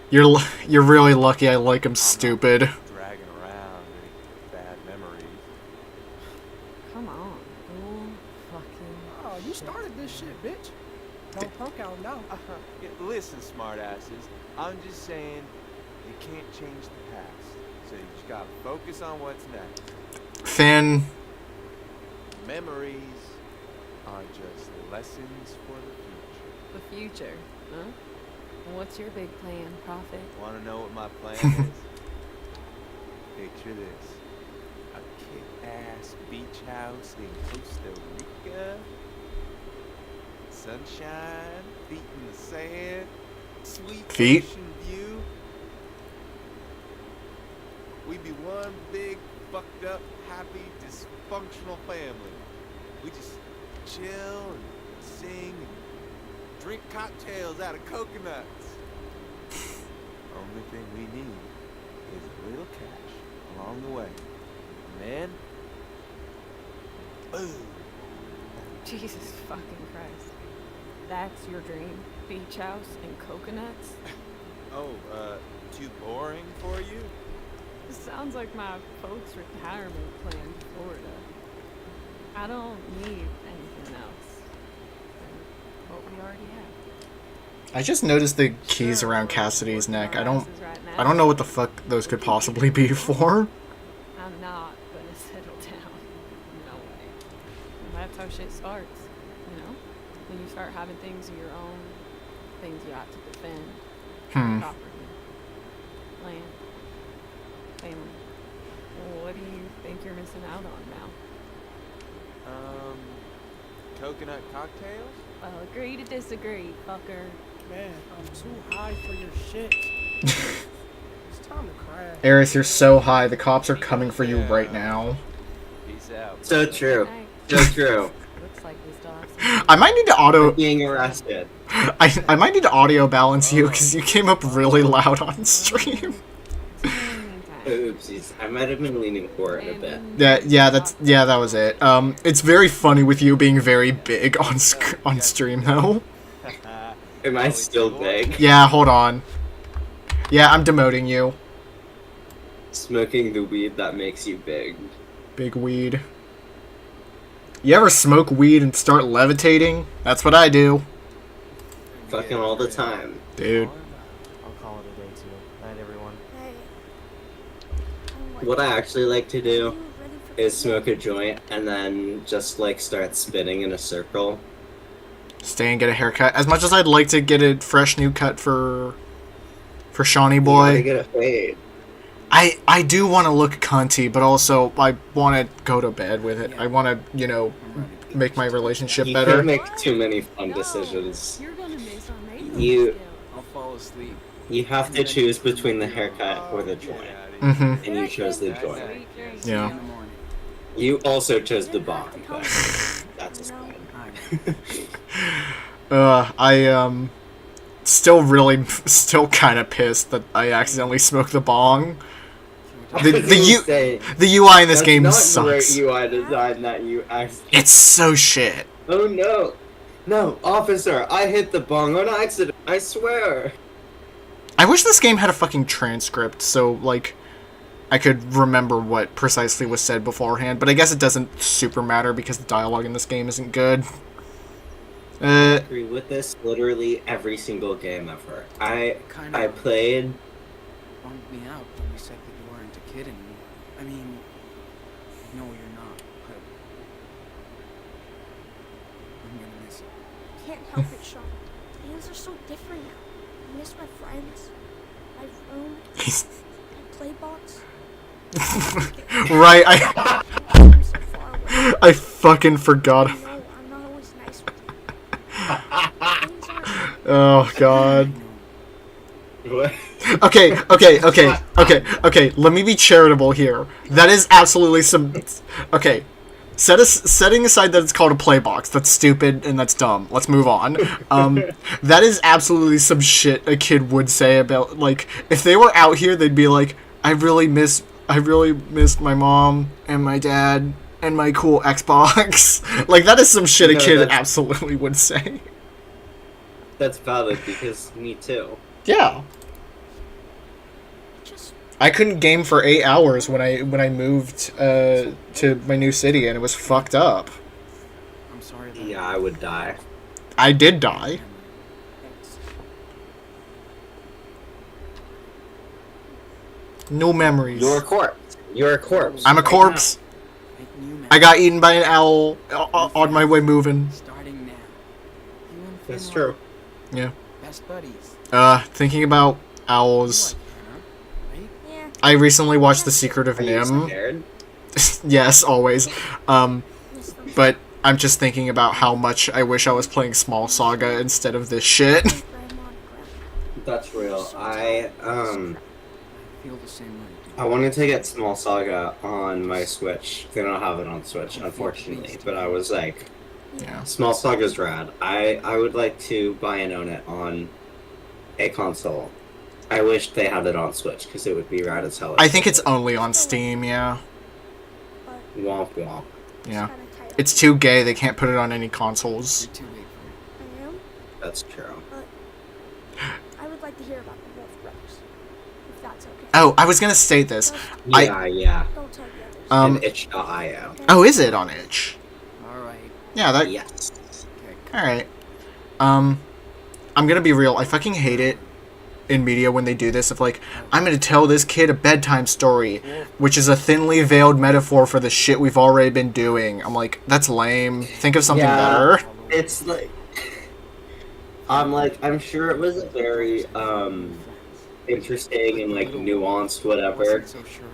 you're really lucky I like him stupid. Dragging around any bad memories. Come on. Cool fucking. Oh, you started this shit, bitch. Don't punk out now. Yeah, listen, smartasses. I'm just saying you can't change the past. So you just gotta focus on what's next. Finn, Memories are just lessons for the future. The future, huh? And what's your big plan, Prophet? Want to know what my plan is? Picture this. A kick-ass beach house in Costa Rica. Sunshine, feet in the sand, sweet Feet? ocean view. We'd be one big, fucked up, happy, dysfunctional family. We just chill and sing and drink cocktails out of coconuts. Only thing we need is a little cash along the way. And then, boom. Jesus fucking Christ. That's your dream? Beach house and coconuts? Oh, too boring for you? This sounds like my folks' retirement plan to Florida. I don't need anything else than what we already have. I just noticed the keys around Cassidy's neck. I don't know what the fuck those could possibly be for. I'm not gonna settle down. No way. And that's how shit starts, you know? When you start having things of your own, things you have to defend. Property, land, family. Well, what do you think you're missing out on now? Coconut cocktails? Well, agree to disagree, fucker. Man, I'm too high for your shit. It's time to crash. Eris, you're so high. The cops are coming for you right now. Peace out. So true. So true. Looks like we still have some. I might need to auto. Being arrested. I might need to audio balance you because you came up really loud on stream. Oopsies. I might have been leaning forward a bit. Yeah, that was it. It's very funny with you being very big on stream though. Am I still big? Yeah, hold on. Yeah, I'm demoting you. Smoking the weed that makes you big. Big weed. You ever smoke weed and start levitating? That's what I do. Fucking all the time. Dude. I'll call it a day too. Night, everyone. Hey. What I actually like to do is smoke a joint and then just like start spinning in a circle. stay and get a haircut. As much as I'd like to get a fresh new cut for Shawnee You gotta Boy, get a fade. I do want to look cunty, but also I want to go to bed with it. I want to, you know, make my relationship You better. can't make too many fun decisions. You're gonna miss our makeup You skills. I'll fall asleep. you have to choose between the haircut or the joint, Mm-hmm. and you chose the joint. Sweet dreams. Yeah. In the morning. You also chose the bong, but that's a sign. I still kind of pissed that I accidentally smoked the bong. The UI in this game not sucks. Great UI design that you accidentally. It's so shit. Oh no, no, officer! I hit the bong on accident. I swear. I wish this game had a fucking transcript so, like, I could remember what precisely was said beforehand, but I guess it doesn't super matter because the dialogue in this game isn't good. I agree with this. Literally every single game ever. I played. Bummed me out when you said that you weren't a kid anymore. I mean, no, you're not. But I'm gonna miss it. Can't help it, Sean. Things are so different now. I miss my friends, my room, my play box. Right, I'm so far away. I fucking forgot. I know I'm not always nice with you. Things aren't Oh god. What? Okay, let me be charitable here. That is absolutely some... Okay, setting aside that it's called a play box, that's stupid and that's dumb. Let's move on. That is absolutely some shit a kid would say about, like, if they were out here, they'd be like, I really missed my mom and my dad and my cool Xbox. Like, that is some shit a kid absolutely would say. That's valid because me too. Yeah. just I couldn't game for 8 hours when I moved to my new city, and it was fucked up. I'm sorry that Yeah, I would die. I did die. it's No memories. You're a corpse. You're a corpse. I'm a corpse. Make new I got eaten by an owl on my way moving. starting now. You and That's Finn true. are Yeah. best buddies. Thinking about owls. Right? yeah. I recently watched The Secret of Are you Nim. scared? Yes, always. Miss them. But I'm just thinking about how much I wish I was playing Small Saga instead of this shit. Grandma and Grandpa. That's real. I Feel the same way. I wanted to get Small Saga on my Switch. They don't have it on Switch, unfortunately. But I was like, Yeah. Small Saga's rad. I would like to buy and own it on a console. I wish they had it on Switch because it would be rad as hell. I think it's only on Steam, yeah. But Womp womp. Yeah. kinda tight. It's too gay, they can't put it on any consoles. You're too big for it. I am, That's true. but I would like to hear about the Wolf Brothers, if that's okay. Oh, I was gonna state this. Yeah. Don't tell the others. And itch.io. Oh, is it on itch? Alright. Yeah, that... Yes. Okay. Alright. I'm gonna be real, I fucking hate it in media when they do this of like, I'm gonna tell this kid a bedtime story, which is a thinly veiled metaphor for the shit we've already been doing. I'm like, that's lame. Think of something Yeah. better. It's like I'm sure it was a very interesting and like nuanced whatever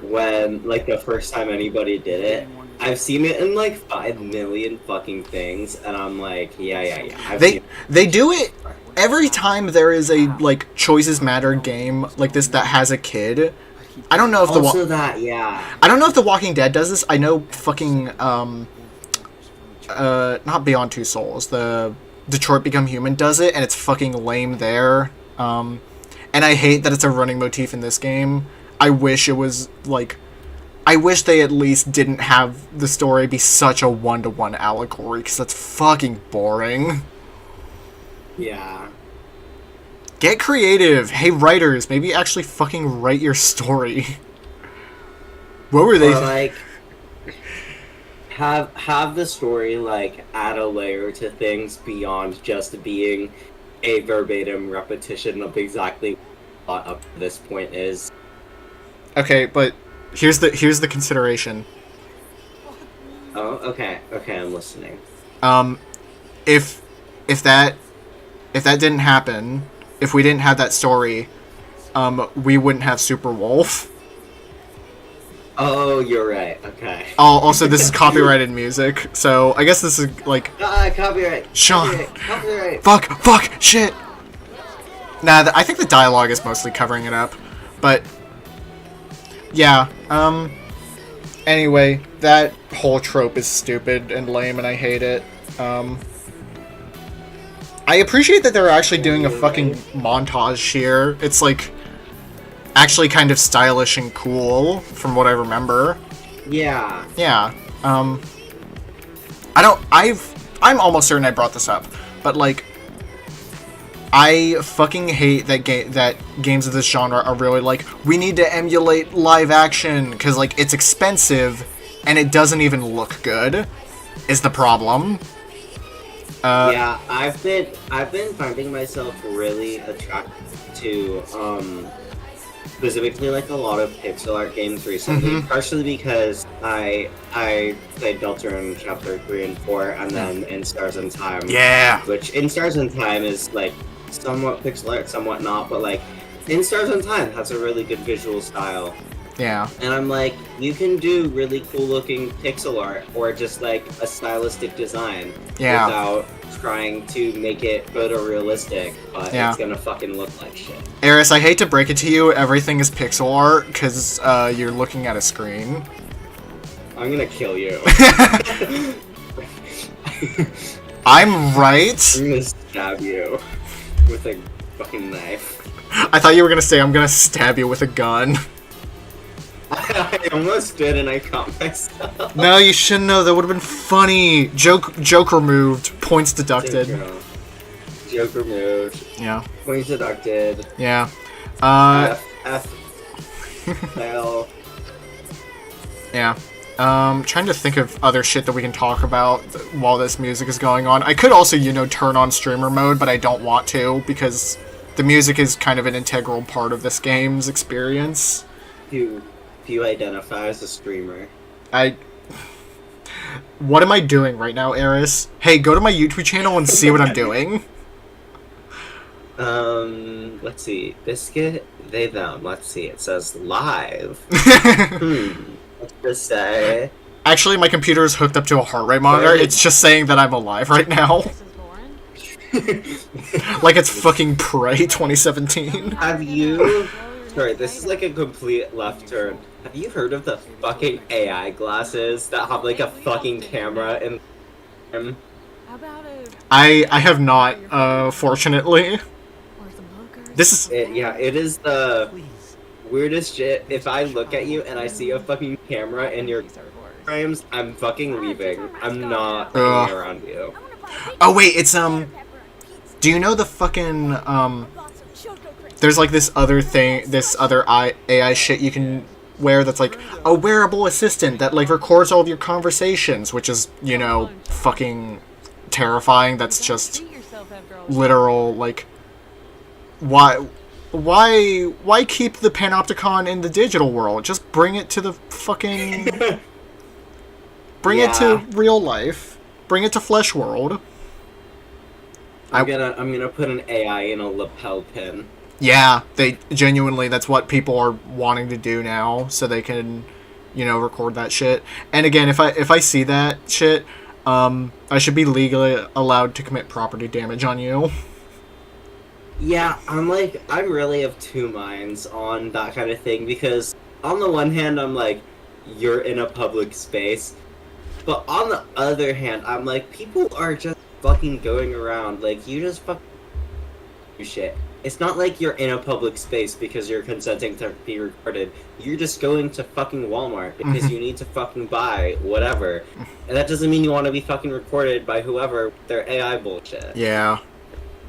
when like the first time anybody did it. I've seen it in like 5 million fucking things and I'm like, yeah. I've seen They do it every time there is a like choices matter game like this that has a kid. I don't know if also that, yeah. I don't know if The Walking Dead does this. I know fucking not Beyond Two Souls, the Detroit Become Human does it, and it's fucking lame there. And I hate that it's a running motif in this game. I wish it was like, I wish they at least didn't have the story be such a one-to-one allegory, because that's fucking boring. Yeah. Get creative. Hey, writers, maybe actually fucking write your story. What were they? Or like have the story like add a layer to things beyond just being a verbatim repetition of exactly what up to this point is. Okay, but here's the consideration. Oh, okay, I'm listening. If if that didn't happen, if we didn't have that story, we wouldn't have Super Wolf. Oh, you're right. Okay. Oh, also, this is copyrighted music, so I guess this is like... Copyright. Sean. Copyright. Fuck, shit. Nah, I think the dialogue is mostly covering it up, but yeah. Anyway, that whole trope is stupid and lame, and I hate it. I appreciate that they're actually doing a fucking montage here. It's like actually kind of stylish and cool, from what I remember. Yeah. Yeah. I'm almost certain I brought this up, but like, I fucking hate that games of this genre are really like, we need to emulate live action, because like it's expensive and it doesn't even look good, is the problem. Yeah, I've been finding myself really attracted to specifically like a lot of pixel art games recently, partially because I played Deltarune Chapter 3 and 4, and then In Stars and Time. Yeah! Which, In Stars and Time is like somewhat pixel art, somewhat not, but like, In Stars and Time has a really good visual style. Yeah. And I'm like, you can do really cool looking pixel art, or just like a stylistic design, without trying to make it photorealistic, but it's gonna fucking look like shit. Eris, I hate to break it to you, everything is pixel art, because you're looking at a screen. I'm gonna kill you. I'm right? I'm gonna stab you with a fucking knife. I thought you were gonna say, I'm gonna stab you with a gun. I almost did, and I caught myself. No, you shouldn't have. That would have been funny. Joke removed. Points deducted. Joke removed. Yeah. Points deducted. Yeah. F. Fail. Yeah. Trying to think of other shit that we can talk about while this music is going on. I could also, turn on streamer mode, but I don't want to, because the music is kind of an integral part of this game's experience. You identify as a streamer. What am I doing right now, Eris? Hey, go to my YouTube channel and see what I'm doing. Let's see. Biscuit, they, them. Let's see. It says live. What's this say? Actually, my computer is hooked up to a heart rate monitor. It's just saying that I'm alive right now. Like it's fucking Prey 2017. Have you... Sorry, this is like a complete left turn. Have you heard of the fucking AI glasses that have like a fucking camera in them? I have not, fortunately. This is... it is the weirdest shit. If I look at you and I see a fucking camera in your frames, I'm fucking leaving. I'm not hanging around you. Oh wait, it's, do you know the fucking, there's like this other thing, this other AI shit you can wear that's like a wearable assistant that like records all of your conversations, which is, fucking terrifying. That's just literal, like, why keep the Panopticon in the digital world? Just bring it to the fucking, bring it to real life. Bring it to Flesh World. I'm gonna put an AI in a lapel pin. Yeah, that's what people are wanting to do now, so they can, record that shit. And again, if I see that shit, I should be legally allowed to commit property damage on you. Yeah, I'm really of two minds on that kind of thing, because on the one hand, I'm like, you're in a public space, but on the other hand, I'm like, people are just fucking going around, like, you just fucking do shit. It's not like you're in a public space because you're consenting to be recorded. You're just going to fucking Walmart because you need to fucking buy whatever. And that doesn't mean you want to be fucking recorded by whoever with their AI bullshit. Yeah.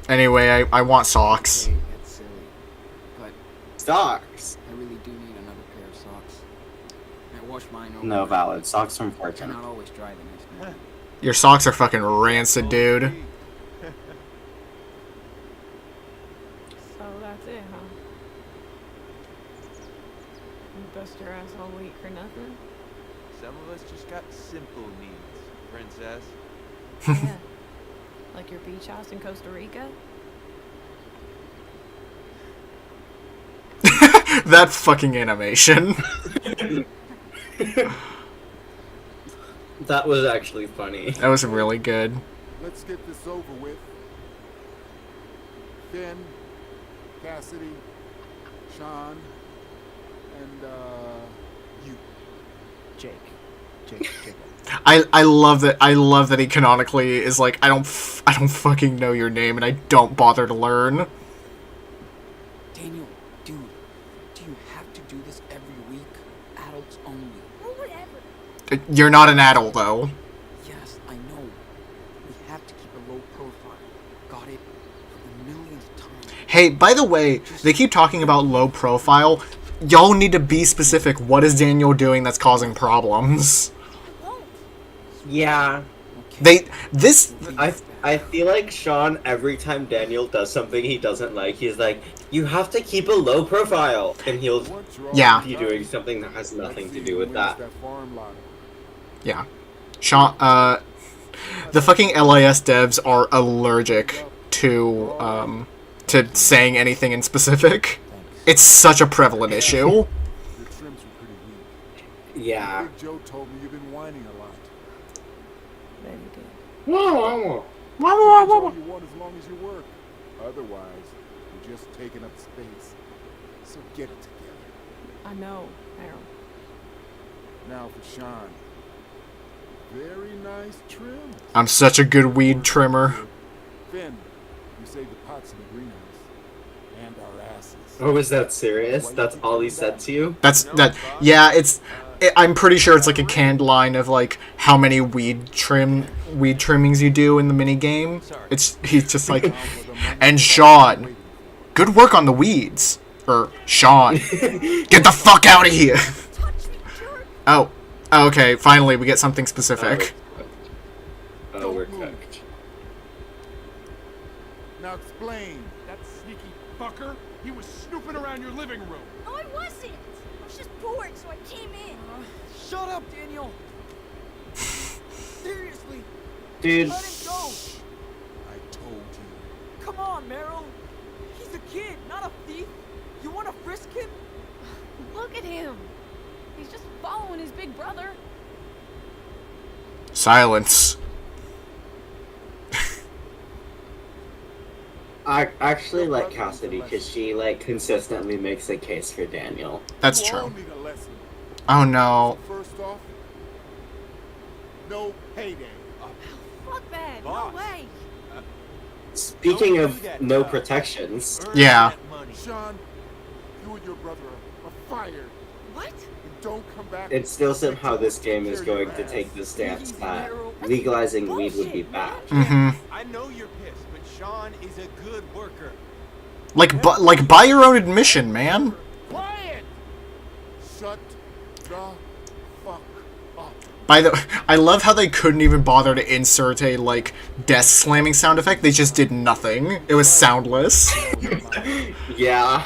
Anyway, I want socks. Okay, that's silly. But Socks? I really do need another pair of socks. I wash mine over. No, valid. Socks from They're Fortune. not always dry the next morning. Your socks are fucking rancid, dude. So that's it, huh? You bust your ass all week for nothing? Some of us just got simple needs, princess. Yeah. Like your beach house in Costa Rica? That fucking animation. That was actually funny. That was really good. Let's get this over with. Finn, Cassidy, Sean, and you. Jacob. I love that he canonically is like, I don't fucking know your name and I don't bother to learn. Daniel, dude, do you have to do this every week? Adults only. Or whatever. You're not an adult though. Yes, I know. We have to keep a low profile. Got it? For the millionth time. Hey, by the way, they keep talking about low profile. Y'all need to be specific. What is Daniel doing that's causing problems? Yeah. I feel like Sean, every time Daniel does something he doesn't like, he's like, you have to keep a low profile. And he'll be doing something that has nothing to do with that. Yeah. Sean, the fucking LIS devs are allergic to saying anything in specific. It's such a prevalent issue. Your trims were pretty weak. Yeah. Big Joe told me you've been whining a lot. There you did. You want as long as you work. Otherwise, you're just taking up space. So get it together. I know, Harold. Now for Sean. Very nice trim. I'm such a good weed trimmer. Finn, you saved the pots in the greenhouse. And our asses. Oh, is that serious? That's all he said to you? Yeah, I'm pretty sure it's like a canned line of like how many weed trimmings you do in the mini game. He's just like, and Sean, good work on the weeds. Or Sean, get the fuck out of here. Oh, okay. Finally, we get something specific. Oh, we're cooked. Now explain. That sneaky fucker, he was snooping around your living room. No, I wasn't. I was just bored, so I came in. Shut up, Daniel. Seriously. Dude. Let him go. I told you. Come on, Meryl. He's a kid, not a thief. You want to frisk him? Look at him. He's just following his big brother. Silence. I actually like Cassidy because she like consistently makes a case for Daniel. That's true. Oh no. First off, no payday. Fuck that. Boss. No way. Speaking of no protections. Yeah. Sean, you and your brother are fired. What? And don't come back. It's still somehow this game is going to take the stance that legalizing weed would be bad. Mm-hmm. I know you're pissed, but Sean is a good worker. Like by your own admission, man. Quiet. Shut the fuck up. I love how they couldn't even bother to insert a like desk slamming sound effect. They just did nothing. It was soundless. Yeah.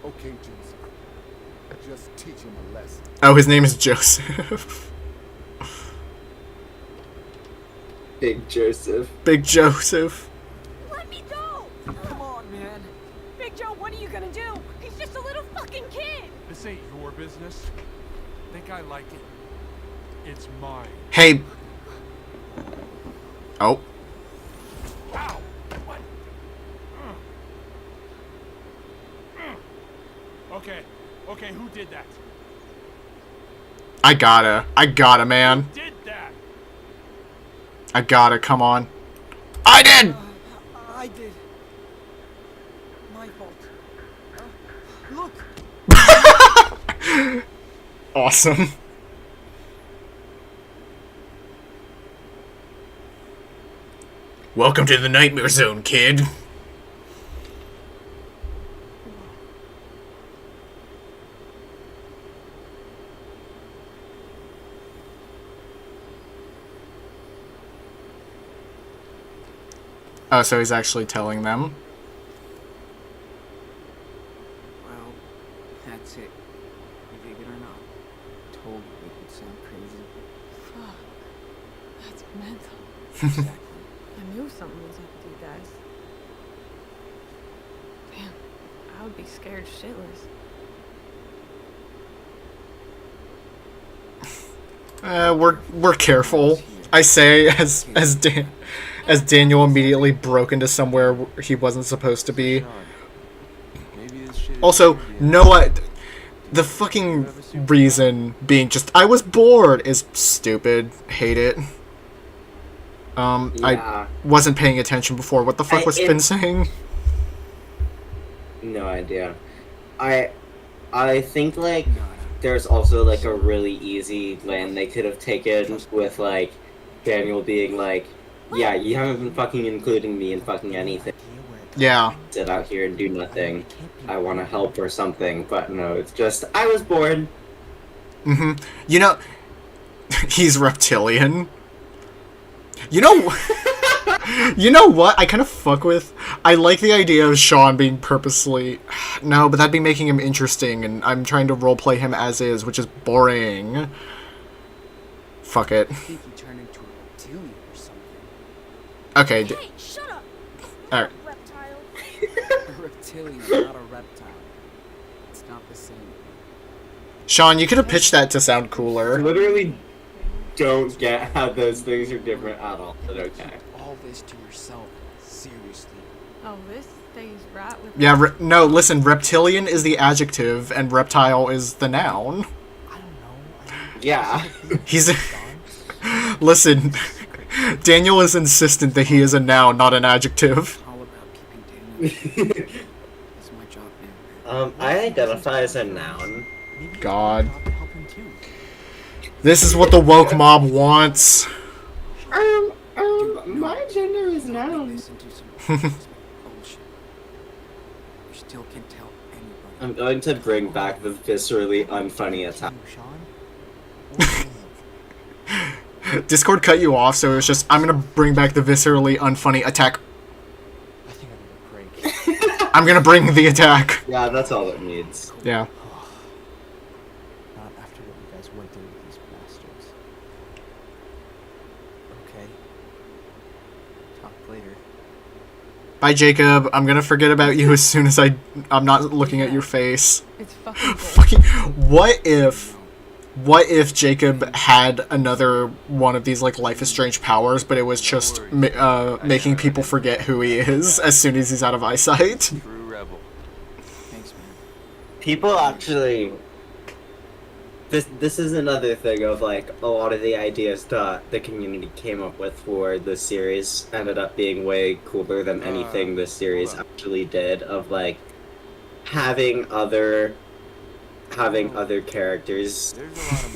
Okay, Joseph. Just teach him a lesson. Oh, his name is Joseph. Big Joseph. Big Joseph. Let me go. Come on, man. Big Joe, what are you gonna do? He's just a little fucking kid. This ain't your business. Think I like it. It's mine. Hey. Oh. Ow! What? Okay, who did that? I gotta, man. Who did that? I gotta, come on. I did! I did. My fault. Look. Awesome. Welcome to the Nightmare Zone, kid. Oh, so he's actually telling them. Well, that's it. Believe it or not. Told you it would sound crazy. Fuck. That's mental. Exactly. I knew something was up with you guys. Damn, I would be scared shitless. We're careful. I say as Daniel immediately broke into somewhere he wasn't supposed to be. Also, the fucking reason being just I was bored is stupid. Hate it. Yeah. I wasn't paying attention before. What the fuck was Finn saying? No idea. I think like there's also like a really easy lane they could have taken with like Daniel being like, yeah, you haven't been fucking including me in fucking anything. Yeah. Sit out here and do nothing. I want to help or something, but no, it's just I was bored. Mm-hmm. You know, he's reptilian. You know, you know what? I kind of fuck with. I like the idea of Sean being purposely. No, but that'd be making him interesting, and I'm trying to roleplay him as is, which is boring. Fuck it. I think he turned into a reptilian or something. Okay. Hey, shut up! Alright. Reptile. A reptilian, not a reptile. It's not the same. Sean, you could have pitched that to sound cooler. Literally don't get how those things are different at all, but okay. All this to yourself, seriously. Oh, this stays right with Yeah, no, listen, reptilian is the adjective, and reptile is the noun. I don't know. Yeah. He's... Listen, Daniel is insistent that he is a noun, not an adjective. All about keeping Daniel. It's my job now. I identify as a noun. God. This is what the woke mob wants. My gender is noun. Listen to some bullshit. You still can tell anybody. I'm going to bring back the viscerally unfunny attack. Discord cut you off, so it was just, I'm gonna bring back the viscerally unfunny attack. I think I need a break. I'm gonna bring the attack. Yeah, that's all it needs. Yeah. Not after what you guys went through with these bastards. Okay. Talk later. Bye, Jacob. I'm gonna forget about you as soon as I'm not looking at your face. It's fucking Fucking. What if Jacob had another one of these like Life is Strange powers, but it was just making people forget who he is as soon as he's out of eyesight? True rebel. Thanks, man. People actually... This is another thing of like a lot of the ideas that the community came up with for this series ended up being way cooler than anything this series actually did, of like having other characters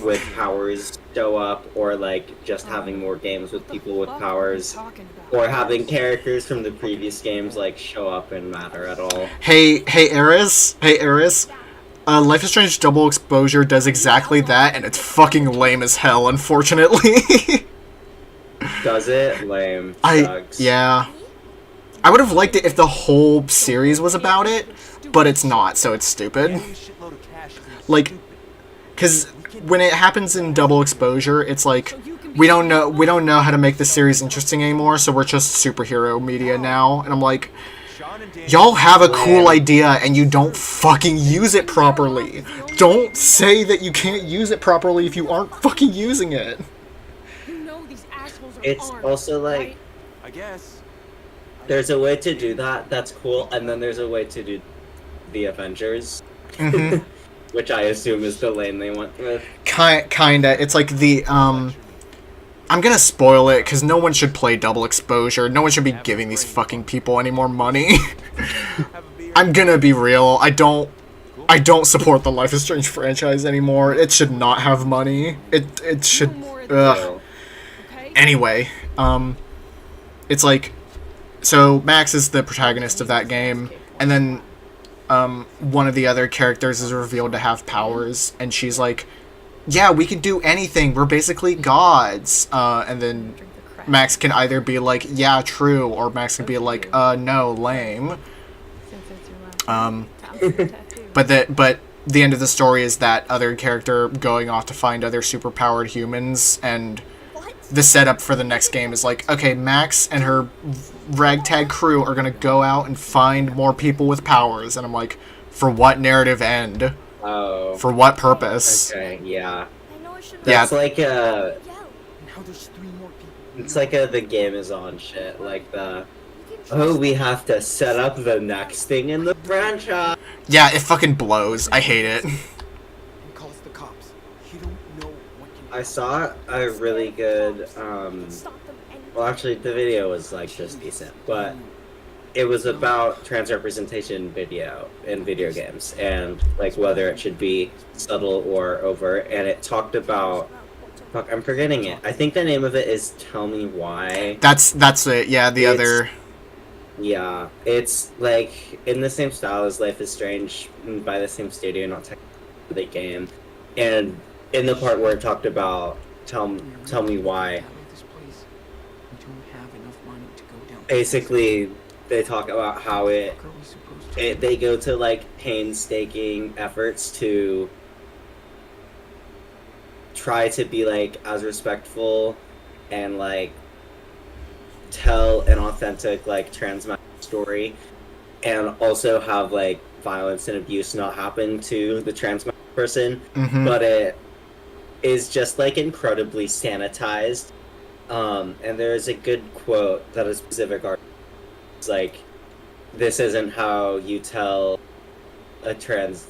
with powers show up, or like just having more games with people with powers, or having characters from the previous games like show up and matter at all. Hey, Eris. Life is Strange Double Exposure does exactly that, and it's fucking lame as hell, unfortunately. Does it? Lame. Sucks. Yeah. I would have liked it if the whole series was about it, but it's not, so it's stupid. Like, because when it happens in Double Exposure, it's like we don't know how to make the series interesting anymore, so we're just superhero media now. And I'm like, y'all have a cool idea and you don't fucking use it properly. Don't say that you can't use it properly if you aren't fucking using it. It's also like, I guess. there's a way to do that, that's cool, and then there's a way to do the Avengers. Mm-hmm. Which I assume is the lane they went with. Kinda. It's like the, I'm gonna spoil it, because no one should play Double Exposure. No one should be giving these fucking people any more money. I'm gonna be real. I don't support the Life is Strange franchise anymore. It should not have money. It should, ugh. Anyway, it's like, so Max is the protagonist of that game, and then one of the other characters is revealed to have powers, and she's like, yeah, we can do anything, we're basically gods, and then Max can either be like, yeah, true, or Max can be like, no, lame. But the end of the story is that other character going off to find other superpowered humans, and the setup for the next game is like, okay, Max and her ragtag crew are gonna go out and find more people with powers, and I'm like, for what narrative end? Oh. For what purpose? Okay, yeah. I know I should Yeah. That's like yell. Now there's 3 more people. it's like the game is on shit. Like we have to set up the next thing in the franchise. Yeah, it fucking blows. I hate it. And calls the cops. You don't know what can I saw a really good well, actually the video was like just decent, but it was about trans representation video in video games and like whether it should be subtle or overt, and it talked about fuck, I'm forgetting it. I think the name of it is Tell Me Why. That's it. Yeah, the other. Yeah, it's like in the same style as Life is Strange by the same studio, not technically the game. And in the part where it talked about Tell Me Why, basically they talk about how they go to like painstaking efforts to try to be like as respectful and like tell an authentic like trans story, and also have like violence and abuse not happen to the trans person, but it is just like incredibly sanitized. And there's a good quote that a specific artist is like, "This isn't how you tell a trans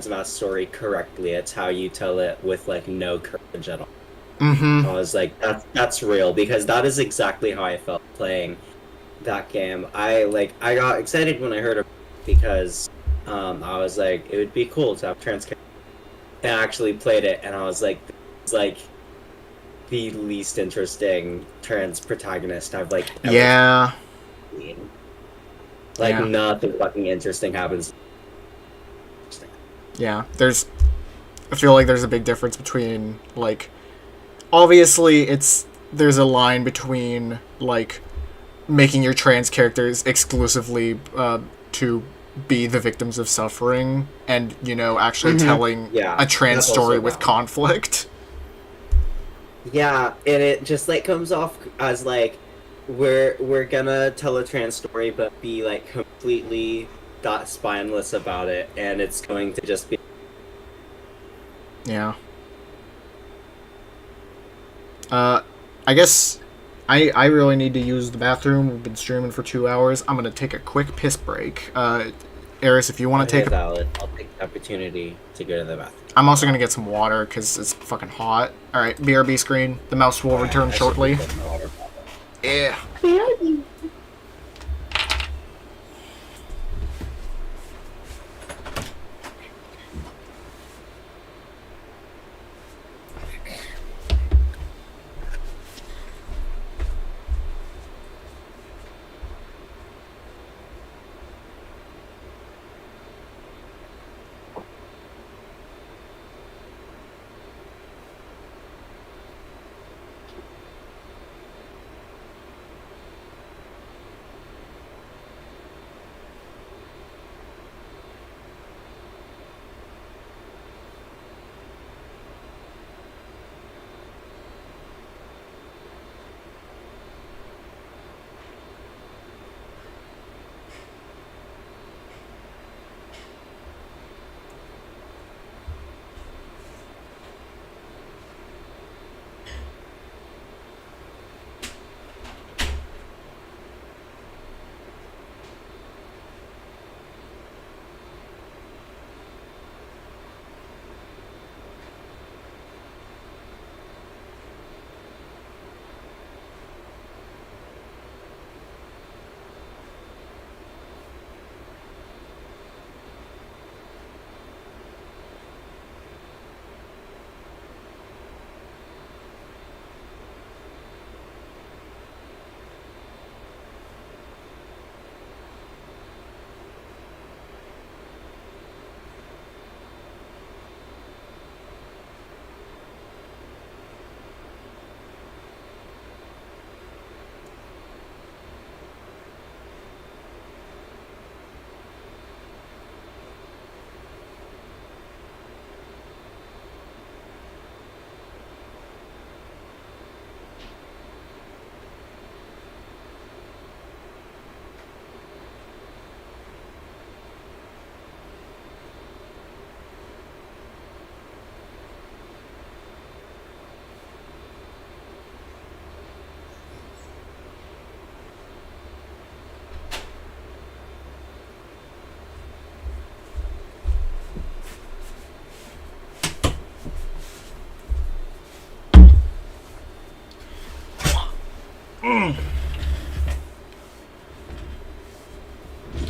mass story correctly. It's how you tell it with like no courage at all." I was like, that's real, because that is exactly how I felt playing that game. I got excited when I heard it because I was like, it would be cool to have trans characters. And I actually played it, and I was like, it's like the least interesting trans protagonist I've like ever seen. Like nothing fucking interesting happens. Yeah, I feel like there's a big difference between like, obviously there's a line between like making your trans characters exclusively to be the victims of suffering and, you know, actually telling a trans story with conflict. Yeah, and it just like comes off as like we're gonna tell a trans story but be like completely spineless about it, and it's going to just be I guess I really need to use the bathroom. We've been streaming for 2 hours. I'm gonna take a quick piss break. Eris, if you want to take valid, I'll take the opportunity to go to the bathroom. I'm also gonna get some water because it's fucking hot. All right, BRB screen. The mouse will return shortly. Yeah.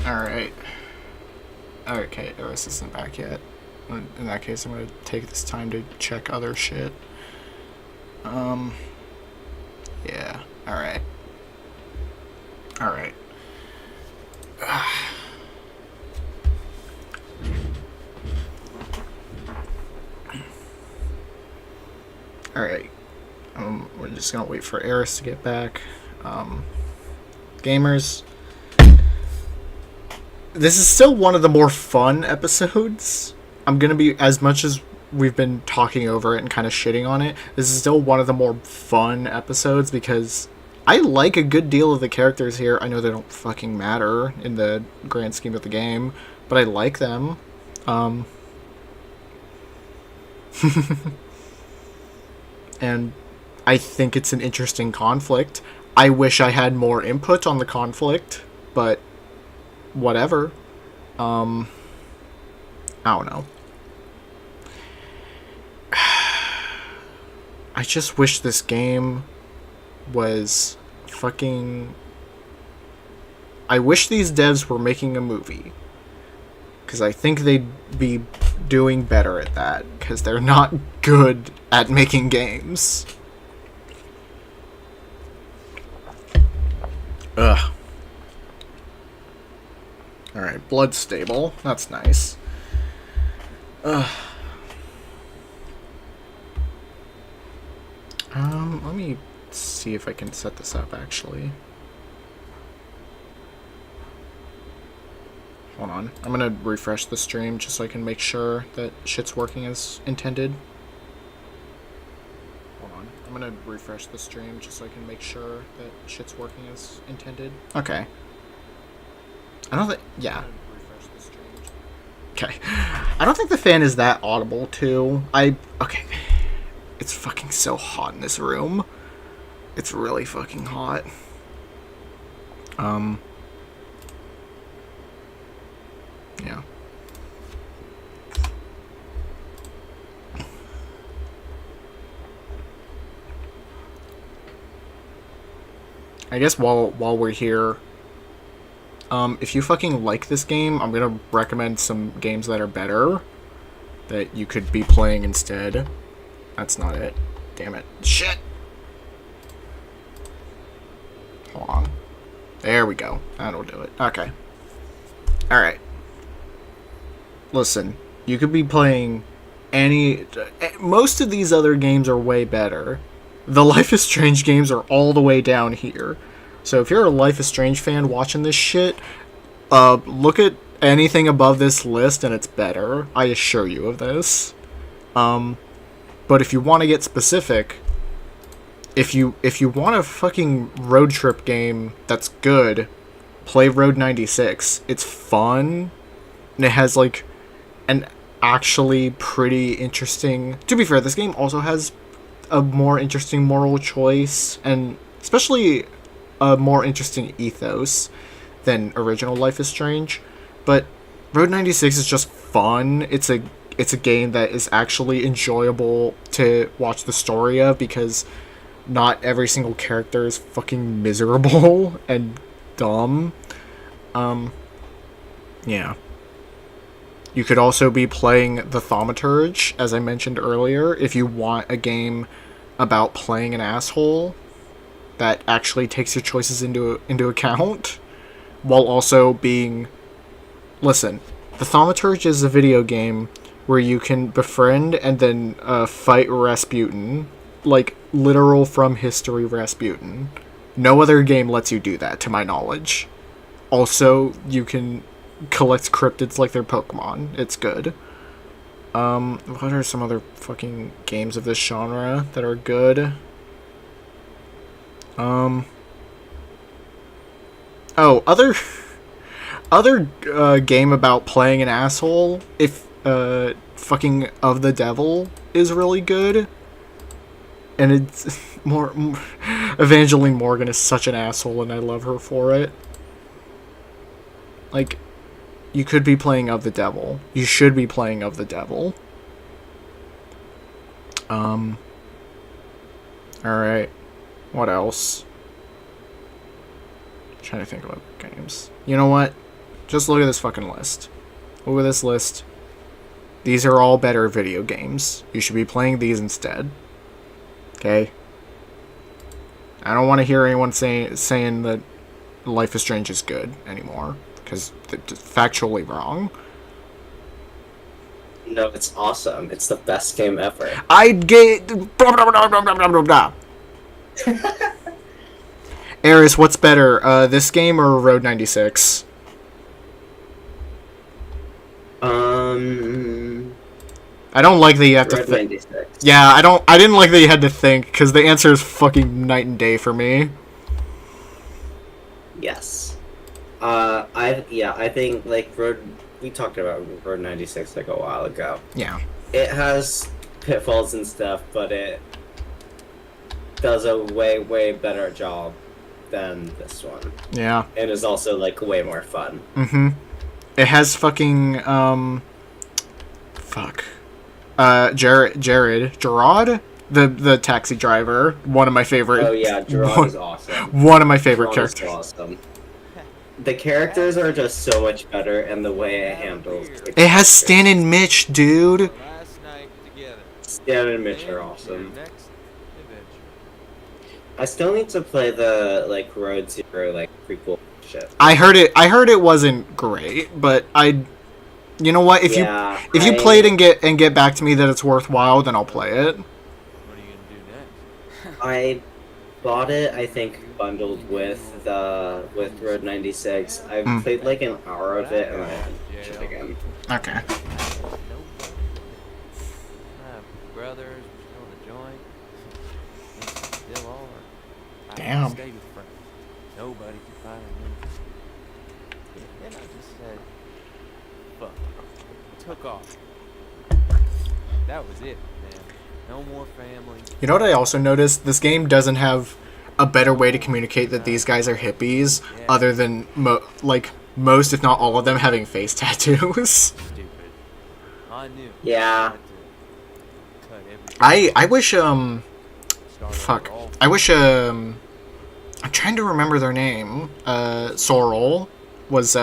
Alright. Okay, Eris isn't back yet. In that case, I'm gonna take this time to check other shit. Yeah. Alright. Alright. Alright. We're just gonna wait for Eris to get back. Gamers. This is still one of the more fun episodes. I'm gonna be, as much as we've been talking over it and kind of shitting on it, this is still one of the more fun episodes because I like a good deal of the characters here. I know they don't fucking matter in the grand scheme of the game, but I like them. And I think it's an interesting conflict. I wish I had more input on the conflict, but whatever. I don't know. I just wish this game was fucking... I wish these devs were making a movie. Because I think they'd be doing better at that. Because they're not good at making games. Ugh. Alright, blood stable. That's nice. Ugh. Let me see if I can set this up, actually. Hold on. I'm gonna refresh the stream just so I can make sure that shit's working as intended. Hold on. I'm gonna refresh the stream just so I can make sure that shit's working as intended. Okay. I don't think... Yeah. Okay. I don't think the fan is that audible, too. Okay. It's fucking so hot in this room. It's really fucking hot. Yeah. I guess while we're here, if you fucking like this game, I'm gonna recommend some games that are better that you could be playing instead. That's not it. Damn it. Shit! Hold on. There we go. That'll do it. Okay. Alright. Listen, you could be playing any... Most of these other games are way better. The Life is Strange games are all the way down here. So if you're a Life is Strange fan watching this shit, look at anything above this list and it's better. I assure you of this. But if you want to get specific, if you want a fucking road trip game that's good, play Road 96. It's fun, and it has like an actually pretty interesting... To be fair, this game also has a more interesting moral choice, and especially a more interesting ethos than original Life is Strange. But Road 96 is just fun. It's a game that is actually enjoyable to watch the story of because not every single character is fucking miserable and dumb. Yeah. You could also be playing The Thaumaturge, as I mentioned earlier, if you want a game about playing an asshole that actually takes your choices into account, while also being... Listen, The Thaumaturge is a video game where you can befriend and then fight Rasputin, like literal from history Rasputin. No other game lets you do that, to my knowledge. Also, you can collect cryptids like they're Pokemon. It's good. What are some other fucking games of this genre that are good? Oh, other game about playing an asshole, if fucking Of the Devil is really good. And it's more Evangeline Morgan is such an asshole and I love her for it. Like, you could be playing Of the Devil. You should be playing Of the Devil. Alright. What else? trying to think of other games. You know what? Just look at this fucking list. Look at this list. These are all better video games. You should be playing these instead. Okay? I don't want to hear anyone saying that Life is Strange is good anymore, because it's factually wrong. No, it's awesome. It's the best game ever. I'd get... Blah, blah, blah, blah, blah, blah, blah. Aris, what's better, this game or Road 96? I don't like that you have to think. Yeah, I didn't like that you had to think, because the answer is fucking night and day for me. Yes. I think, like, we talked about Road 96, like, a while ago. Yeah. It has pitfalls and stuff, but it does a way, way better job than this one. Yeah. And is also, like, way more fun. Mm-hmm. It has fucking, fuck. Gerard? The taxi driver. One of my favorite. Oh yeah, Gerard is awesome. One of my favorite characters. Awesome. The characters are just so much better, and the way it handles. It has Stan and Mitch, dude. Last night together. Stan and Mitch are awesome. I still need to play the like Road Zero like prequel shit. I heard it wasn't great, but you know what? If you play it and get back to me that it's worthwhile, then I'll play it. What are you gonna do next? I bought it, I think, bundled with Road 96. I played like an hour of it and I should again. Okay. Brothers, we're still in the joint. Still are. Damn. Stay with friends. Nobody can find me. Then I just said, fuck. Took off. That was it, man. No more family. You know what I also noticed? This game doesn't have a better way to communicate that these guys are hippies, other than most, if not all of them, having face tattoos. Stupid. I knew. Yeah. I wish fuck. I wish I'm trying to remember their name. Sorrel was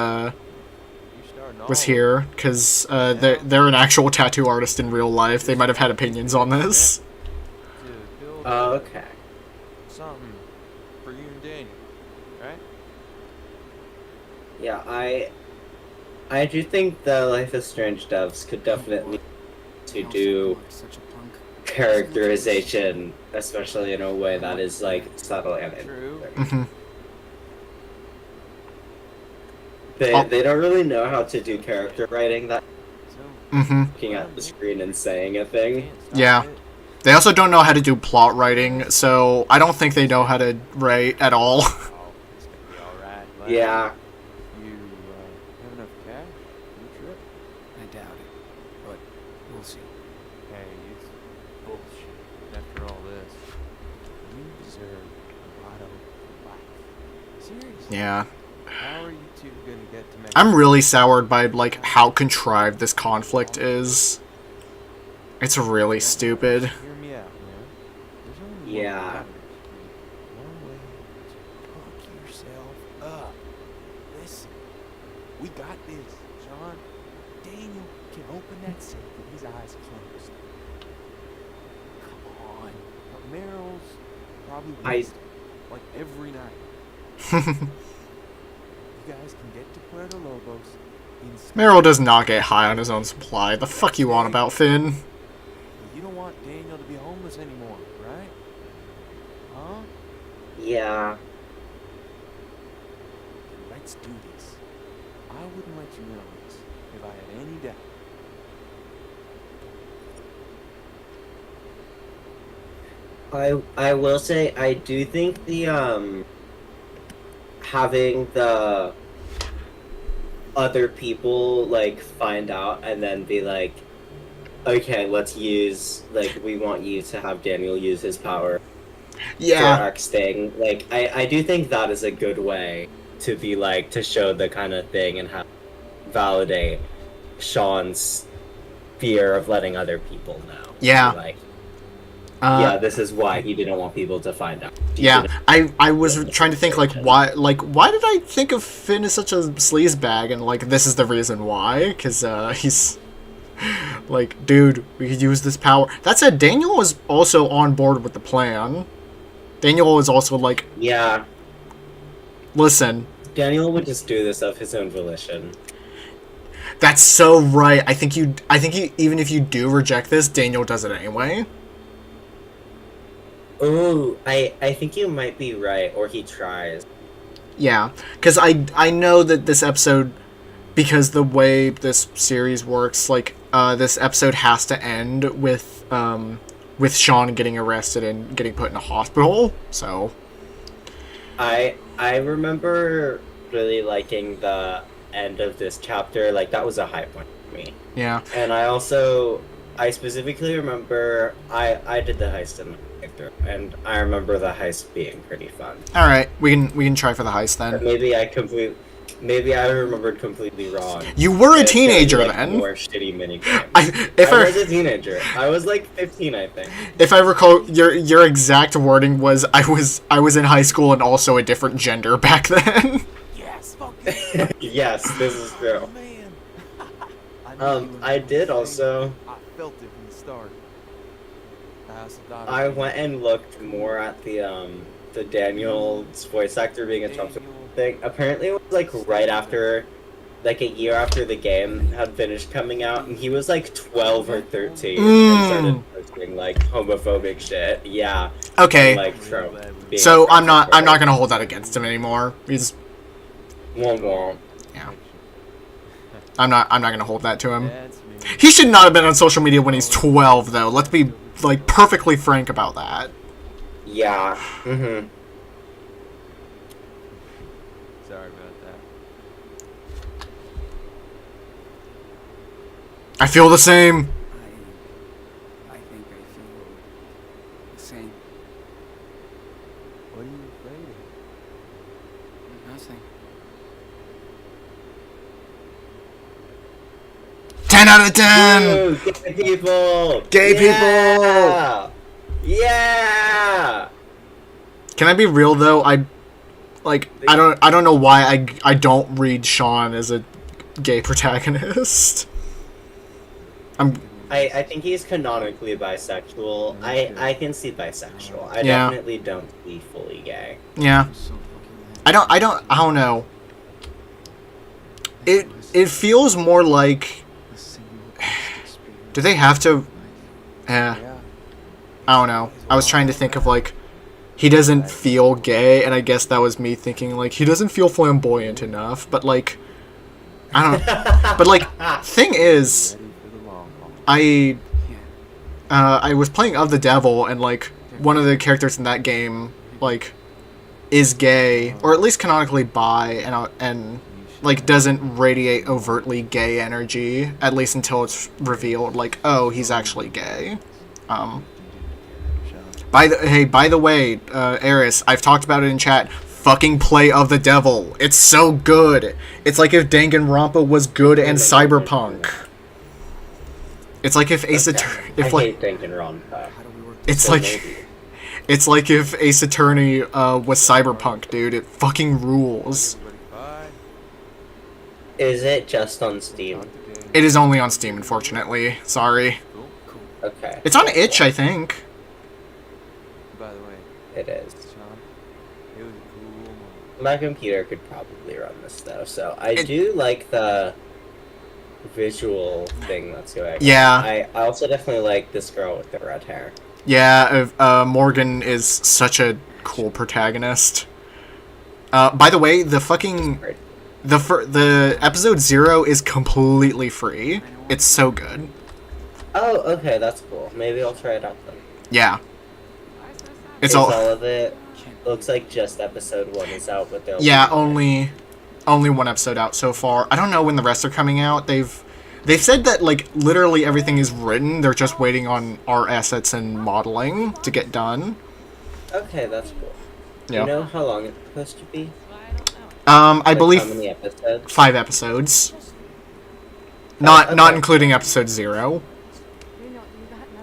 here because they're an actual tattoo artist in real life. They might have had opinions on this. Oh, okay. Something for you and Daniel, right? Yeah, I do think the Life is Strange devs could definitely do characterization, especially in a way that is like subtle and interesting. They don't really know how to do character writing that looking at the screen and saying a thing. Yeah. They also don't know how to do plot writing, so I don't think they know how to write at all. Yeah. You have enough cash for the trip? I doubt it, but we'll see. Hey, it's bullshit. After all this, you deserve a lot of life. Seriously. Yeah. How are you two gonna get to Mexico? I'm really soured by like how contrived this conflict is. It's really stupid. Hear me out, man. There's only Yeah. one way to hook yourself up. Listen, we got this, Sean. Daniel can open that safe with his eyes closed. Come on. But Meryl's probably wasted, like every night. You guys can get to Puerto Lobos. Meryl does not get high on his own supply. The fuck you on about, Finn? You don't want Daniel to be homeless anymore, right? Huh? Yeah. Let's do this. I wouldn't let you in on this if I had any doubt. I will say I do think the having the other people like find out and then be like, okay, let's use like we want you to have Daniel use his power for X thing. Like I do think that is a good way to be like to show the kind of thing and have validate Sean's fear of letting other people know. Yeah. Like Yeah, this is why he didn't want people to find out. He Yeah, didn't- I was trying to think, like, why did I think of Finn as such a sleazebag, and, like, this is the reason why, because, he's, like, dude, we could use this power. That said, Daniel was also on board with the plan. Daniel was also like, Yeah, listen, Daniel would just do this of his own volition. that's so right, I think even if you do reject this, Daniel does it anyway. Ooh, I think you might be right, or he tries. Yeah, because I know that this episode, because the way this series works, like, this episode has to end with Sean getting arrested and getting put in a hospital, so... I remember really liking the end of this chapter, like, that was a high point for me. Yeah. And I specifically remember, I did the heist in my playthrough, and I remember the heist being pretty fun. Alright, we can try for the heist then. But maybe I remembered completely wrong. You were a It's gonna be, teenager like, then. More shitty minigames. I was a teenager. I was like 15, I think. If I recall, your exact wording was I was in high school and also a different gender back then. Yes, fuck it. Yes, this is true. Oh, man. I knew you I were did gonna also. say- I felt it from the start. I also thought I went and looked more at the Daniel's voice actor being a Trump thing. Apparently, it was like right after, like a year after the game had finished coming out, and he was like 12 or 13 and started posting like homophobic shit. Yeah. Okay. And, like Trump. being So a I'm not Trump gonna hold that against him anymore. He's supporter. yeah. I'm not gonna hold that to him. He should not have been on social media when he's 12 though. Let's be like perfectly frank about that. Yeah. Mm-hmm. Sorry about that. I feel the same. I think I feel the same. What are you afraid of? Nothing. 10 out of 10. Woo, gay people. Gay Yeah! Yeah. Can I be real though? I don't know why I don't read Sean as a gay protagonist. I think he's canonically bisexual. I can see bisexual. I Yeah. definitely don't see fully gay. Yeah. I don't know. It feels more like, do they have to? I don't know. I was trying to think of like, he doesn't feel gay, and I guess that was me thinking like he doesn't feel flamboyant enough. But like, I don't. But like, thing is, I was playing Of the Devil, and like one of the characters in that game like is gay, or at least canonically bi, and like doesn't radiate overtly gay energy, at least until it's revealed like, oh, he's actually gay. By the way, Eris, I've talked about it in chat. Fucking play Of the Devil. It's so good. It's like if Danganronpa was good and cyberpunk. It's like if Ace Attorney, I hate Danganronpa. it's like if Ace Attorney was cyberpunk, dude. It fucking rules. Is it just on Steam? It is only on Steam, unfortunately. Sorry. Okay. It's on Itch, I think. By the way, It is. Sean, it was a cool moment. My computer could probably run this though, so I do like the visual thing that's going on. Yeah. I also definitely like this girl with the red hair. Yeah, Morgan is such a cool protagonist. By the way, the fucking the episode 0 is completely free. It's so good. Oh, okay, that's cool. Maybe I'll try it out then. Yeah. It's Is all of it. Looks like just episode 1 is out, but they'll yeah, only one episode out so far. I don't know when the rest are coming out. They've said that like literally everything is written. They're just waiting on art assets and modeling to get done. Okay, that's cool. Yeah. You know how long it's supposed to be? I Like, believe how many episodes? 5 episodes. Not okay. including episode 0.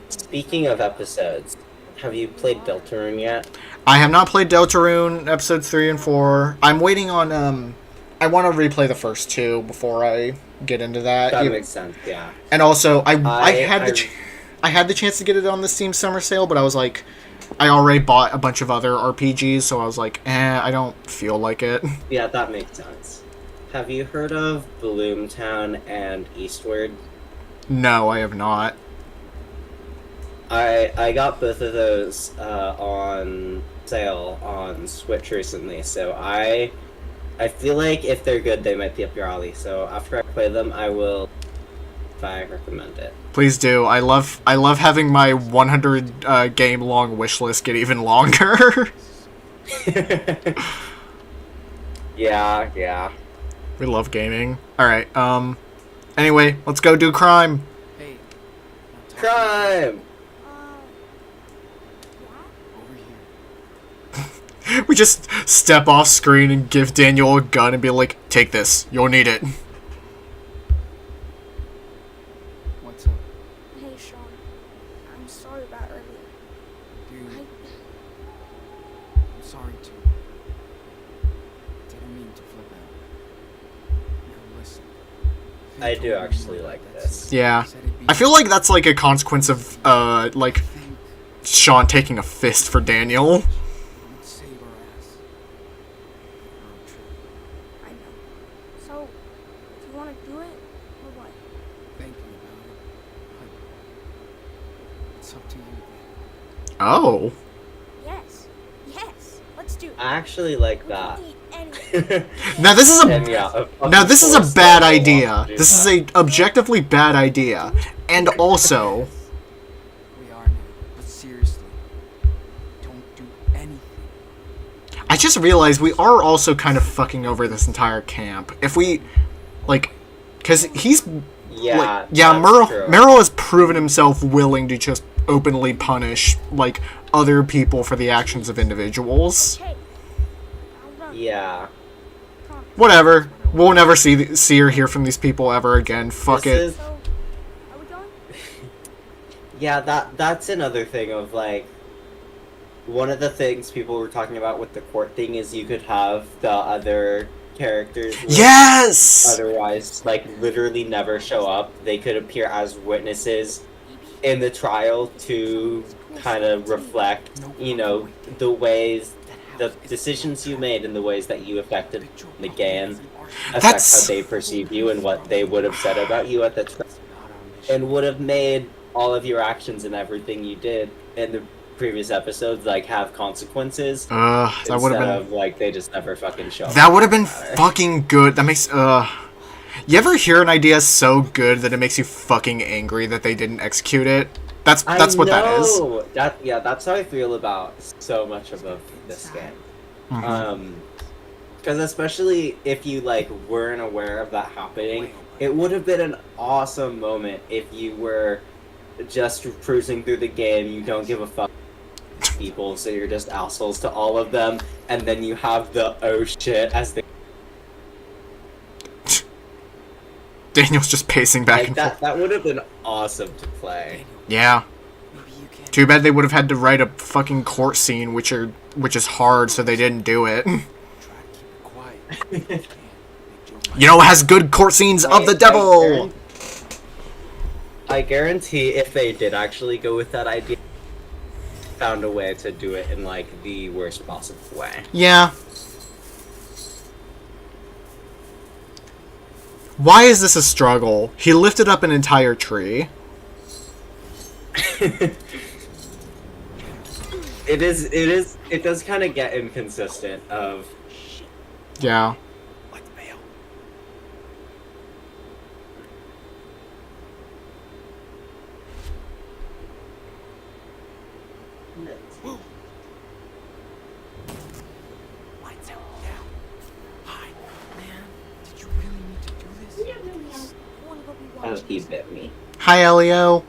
Speaking of episodes, Have you played Deltarune yet? I have not played Deltarune episodes 3 and 4. I'm waiting on I want to replay the first 2 before I get into that. That makes sense, yeah. And also, I had the chance to get it on the Steam Summer Sale, but I was like, I already bought a bunch of other RPGs, so I was like, I don't feel like it. Yeah, that makes sense. Have you heard of Bloomtown and Eastward? No, I have not. I got both of those on sale on Switch recently, so I feel like if they're good, they might be up your alley. So after I play them, I will, if I recommend it. Please do. I love having my 100 game long wish list get even longer. Yeah. We love gaming. All right. Anyway, let's go do crime. Hey. Crime. Over here. We just step off screen and give Daniel a gun and be like, "Take this. You'll need it." What's up? Hey, Sean. I'm sorry about earlier. Dude, I'm sorry too. Didn't mean to flip out. Now listen. I do actually like this. Yeah. I feel like that's like a consequence of like Sean taking a fist for Daniel. Save our ass. Road trip. I know. So, do you want to do it, or what? Thinking about it. But it's up to you. Oh. Yes. Let's do it. I actually like that. Now this is And yeah, Now this is a bad idea. This is a objectively bad idea. And also, We are now. But seriously, don't do anything. I just realized we are also kind of fucking over this entire camp. If we, like, because he's, Yeah, yeah, that's true. Merrill has proven himself willing to just openly punish, like, other people for the actions of individuals. Okay. I'll run. Yeah. Promise. Whatever. We'll never see or hear from these people ever again. Fuck This it. is- So, are we going? Yeah, that's another thing of like one of the things people were talking about with the court thing is you could have the other characters who Yes! otherwise like literally never show up. They could appear as witnesses in the trial to kind of reflect, you know, the ways the decisions you made and the ways that you affected the game affect That's- how they perceive you and what they would have said about you at the trial. And would have made all of your actions and everything you did in the previous episodes like have consequences That would instead have of like they just never fucking show up. That would have been fucking good. That makes You ever hear an idea so good that it makes you fucking angry that they didn't execute it? That's what that is. That's how I feel about so much of this game. Mhm. Because especially if you like weren't aware of that happening, it would have been an awesome moment if you were just cruising through the game. You don't give a fuck people, so you're just assholes to all of them, and then you have the oh shit as the Daniel's just pacing back like and that. forth. That would have been awesome to play. Yeah. Maybe you can. Too bad they would have had to write a fucking court scene, which is hard, so they didn't do it. Try to keep it quiet. You know, it has good court scenes of the devil. I guarantee if they did actually go with that idea, found a way to do it in like the worst possible way. Yeah. Why is this a struggle? He lifted up an entire tree. It does kind of get inconsistent of Yeah. Let's bail. Lights out now. Hi, man. Did you really need to do this? I want to go be oh, watching. he bit me. Hi, Elio.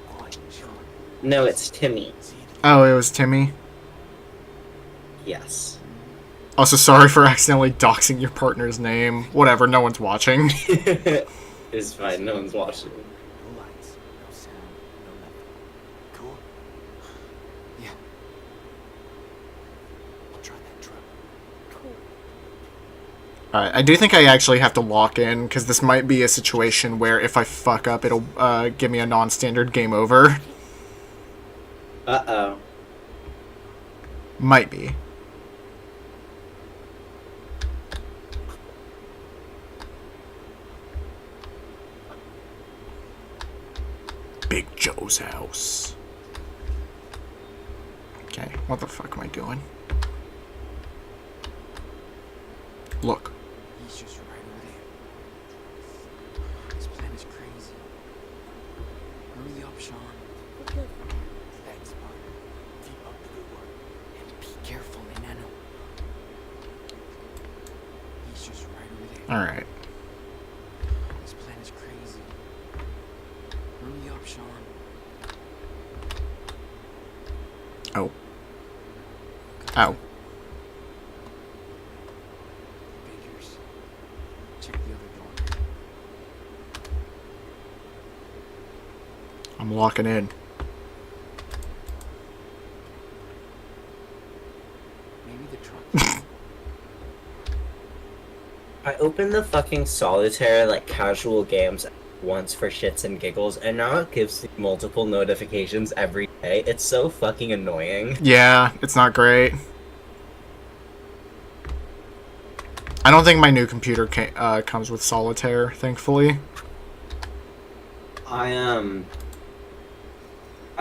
Quiet, Sean. No, it's Timmy. Oh, it was Timmy. Yes. Also, sorry for accidentally doxing your partner's name. Whatever, no one's watching. It's fine. No one's watching. No lights, no sound, no nothing. Cool? Yeah. I do think I actually have to lock in, because this might be a situation where if I fuck up, it'll give me a non-standard game over. Uh-oh. Might be. Big Joe's house. Okay, what the fuck am I doing? Look. He's just right over there. This plan is crazy. Hurry up, Sean. Okay. Thanks, Bud. Keep up the good work. And be careful, Enano. He's just right over there. Alright. This plan is crazy. Hurry up, Sean. Oh. Ow. Bakers. Check the other door. I'm locking in. Maybe the truck. I opened the fucking solitaire, like, casual games once for shits and giggles, and now it gives me multiple notifications every day. It's so fucking annoying. Yeah, it's not great. I don't think my new computer comes with solitaire, thankfully. I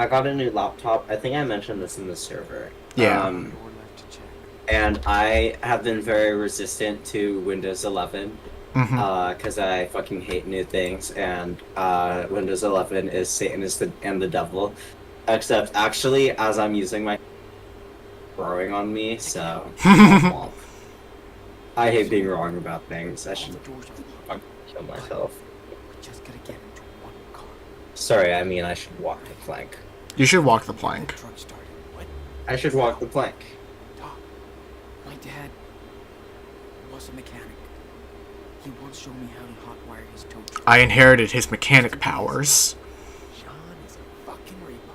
got a new laptop. I think I mentioned this in the server. Yeah. Door left to check. And I have been very resistant to Windows 11. Because I fucking hate new things, and Windows 11 is Satan and the devil. Except, actually, as I'm using my growing on me, so I hate being wrong about things. I All should the doors are fucking locked. kill myself. We just gotta get into one car. Sorry, I mean I should walk the plank. You should walk the Get plank. the truck started. What? I should walk the plank. Doc, my dad was a mechanic. He once showed me how to hotwire his tow truck. I inherited his mechanic powers. Sean is a fucking repo.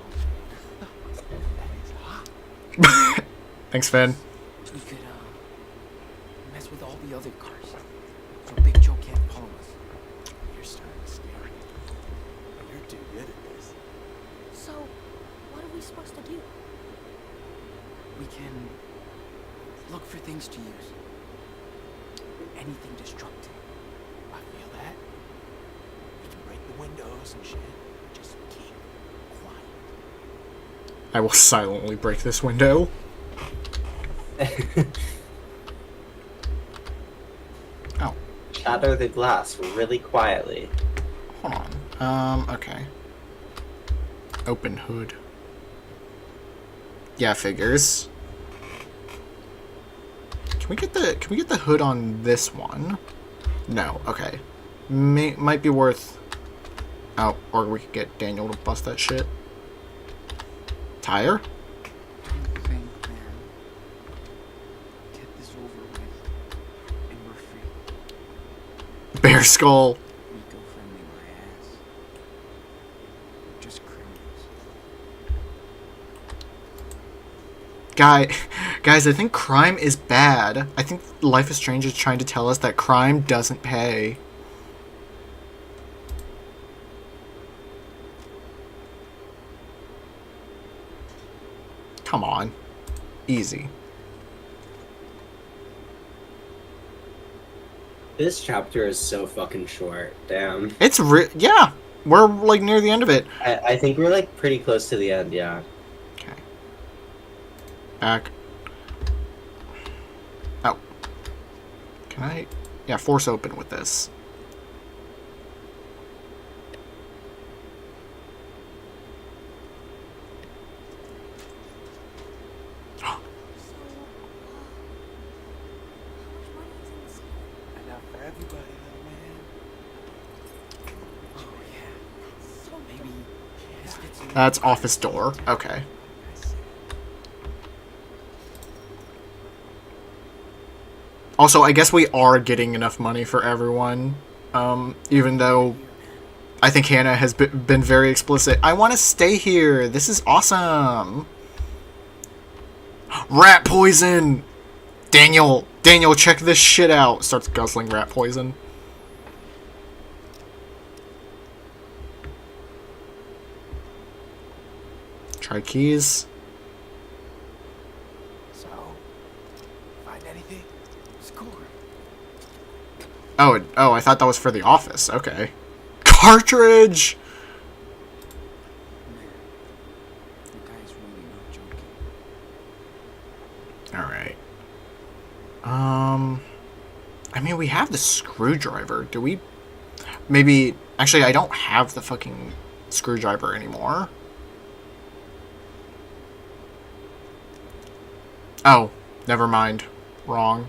That is hot. Thanks, Finn. We could, mess with all the other cars. So Big Joe can't follow us. You're starting to scare me. You're too good at this. So, what are we supposed to do? We can look for things to use. Anything destructive. I feel that. We can break the windows and shit. Just keep quiet. I will silently break this window. Oh. Shatter the glass really quietly. Hold on. Okay. Open hood. Yeah, figures. Can we get the hood on this one? No. Okay. Might be worth. Oh, or we could get Daniel to bust that shit. Tire? Don't think, man. Get this over with, and we're free. Bear skull. Eco-friendly my ass. We're just criminals. Guys, I think crime is bad. I think Life is Strange is trying to tell us that crime doesn't pay. Come on. Easy. This chapter is so fucking short. Damn. It's yeah. We're like near the end of it. I think we're like pretty close to the end, yeah. Okay. Back. Oh. Can I? Yeah, force open with this. So, how much money is in this? Enough for everybody, little man. Oh, yeah. So Maybe Biscuit's in That's office door. Okay. Also, I guess we are getting enough money for everyone. Even though I think Hannah has been very explicit. I want to stay here. This is awesome. Rat poison. Daniel, check this shit out. Starts guzzling rat poison. Try keys. So, find anything? Score. Oh, I thought that was for the office. Okay. Cartridge! Man, the guy's really not joking. Alright. I mean, we have the screwdriver. Do we... Maybe... Actually, I don't have the fucking screwdriver anymore. Oh, never mind. Wrong.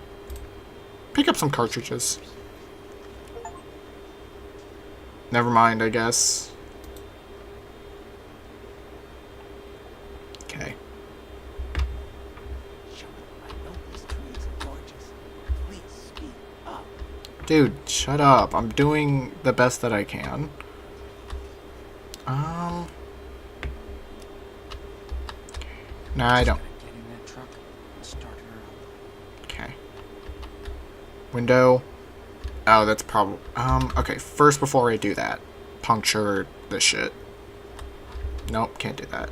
Pick up some cartridges. Never mind, I guess. Okay. Dude, shut up. I'm doing the best that I can. Nah, I don't. Get in that truck and start her up. Okay. Window. Oh, that's probably... okay, first before I do that, puncture this shit. Nope, can't do that.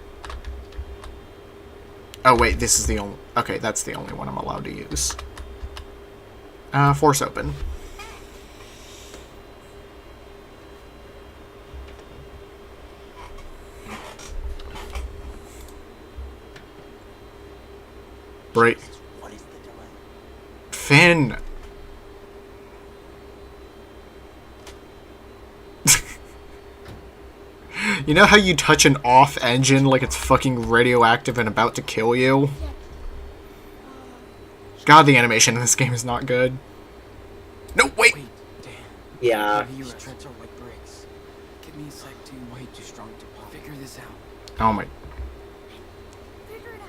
Oh, wait, this is the only... Okay, that's the only one I'm allowed to use. Force open. Break. Finn! You know how you touch an off engine like it's fucking radioactive and about to kill you? God, the animation in this game is not good. No, wait! Damn. Yeah. These treads are like bricks. Give me a sec to way too strong to pop. Figure this out. Oh my... Figure it out.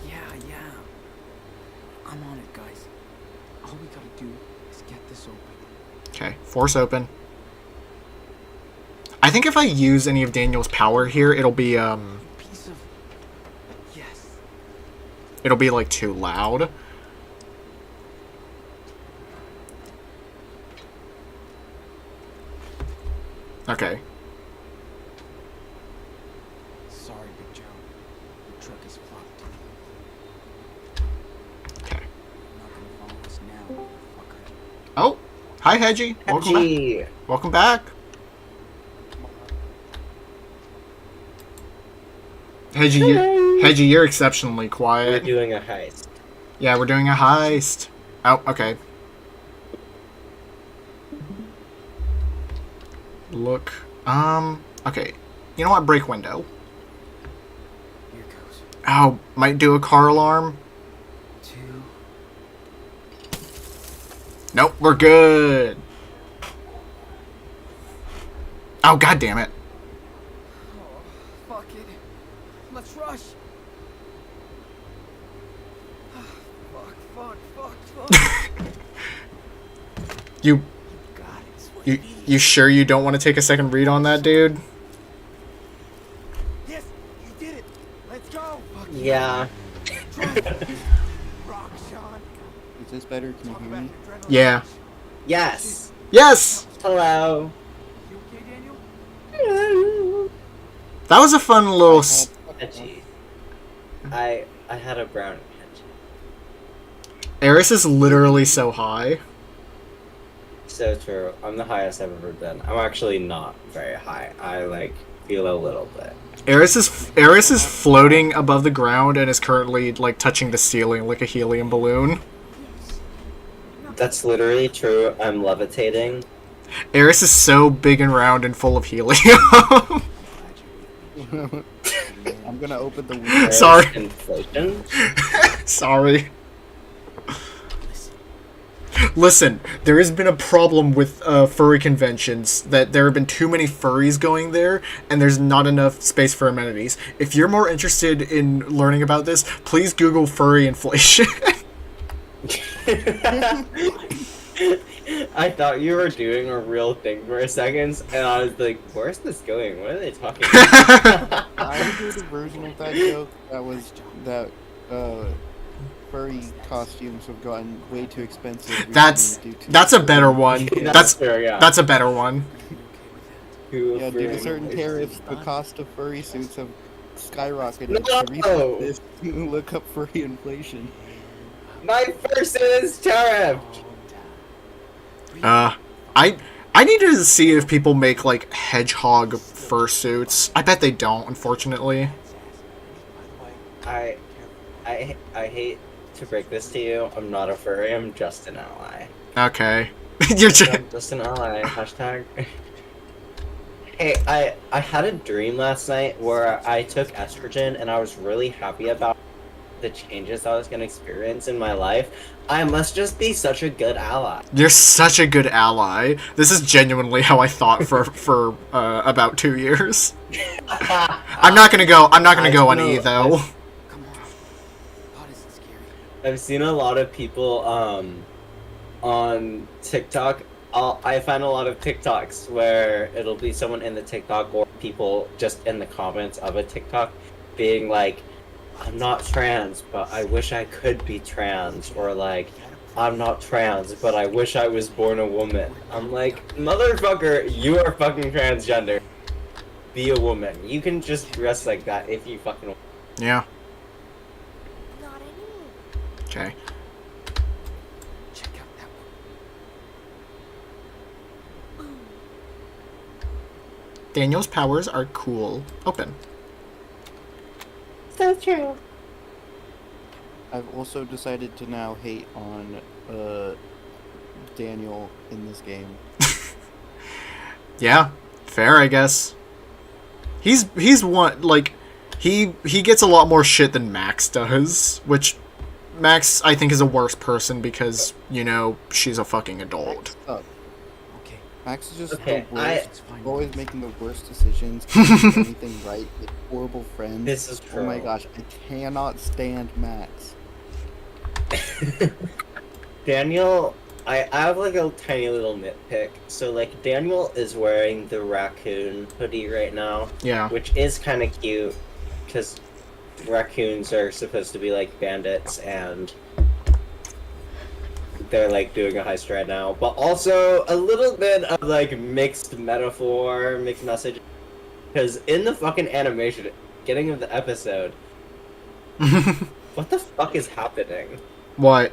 Yeah. I'm on it, guys. All we gotta do is get this open. Okay, force open. I think if I use any of Daniel's power here, it'll be, Piece of... Yes. it'll be, like, too loud. Okay. Sorry, Big Joe. The truck is fucked. Okay. You're not gonna follow us now, fucker. Oh! Hi, Hedgie! Welcome back. Hedgie. Welcome back. Hedgie, you're exceptionally We're quiet. doing a heist. Yeah, we're doing a heist. Oh, okay. Look. Okay. You know what? Break window. Here goes. Oh, might do a car alarm. 2. Nope, we're good. Oh, god damn it. Oh, fuck it. Let's rush. Fuck. You God, it's what you need. you sure you don't want to take a second read on that, dude? Yes, you did it. Let's go. Fuck Yeah. rock, Sean. Is this better? Can you Talk hear about me? your adrenaline Yeah. rush. Yes. Yes! Hello. You okay, Daniel? That was a fun little... Hedgie. I had a brownie. Eris is literally so high. So true. I'm the highest I've ever been. I'm actually not very high. I feel a little bit. Eris is floating above the ground and is currently touching the ceiling like a helium balloon. That's literally true. I'm levitating. Eris is so big and round and full of helium. I'm gonna open the window. Sorry. Inflation. Sorry. Listen, there has been a problem with furry conventions, that there have been too many furries going there, and there's not enough space for amenities. If you're more interested in learning about this, please Google furry inflation. I thought you were doing a real thing for a second, and I was like, where's this going? What are they talking about? I heard a version of that joke that furry costumes have gotten way too expensive. That's recently due to that's a better one. That's fair, yeah. that's a better one. Yeah, due to certain tariffs, the cost of furry suits have skyrocketed. No! To research this, look up furry inflation. My person is tariffed! I need to see if people make like hedgehog fursuits. I bet they don't, unfortunately. I hate to break this to you. I'm not a furry. I'm just an ally. Okay. You're I'm just an ally. Hashtag. Hey, I had a dream last night where I took estrogen and I was really happy about the changes I was going to experience in my life. I must just be such a good ally. You're such a good ally. This is genuinely how I thought for about 2 years. I'm not gonna go on E though. I've seen a lot of people on TikTok. I find a lot of TikToks where it'll be someone in the TikTok or people just in the comments of a TikTok being like, I'm not trans, but I wish I could be trans, or like, I'm not trans, but I wish I was born a woman. I'm like, motherfucker, you are fucking transgender. Be a woman. You can just dress like that if you fucking want. Yeah. Not anymore. Okay. Check out that one. Daniel's powers are cool. Open. So true. I've also decided to now hate on Daniel in this game. Yeah, fair, I guess. He's one, like, he gets a lot more shit than Max does, which Max I think is a worse person because, you know, she's a fucking adult. Max is just Okay, the worst. Always making the worst decisions. Can't do anything right. With horrible friends. This is true. Oh my gosh, I cannot stand Max. Daniel, I have like a tiny little nitpick. So like Daniel is wearing the raccoon hoodie right now. Yeah. Which is kind of cute because raccoons are supposed to be like bandits and they're like doing a heist right now. But also a little bit of like mixed metaphor, mixed message. Because in the fucking animation, beginning of the episode, what the fuck is happening? What?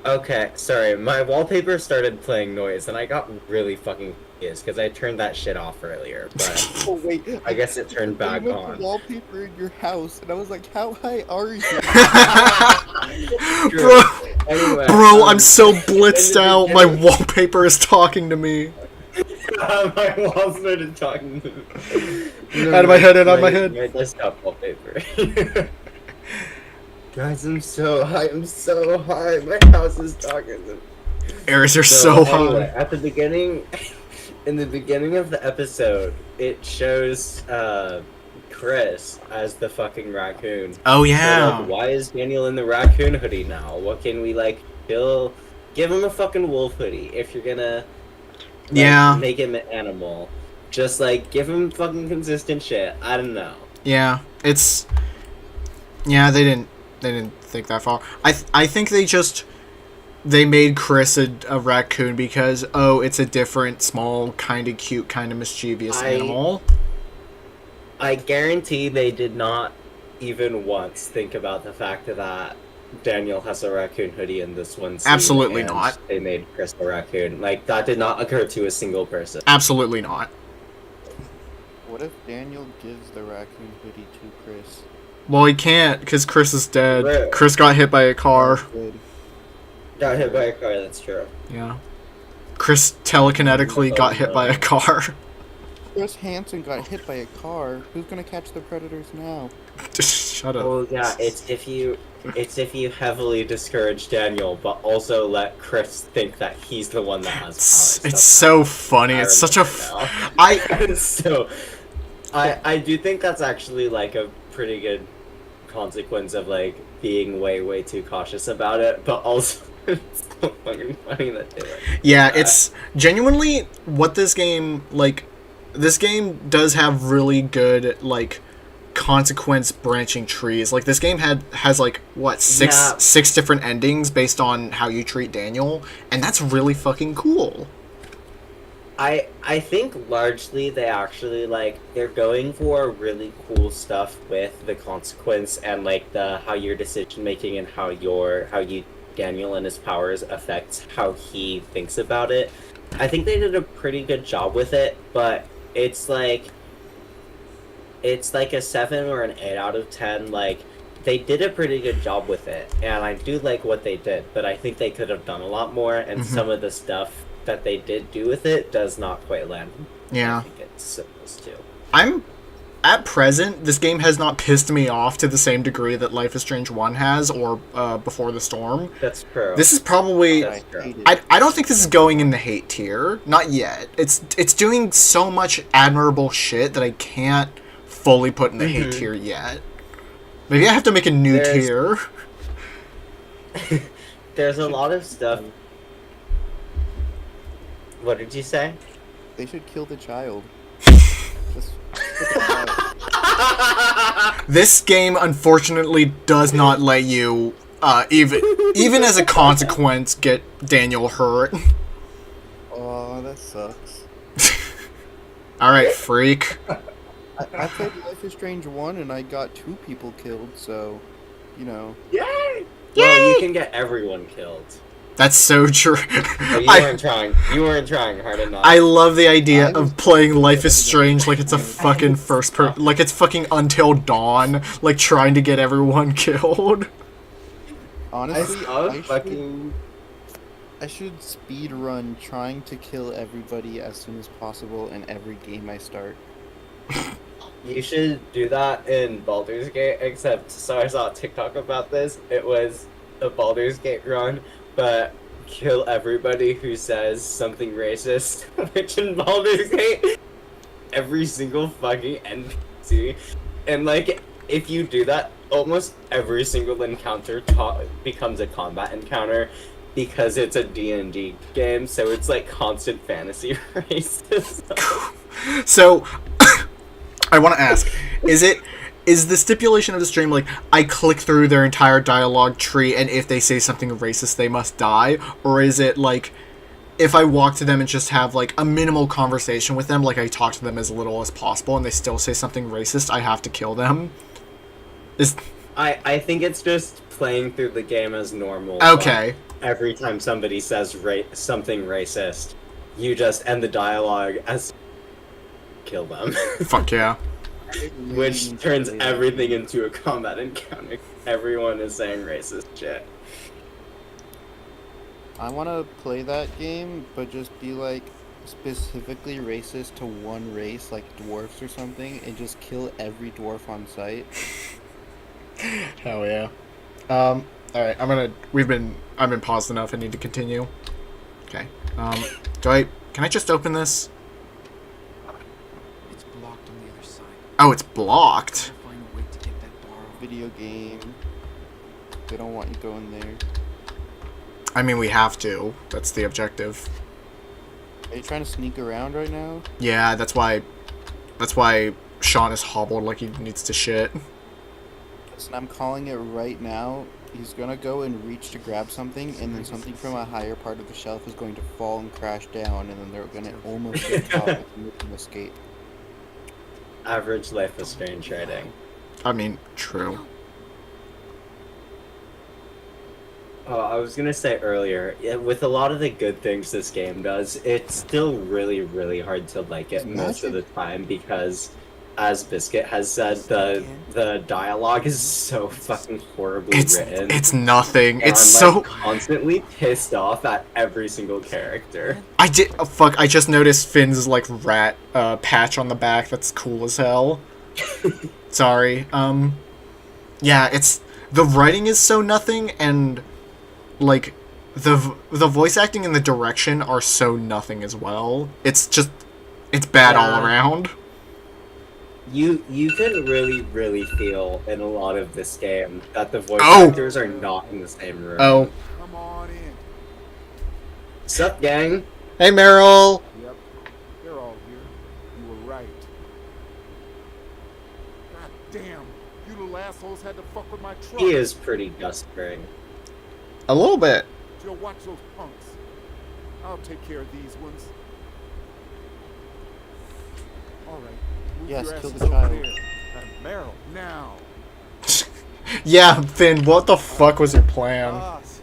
Okay, sorry, my wallpaper started playing noise, and I got really fucking confused because I turned that shit off earlier, but Oh wait, I guess it turned back I went on. to wallpaper in your house, and I was like, how high are you? Bro, Anyway, bro, I'm so blitzed out. My wallpaper is talking to me. My wall started talking to me. Out of my head, out of my head. My desktop wallpaper. Guys, I'm so high. I'm so high. My house is talking to me. Eris, you're so anyway, high. at the beginning, in the beginning of the episode, it shows Chris as the fucking raccoon. Oh, So, yeah. like, why is Daniel in the raccoon hoodie now? What can we like give him a fucking wolf hoodie if you're gonna make him an animal. Just like give him fucking consistent shit. I don't know. Yeah, it's they didn't think that far. I think they made Chris a raccoon because it's a different, small, kind of cute, kind of mischievous animal. I guarantee they did not even once think about the fact that Daniel has a raccoon hoodie in this one scene. Absolutely and not. They made Chris a raccoon. Like, that did not occur to a single person. Absolutely not. What if Daniel gives the raccoon hoodie to Chris? Well, he can't because Chris is dead. Right. Chris got hit by a car. Got hit by a car, that's true. Yeah. Chris telekinetically got hit by a car. Chris Hansen got hit by a car. Who's gonna catch the predators now? Just shut up. Oh yeah, it's if you heavily discourage Daniel, but also let Chris think that he's the one that has powers. It's so funny. It's such a I do think that's actually like a pretty good consequence of like being way too cautious about it, but also it's so fucking funny that they like. Yeah, it's genuinely what this game does have really good like consequence branching trees. Like, this game has like what, Yeah. six different endings based on how you treat Daniel, and that's really fucking cool. I think largely they actually like they're going for really cool stuff with the consequence and like the how your decision making and how you Daniel and his powers affects how he thinks about it. I think they did a pretty good job with it, but it's like a 7 or an 8 out of 10. Like, they did a pretty good job with it, and I do like what they did, but I think they could have done a lot more, and some of the stuff that they did do with it does not quite land. Yeah. I think it's supposed to. At present, this game has not pissed me off to the same degree that Life is Strange 1 has, or Before the Storm. That's true. This is probably... I don't think this is going in the hate tier. Not yet. It's doing so much admirable shit that I can't fully put in the hate tier yet. Maybe I have to make a new tier. There's a lot of stuff. What did you say? They should kill the child. This game, unfortunately, does not let you, even as a consequence, get Daniel hurt. Oh, that sucks. Alright, freak. I played Life is Strange 1 and I got 2 people killed, so, you know. Yay! Well, you can get everyone killed. That's so true. But you weren't trying. You weren't trying hard enough. I love the idea of playing Life is Strange like it's a fucking like it's fucking Until Dawn, like trying to get everyone killed. Honestly, I should speed run trying to kill everybody as soon as possible in every game I start. You should do that in Baldur's Gate, except, so I saw a TikTok about this. It was a Baldur's Gate run, but kill everybody who says something racist, which in Baldur's Gate, every single fucking NPC. And, like, if you do that, almost every single encounter becomes a combat encounter, because it's a D&D game, so it's, like, constant fantasy racism. So... I want to ask, is the stipulation of the stream, like, I click through their entire dialogue tree, and if they say something racist, they must die? Or is it, like, if I walk to them and just have, like, a minimal conversation with them, like, I talk to them as little as possible, and they still say something racist, I have to kill them? I think it's just playing through the game as normal. Okay. Every time somebody says something racist, you just end the dialogue as... kill them. Fuck yeah. Which turns everything into a combat encounter. Everyone is saying racist shit. I want to play that game, but just be like specifically racist to one race, like dwarfs or something, and just kill every dwarf on sight. Hell yeah. Alright, I've been paused enough, I need to continue. Okay. Can I just open this? Oh, it's blocked. Video game. They don't want you going there. I mean, we have to. That's the objective. Are you trying to sneak around right now? Yeah, that's why Sean is hobbled like he needs to shit. Listen, I'm calling it right now. He's gonna go and reach to grab something, and then something from a higher part of the shelf is going to fall and crash down, and then they're gonna almost get caught with an escape. Average Life is Strange rating. I mean, true. Oh, I was gonna say earlier, with a lot of the good things this game does, it's still really, really hard to like it most of the time because, as Biscuit has said, the dialogue is so fucking horribly written. It's nothing. And It's I'm, so... like, constantly pissed off at every single character. I just noticed Finn's, like, rat patch on the back. That's cool as hell. Sorry. Yeah, it's... The writing is so nothing, and, like, the voice acting and the direction are so nothing as well. It's just... It's bad all around. You can really, really feel in a lot of this game that the voice actors are not in the same room. Oh. Come on in. Sup, gang? Hey, Meryl! Yep, they're all here. You were right. God damn assholes had to fuck with my truck. He is pretty dust-spring. A little bit. Joe, watch those punks. I'll take care of these ones. All right. Move Yes, your kill asses the over child. there. Meryl, now. Yeah, Finn, what the fuck was your plan? Boss.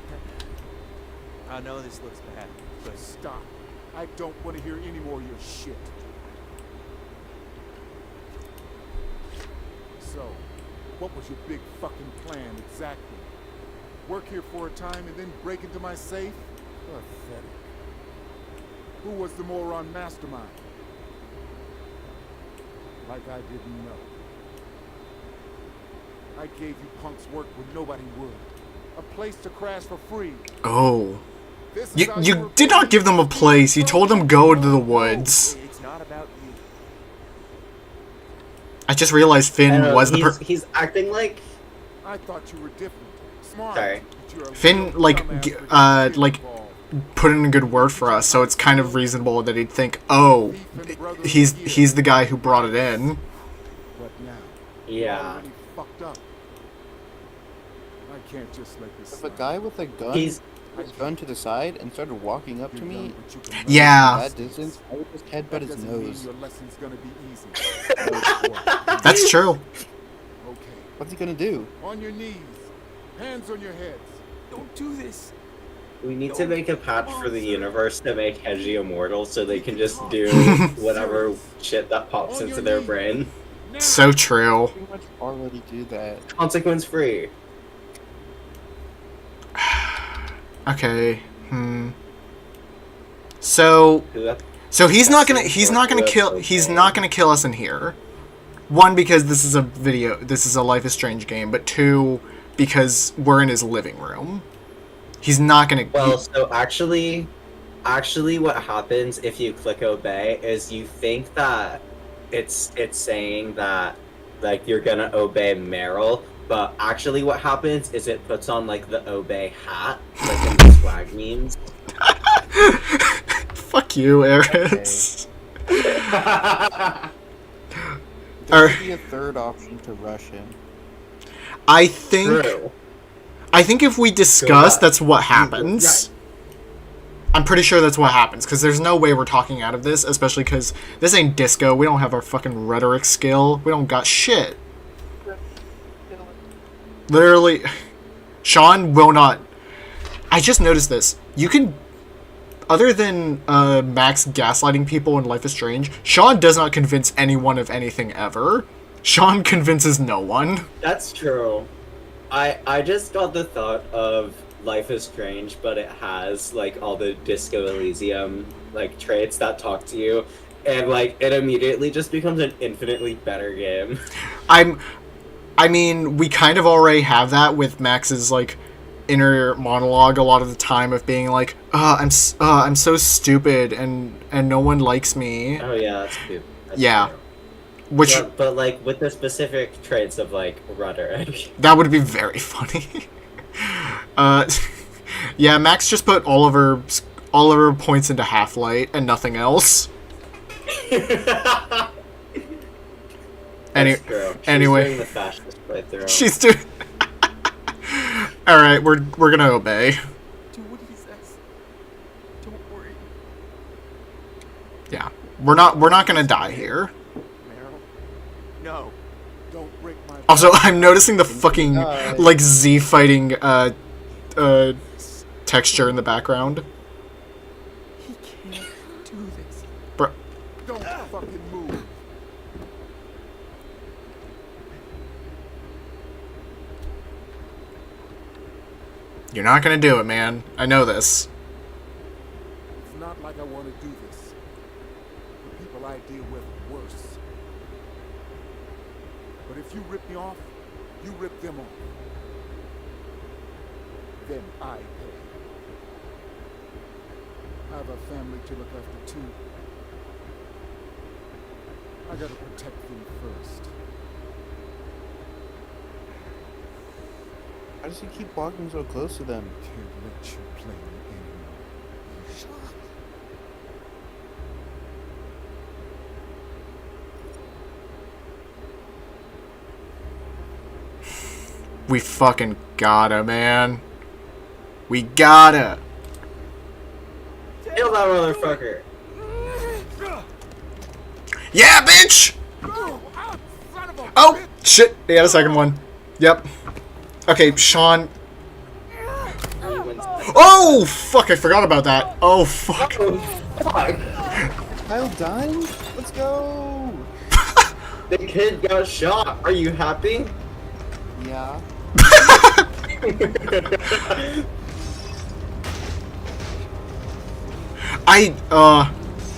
I know this looks bad, but Stop. I don't want to hear any more of your shit. So, what was your big fucking plan exactly? Work here for a time and then break into my safe? Pathetic. Who was the moron mastermind? Like I didn't know. I gave you punks work when nobody would. A place to crash for free. Oh. This is how You were did not paid? give them a place. You told them go to the woods. it's not about you. I just realized Finn was the he's acting like I thought you were different. Smart. Sorry. but you're a Finn, real like, dumbass g- with shit like, involved. put in a good word for us, so it's kind of reasonable that he'd think, oh, he's the guy who brought it in. But now, yeah. you're already fucked up. I can't just let this If a slide. guy with a gun He's was run to the side and started walking up to You're me young, but you can learn. Yeah. that distance, I would just headbutt That his doesn't mean nose. your lesson's gonna be easy. That's true. Okay. What's he gonna do? On your knees. Hands on your heads. Don't do this. We need to make a patch for the universe to make Hedgie immortal so they can just do whatever shit that pops into their brain. Now. So true. Pretty much already do that. Consequence free. Okay. So he's not gonna kill us in here. One, because this is a Life is Strange game, but two, because we're in his living room. He's not gonna. Well, so actually, what happens if you click obey is you think that it's saying that like you're gonna obey Meryl, but actually what happens is it puts on like the obey hat, like in the swag memes. Fuck you, Eris. There should be a third option to rush him. I think if we discuss, So that's what happens. I'm pretty sure that's what happens, because there's no way we're talking out of this, especially because this ain't disco. We don't have our fucking rhetoric skill. We don't got shit. Literally, Sean will not... I just noticed this. You can... Other than Max gaslighting people in Life is Strange, Sean does not convince anyone of anything ever. Sean convinces no one. That's true. I just got the thought of Life is Strange, but it has like all the Disco Elysium like traits that talk to you, and like it immediately just becomes an infinitely better game. I mean, we kind of already have that with Max's like inner monologue a lot of the time of being like, I'm so stupid and no one likes me. Oh yeah, that's true. Yeah. Which but like with the specific traits of like rhetoric. That would be very funny. Yeah, Max just put all of her points into Half-Light and nothing else. That's true. Anyway, doing the fastest playthrough. She's doing. All right, we're gonna obey. Do what he says. Don't worry. Yeah, we're not gonna die here. Meryl. No. Don't break my Also, I'm noticing the fucking like Z fighting texture in the background. He can't do this. Bro. Don't fucking move. You're not gonna do it, man. I know this. It's not like I want to do this. The people I deal with are worse. But if you rip me off, you rip them off. Then I pay. I have a family to look after too. I gotta protect them first. Why does he keep walking so close to them? Can't let you play me anymore. Shut up. We fucking gotta, man. We gotta. Kill that motherfucker. Yeah, bitch! Oh, shit. They had a second one. Yep. Okay, Sean. Oh, fuck. I forgot about that. Oh, fuck. Kyle dying? Let's go! The kid got shot. Are you happy? Yeah.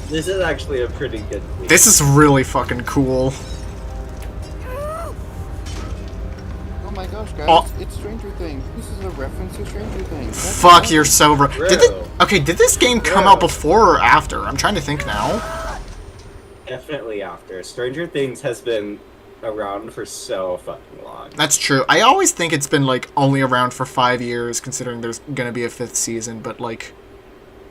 This is actually a pretty good thing. This is really fucking cool. Oh my gosh, guys, it's Stranger Things. This is a reference to Stranger Things. That's Fuck, awesome. you're so right. Did this game come out before or after? I'm trying to think now. Definitely after. Stranger Things has been around for so fucking long. That's true. I always think it's been, like, only around for 5 years, considering there's gonna be a 5th season, but, like,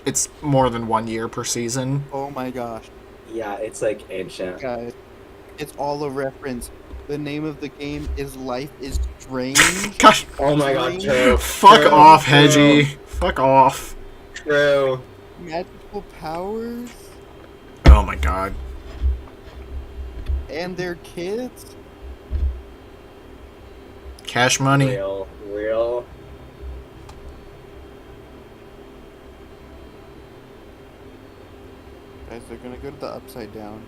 it's more than 1 year per season. Oh my gosh. Yeah, it's, like, ancient. Guys, it's all a reference. The name of the game is Life is Strange. Gosh. Oh my god, true. Fuck off, Hedgie. Fuck off. True. Magical powers? Oh my god. And their kids? Cash money. Real. Guys, they're gonna go to the Upside Down.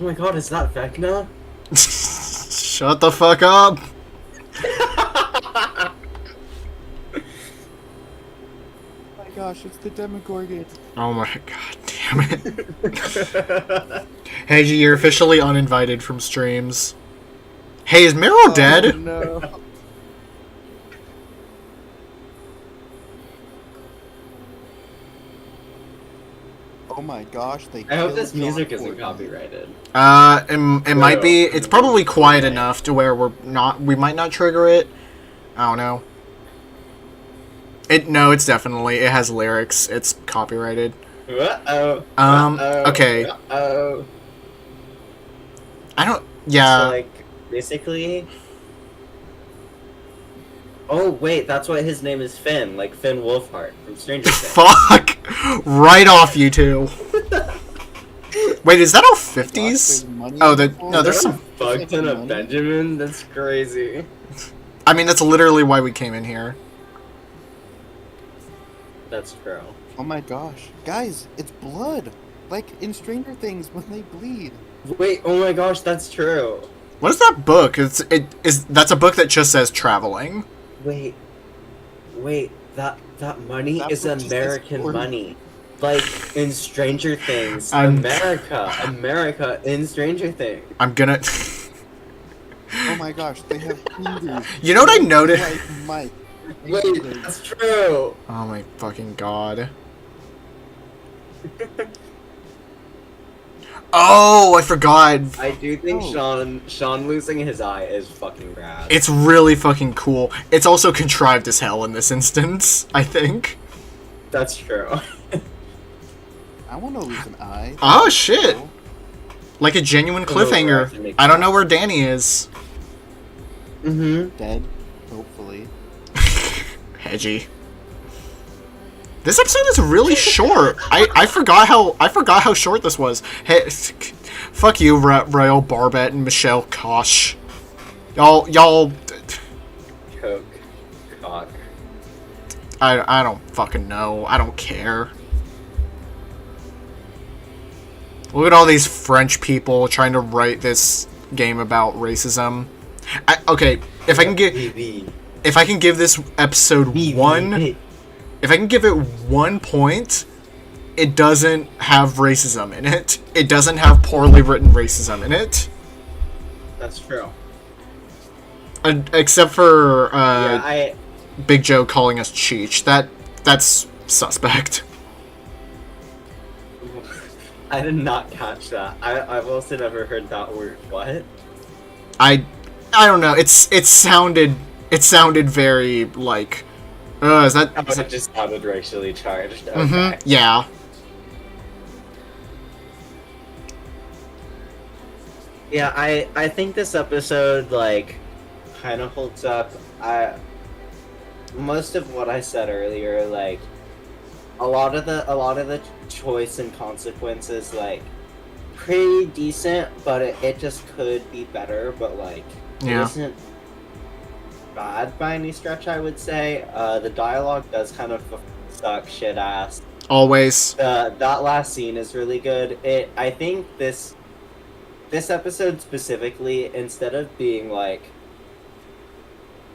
Oh my god, is that Vecna? Shut the fuck up. Oh my gosh, it's the Demogorgon. Oh my god damn it. Hedgie, you're officially uninvited from streams. Hey, is Meryl dead? No. Oh my gosh, they I hope killed this music John isn't Fortnite. copyrighted. It might be. It's probably quiet enough to where we might not trigger it. I don't know. No, it's definitely, it has lyrics. It's copyrighted. Uh-oh. Okay. Uh-oh. I don't, yeah. So, like, basically... Oh, wait, that's why his name is Finn, like Finn Wolfhard from Stranger Things. Fuck! Right off, you two. Wait, is that all 50s? Oh, no, there's some... Fuck ton of Benjamin? That's crazy. I mean, that's literally why we came in here. That's true. Oh my gosh. Guys, it's blood. Like in Stranger Things when they bleed. Wait, oh my gosh, that's true. What is that book? That's a book that just says traveling. Wait, that money That is book just says American order. money. Like in Stranger Things, I'm- America in Stranger Things. I'm gonna... Oh my gosh, they have fingers. You know what I noticed? Like Mike. Wait, that's true. Oh my fucking god. Oh, I forgot. I do think Oh. Sean losing his eye is fucking rad. It's really fucking cool. It's also contrived as hell in this instance, I think. That's true. I want to lose an eye. Oh shit. Like a genuine Oh, we're actually cliffhanger. making I don't know where Danny is. Mm-hmm. Dead, hopefully. Hedgie. This episode is really short. I forgot how short this was. Hey, fuck you, Rael Barbette and Michelle Kosh. Y'all. Coke. Cock. I don't fucking know. I don't care. Look at all these French people trying to write this game about racism. Okay, if I can give this episode if I can give it 1 point, it doesn't have racism in it. It doesn't have poorly written racism in it. That's true. Except for Yeah, Big Joe calling us Cheech. That's suspect. I did not catch that. I've also never heard that word. What? I don't know. It sounded very like. Is that? Oh, it just sounded racially charged. Okay. Mm-hmm. Yeah. Yeah, I think this episode like kind of holds up. Most of what I said earlier, like a lot of the choice and consequences, like pretty decent, but it just could be better. But like it Yeah. isn't bad by any stretch, I would say. The dialogue does kind of suck shit ass. Always. That last scene is really good. I think this episode specifically, instead of being like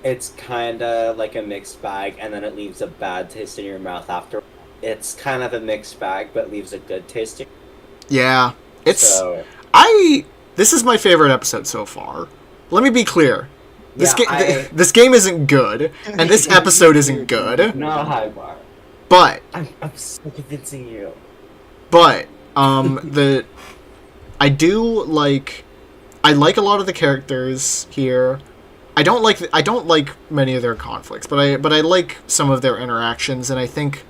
it's kind of like a mixed bag and then it leaves a bad taste in your mouth after, it's kind of a mixed bag but leaves a good taste in Yeah. It's so, this is my favorite episode so far. Let me be clear. This yeah, this game isn't good, and this episode isn't good. No high bar. But I'm so convincing you. But I like a lot of the characters here. I don't like many of their conflicts, but I like some of their interactions, and I think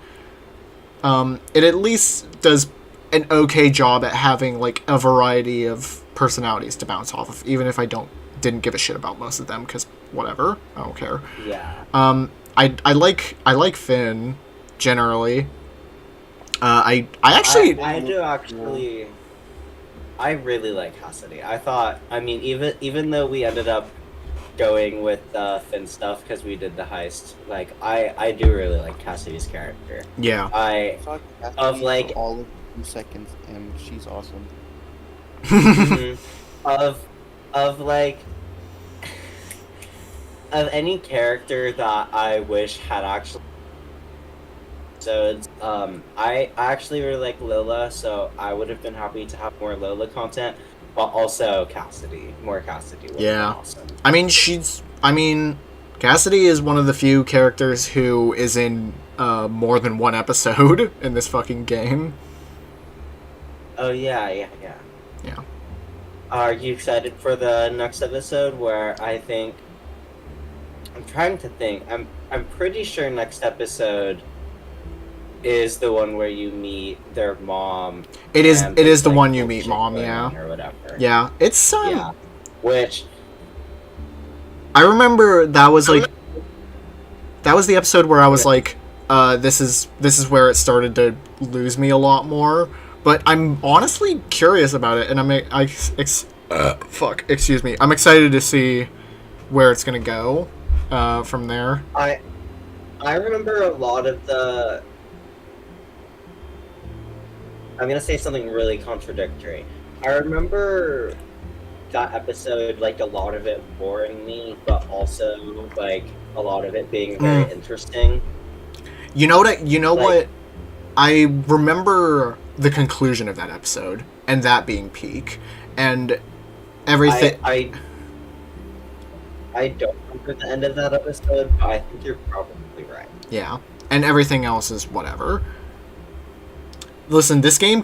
it at least does an okay job at having like a variety of personalities to bounce off of, even if I didn't give a shit about most of them, because whatever, I don't care. Yeah. I like Finn generally. I actually I do actually. I really like Cassidy. I mean, even though we ended up going with Finn stuff because we did the heist, like I do really like Cassidy's character. Yeah. I saw Cassidy of like for all of 2 seconds, and she's awesome. of like of any character that I wish had actually. So I actually really like Lola, so I would have been happy to have more Lola content, but also Cassidy, more Cassidy. Would Yeah. have been awesome. I mean, Cassidy is one of the few characters who is in more than one episode in this fucking game. Oh yeah. Yeah. Are you excited for the next episode? Where I think I'm trying to think. I'm pretty sure next episode is the one where you meet their mom. It is the like, one you meet mom, yeah. Or whatever. Yeah. It's yeah. Which I remember that was like that was the episode where I was like, this is where it started to lose me a lot more. But I'm honestly curious about it, and I'm excited to see where it's gonna go from there. I remember a lot of the. I'm gonna say something really contradictory. I remember that episode, like a lot of it boring me, but also like a lot of it being very interesting. You know what? I remember the conclusion of that episode, and that being peak, and everything. I don't remember the end of that episode, but I think you're probably right. Yeah, and everything else is whatever. Listen, this game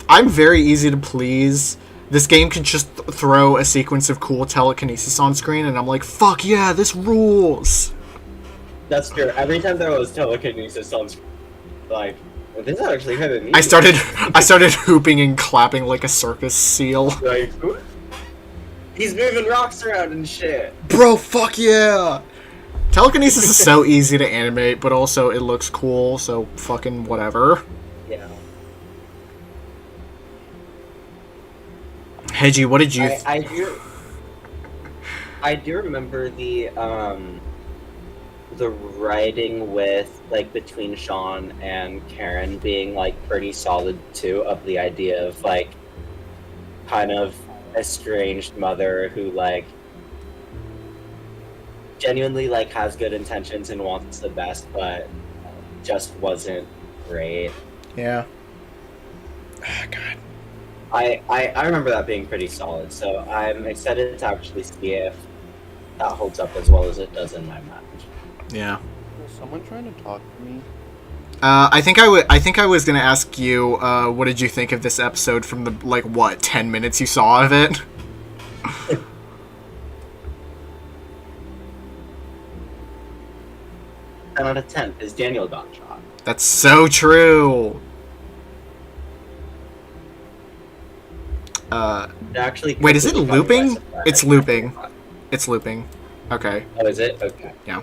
I'm very easy to please. This game can just throw a sequence of cool telekinesis on screen, and I'm like, fuck yeah, this rules! That's true. Every time there was telekinesis on screen, like, well, this is actually kind of neat. I started hooping and clapping like a circus seal. Like, he's moving rocks around and shit. Bro, fuck yeah! Telekinesis is so easy to animate, but also it looks cool, so fucking whatever. Yeah. Hedgie, what did you? I do remember the writing with like between Sean and Karen being like pretty solid too, of the idea of like kind of estranged mother who like genuinely like has good intentions and wants the best, but just wasn't great. Yeah. Oh, God. I remember that being pretty solid, so I'm excited to actually see if that holds up as well as it does in my mind. Yeah. Was someone trying to talk to me? I think I was gonna ask you, what did you think of this episode from the, like, what, 10 minutes you saw of it? 10 out of 10, because Daniel got shot. That's so true! actually Wait, is it completely caught me by looping? surprise. It's looping. It's looping. Okay. Oh, is it? Okay. Yeah.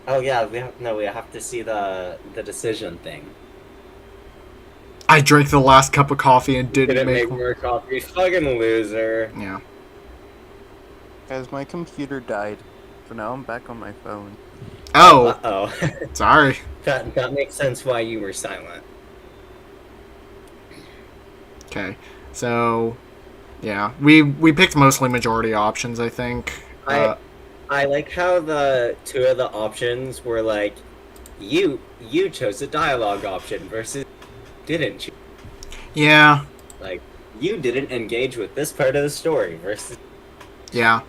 Oh yeah, we have to see the decision thing. I drank the last cup of coffee and didn't make one. more coffee. Fucking loser. Yeah. Guys, my computer died, so now I'm back on my phone. Oh. Uh-oh. Sorry. That makes sense why you were silent. Okay. So, yeah, we picked mostly majority options, I think. I like how the two of the options were like, you chose the dialogue option versus didn't you? Yeah. Like, you didn't engage with this part of the story versus. Yeah.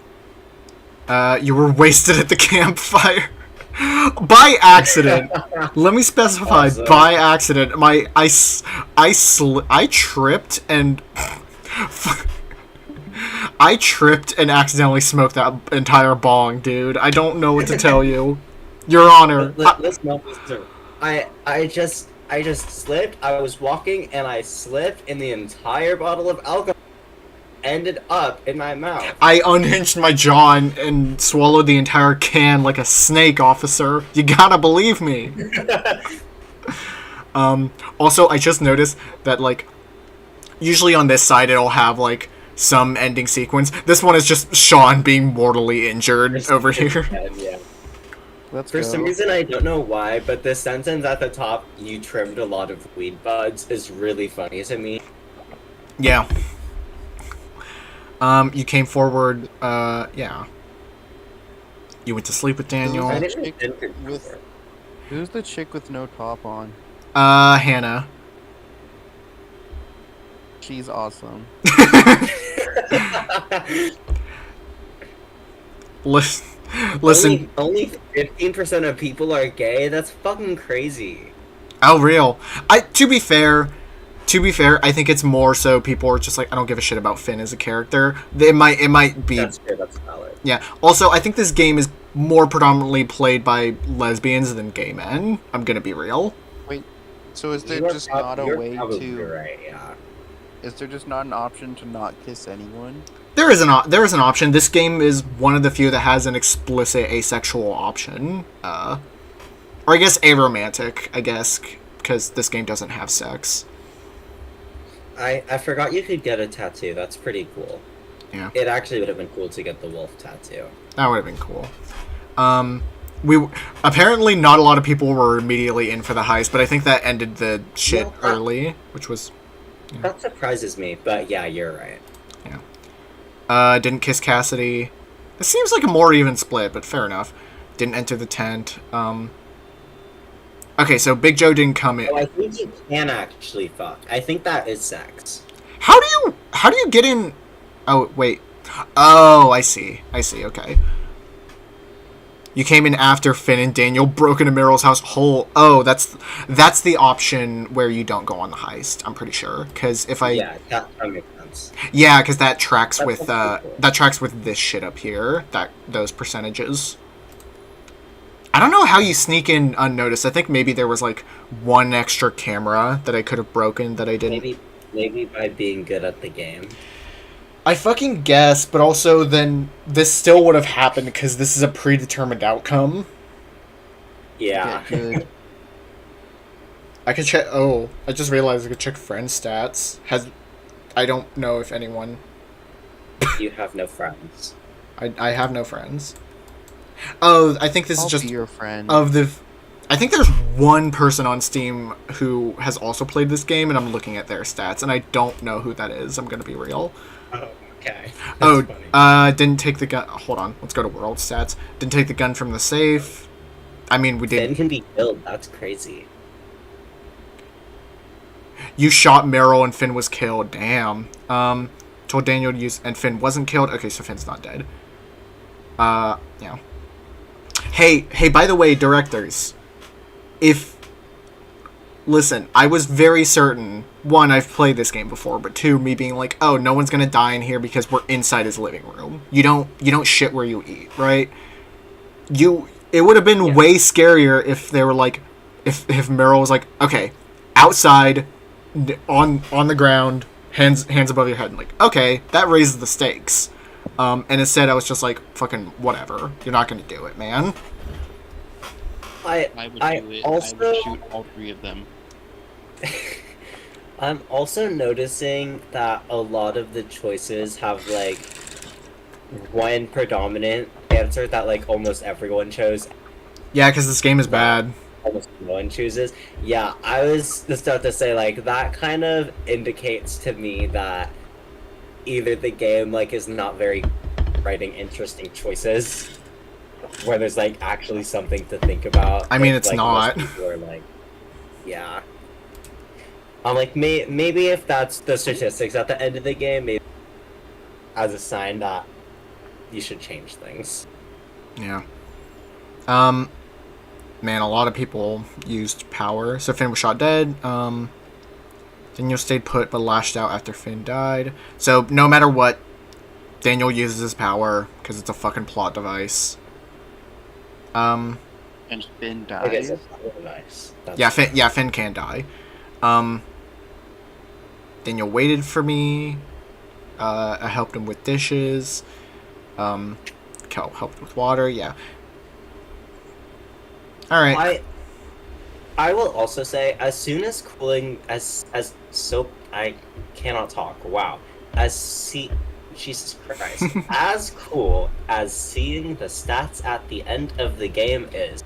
You were wasted at the campfire. By accident. Let me specify, Awesome. by accident. I tripped and I tripped and accidentally smoked that entire bong, dude. I don't know what to tell you. Your Honor. Listen, I just slipped. I was walking and I slipped, and the entire bottle of alcohol ended up in my mouth. I unhinged my jaw and swallowed the entire can like a snake, officer. You gotta believe me. Also, I just noticed that, like, usually on this side it'll have, like, some ending sequence. This one is just Sean being mortally injured over here. Yeah. Let's For go. some reason, I don't know why, but this sentence at the top, "You trimmed a lot of weed buds," is really funny to me. Yeah. You came forward, yeah. You went to sleep with Daniel. Who's the chick with no top on? Hannah. She's awesome. Listen. Only 15% of people are gay. That's fucking crazy. Oh, real. To be fair, I think it's more so people are just like, I don't give a shit about Finn as a character. It might be. That's fair. That's valid. Yeah. Also, I think this game is more predominantly played by lesbians than gay men. I'm gonna be real. Wait, so is there just not a way to? Right, yeah. Is there just not an option to not kiss anyone? There is an option. This game is one of the few that has an explicit asexual option. Or I guess aromantic, I guess, because this game doesn't have sex. I forgot you could get a tattoo. That's pretty cool. Yeah. It actually would have been cool to get the wolf tattoo. That would have been cool. Apparently not a lot of people were immediately in for the heist, but I think that ended the shit early, which was... Yeah. That surprises me, but yeah, you're right. Yeah. Didn't kiss Cassidy. It seems like a more even split, but fair enough. Didn't enter the tent. Okay, so Big Joe didn't come in. Oh, I think you can actually fuck. I think that is sex. How do you get in? Oh, wait. Oh, I see, okay. You came in after Finn and Daniel broke into Meryl's house whole. Oh, that's the option where you don't go on the heist, I'm pretty sure. Because if I... Yeah, that makes sense. Yeah, because that tracks with this shit up here. Those percentages. I don't know how you sneak in unnoticed. I think maybe there was like one extra camera that I could have broken that I didn't. Maybe by being good at the game. I fucking guess, but also then this still would have happened because this is a predetermined outcome. Yeah. I could check. Oh, I just realized I could check friend stats. I don't know if anyone. You have no friends. I have no friends. Oh, I think this I'll is just be your friend. I think there's one person on Steam who has also played this game, and I'm looking at their stats, and I don't know who that is. I'm gonna be real. Oh, okay. That's funny. Didn't take the gun. Hold on, let's go to world stats. Didn't take the gun from the safe. I mean, we did. Finn can be killed. That's crazy. You shot Meryl and Finn was killed. Damn. Told Daniel to use and Finn wasn't killed. Okay, so Finn's not dead. Yeah. Hey, by the way, directors. Listen, I was very certain, one, I've played this game before, but two, me being like, oh, no one's gonna die in here because we're inside his living room. You don't shit where you eat, right? It would have been way scarier if they were like, if Meryl was like, okay, outside, on the ground, hands above your head, and like, okay, that raises the stakes. And instead, I was just like, fucking whatever. You're not gonna do it, man. I would do it. Also, I would shoot all 3 of them. I'm also noticing that a lot of the choices have like one predominant answer that like almost everyone chose. Yeah, because this game is bad. Almost no one chooses. Yeah, I was just about to say like that kind of indicates to me that either the game like is not very writing interesting choices, where there's like actually something to think about. I mean, if, it's like, not. most people are like, yeah. I'm like, maybe if that's the statistics at the end of the game, maybe as a sign that you should change things. Yeah. Man, a lot of people used power. So Finn was shot dead. Daniel stayed put but lashed out after Finn died. So no matter what, Daniel uses his power because it's a fucking plot device. And Finn I guess dies. that's really nice. Finn can die. Daniel waited for me. I helped him with dishes. Helped with water. Yeah. All right. I will also say, as soon as cooling as soap, I cannot talk. Wow. Jesus Christ. As cool as seeing the stats at the end of the game is,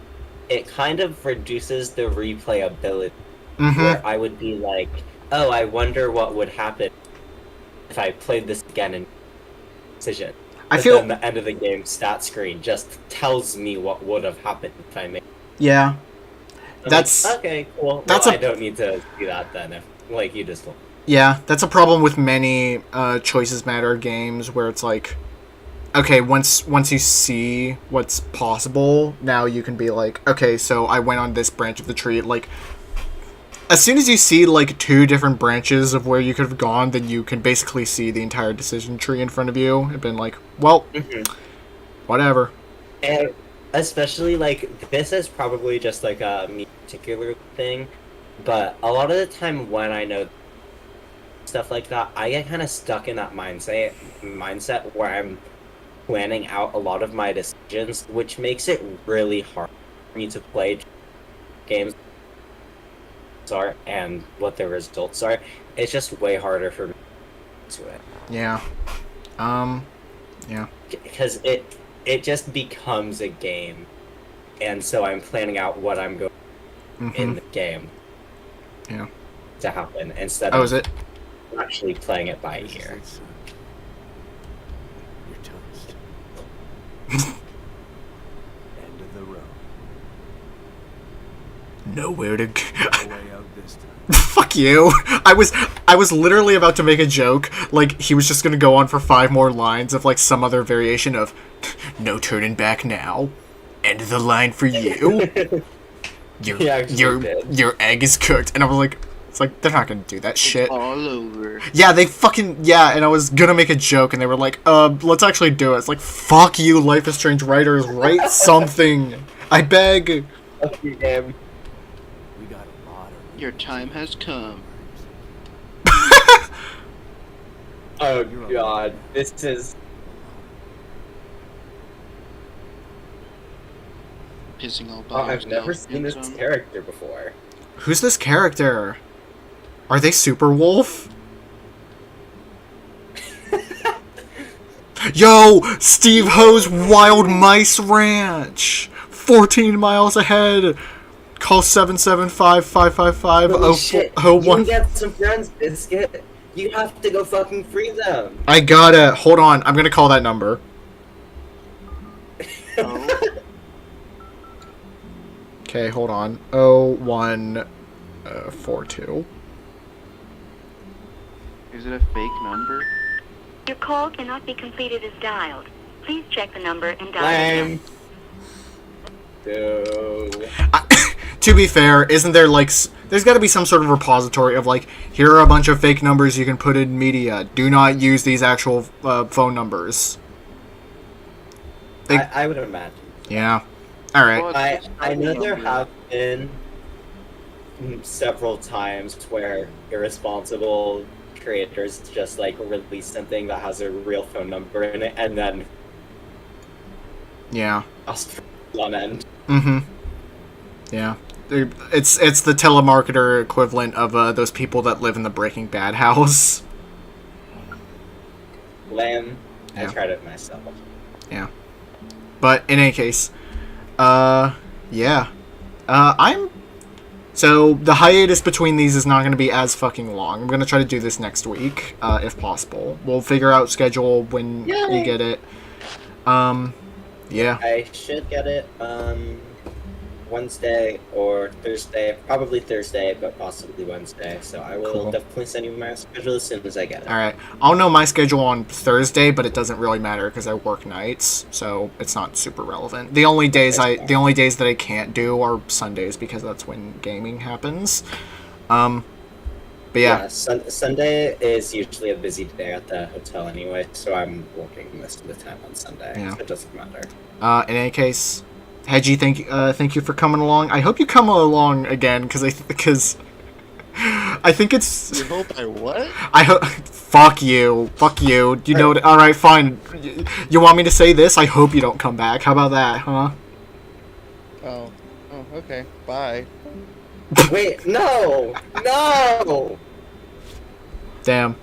it kind of reduces the replayability. Where I would be like, oh, I wonder what would happen if I played this again in decision. But then the end of the game stat screen just tells me what would have happened if I made. Yeah. That's like, okay, cool. I don't need to do that then. If like you just. Yeah, that's a problem with many choices matter games where it's like, okay, once you see what's possible, now you can be like, okay, so I went on this branch of the tree. Like, as soon as you see like 2 different branches of where you could have gone, then you can basically see the entire decision tree in front of you and been like, well, whatever. And especially like this is probably just like a me particular thing, but a lot of the time when I know stuff like that, I get kind of stuck in that mindset where I'm planning out a lot of my decisions, which makes it really hard for me to play games are and what the results are. It's just way harder for me to it. Yeah. Yeah. Because it just becomes a game, and so I'm planning out what I'm going in the game. Yeah. To happen instead of is it actually playing it by ear. You're toast. End of the road. Nowhere to go. No way out this time. Fuck you. I was literally about to make a joke, like he was just gonna go on for 5 more lines of like some other variation of no turning back now. End of the line for you. Your egg is cooked. And I was like, it's like they're not gonna do that shit. All over. Yeah, they fucking and I was gonna make a joke and they were like, let's actually do it. It's like, fuck you, Life is Strange writers, write something. I beg. Okay, damn. Your time has come. Oh god, this is Pissing all by I've never seen this character before. Who's this character? Are they Super Wolf? Yo, Steve Ho's Wild Mice Ranch. 14 miles ahead. Call 775-555-01. You get some friends, Biscuit. You have to go fucking free them. I gotta. Hold on. I'm gonna call that number. Okay, hold on. 0142. Is it a fake number? Your call cannot be completed as dialed. Please check the number and dial Lame. again. To be fair, isn't there like there's got to be some sort of repository of like, here are a bunch of fake numbers you can put in media. Do not use these actual phone numbers. I would imagine. Yeah. All right. I know there have been several times where irresponsible creators just like release something that has a real phone number in it, and then Yeah. on end. Mm-hmm. Yeah. It's the telemarketer equivalent of those people that live in the Breaking Bad house. Lame. I Yeah. tried it myself. Yeah. But in any case, yeah. So the hiatus between these is not going to be as fucking long. I'm going to try to do this next week, if possible. We'll figure out schedule when you get it. Yeah. I should get it Wednesday or Thursday, probably Thursday, but possibly Wednesday. So I will Cool. definitely send you my schedule as soon as I get it. All right. I'll know my schedule on Thursday, but it doesn't really matter because I work nights, so it's not super relevant. The only days that I can't do are Sundays because that's when gaming happens. But yeah. Sunday is usually a busy day at the hotel anyway, so I'm working most of the time on Sunday. Yeah. So it doesn't matter. In any case, Hedgie, thank you for coming along. I hope you come along again because I think it's. You hope I what? Fuck you. You know what? All right, fine. You want me to say this? I hope you don't come back. How about that, huh? Oh, okay. Bye. Wait, no! Damn.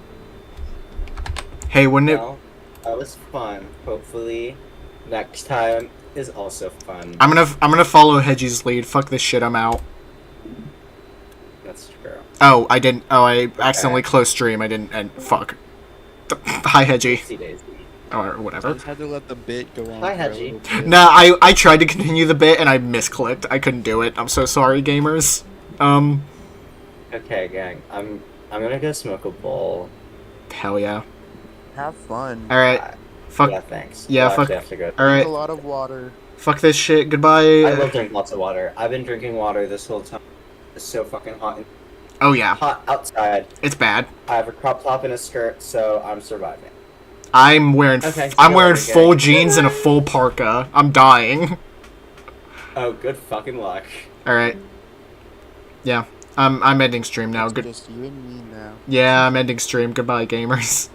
Hey, wouldn't it? Well, that was fun. Hopefully, next time is also fun. I'm gonna follow Hedgie's lead. Fuck this shit. I'm out. That's true. Oh, I didn't. Oh, I accidentally closed stream. I didn't. And fuck. Hi, Hedgie. Or whatever. I just had to let the bit go on. Hi, for a Hedgie. little bit. Nah, I tried to continue the bit and I misclicked. I couldn't do it. I'm so sorry, gamers. Okay, gang. I'm gonna go smoke a bowl. Hell yeah. Have fun. All right. Fuck. Yeah, thanks. Yeah, We'll fuck. actually have to go. All right. Drink a lot of water. Fuck this shit. Goodbye. I will drink lots of water. I've been drinking water this whole time. It's so fucking hot. Oh yeah. Hot outside. It's bad. I have a crop top and a skirt, so I'm surviving. I'm wearing. Okay, I'm see you wearing later, full gang. jeans and a full parka. I'm dying. Oh, good fucking luck. All right. Yeah. I'm ending stream now. It's Good. just you and me now. Yeah, I'm ending stream. Goodbye, gamers.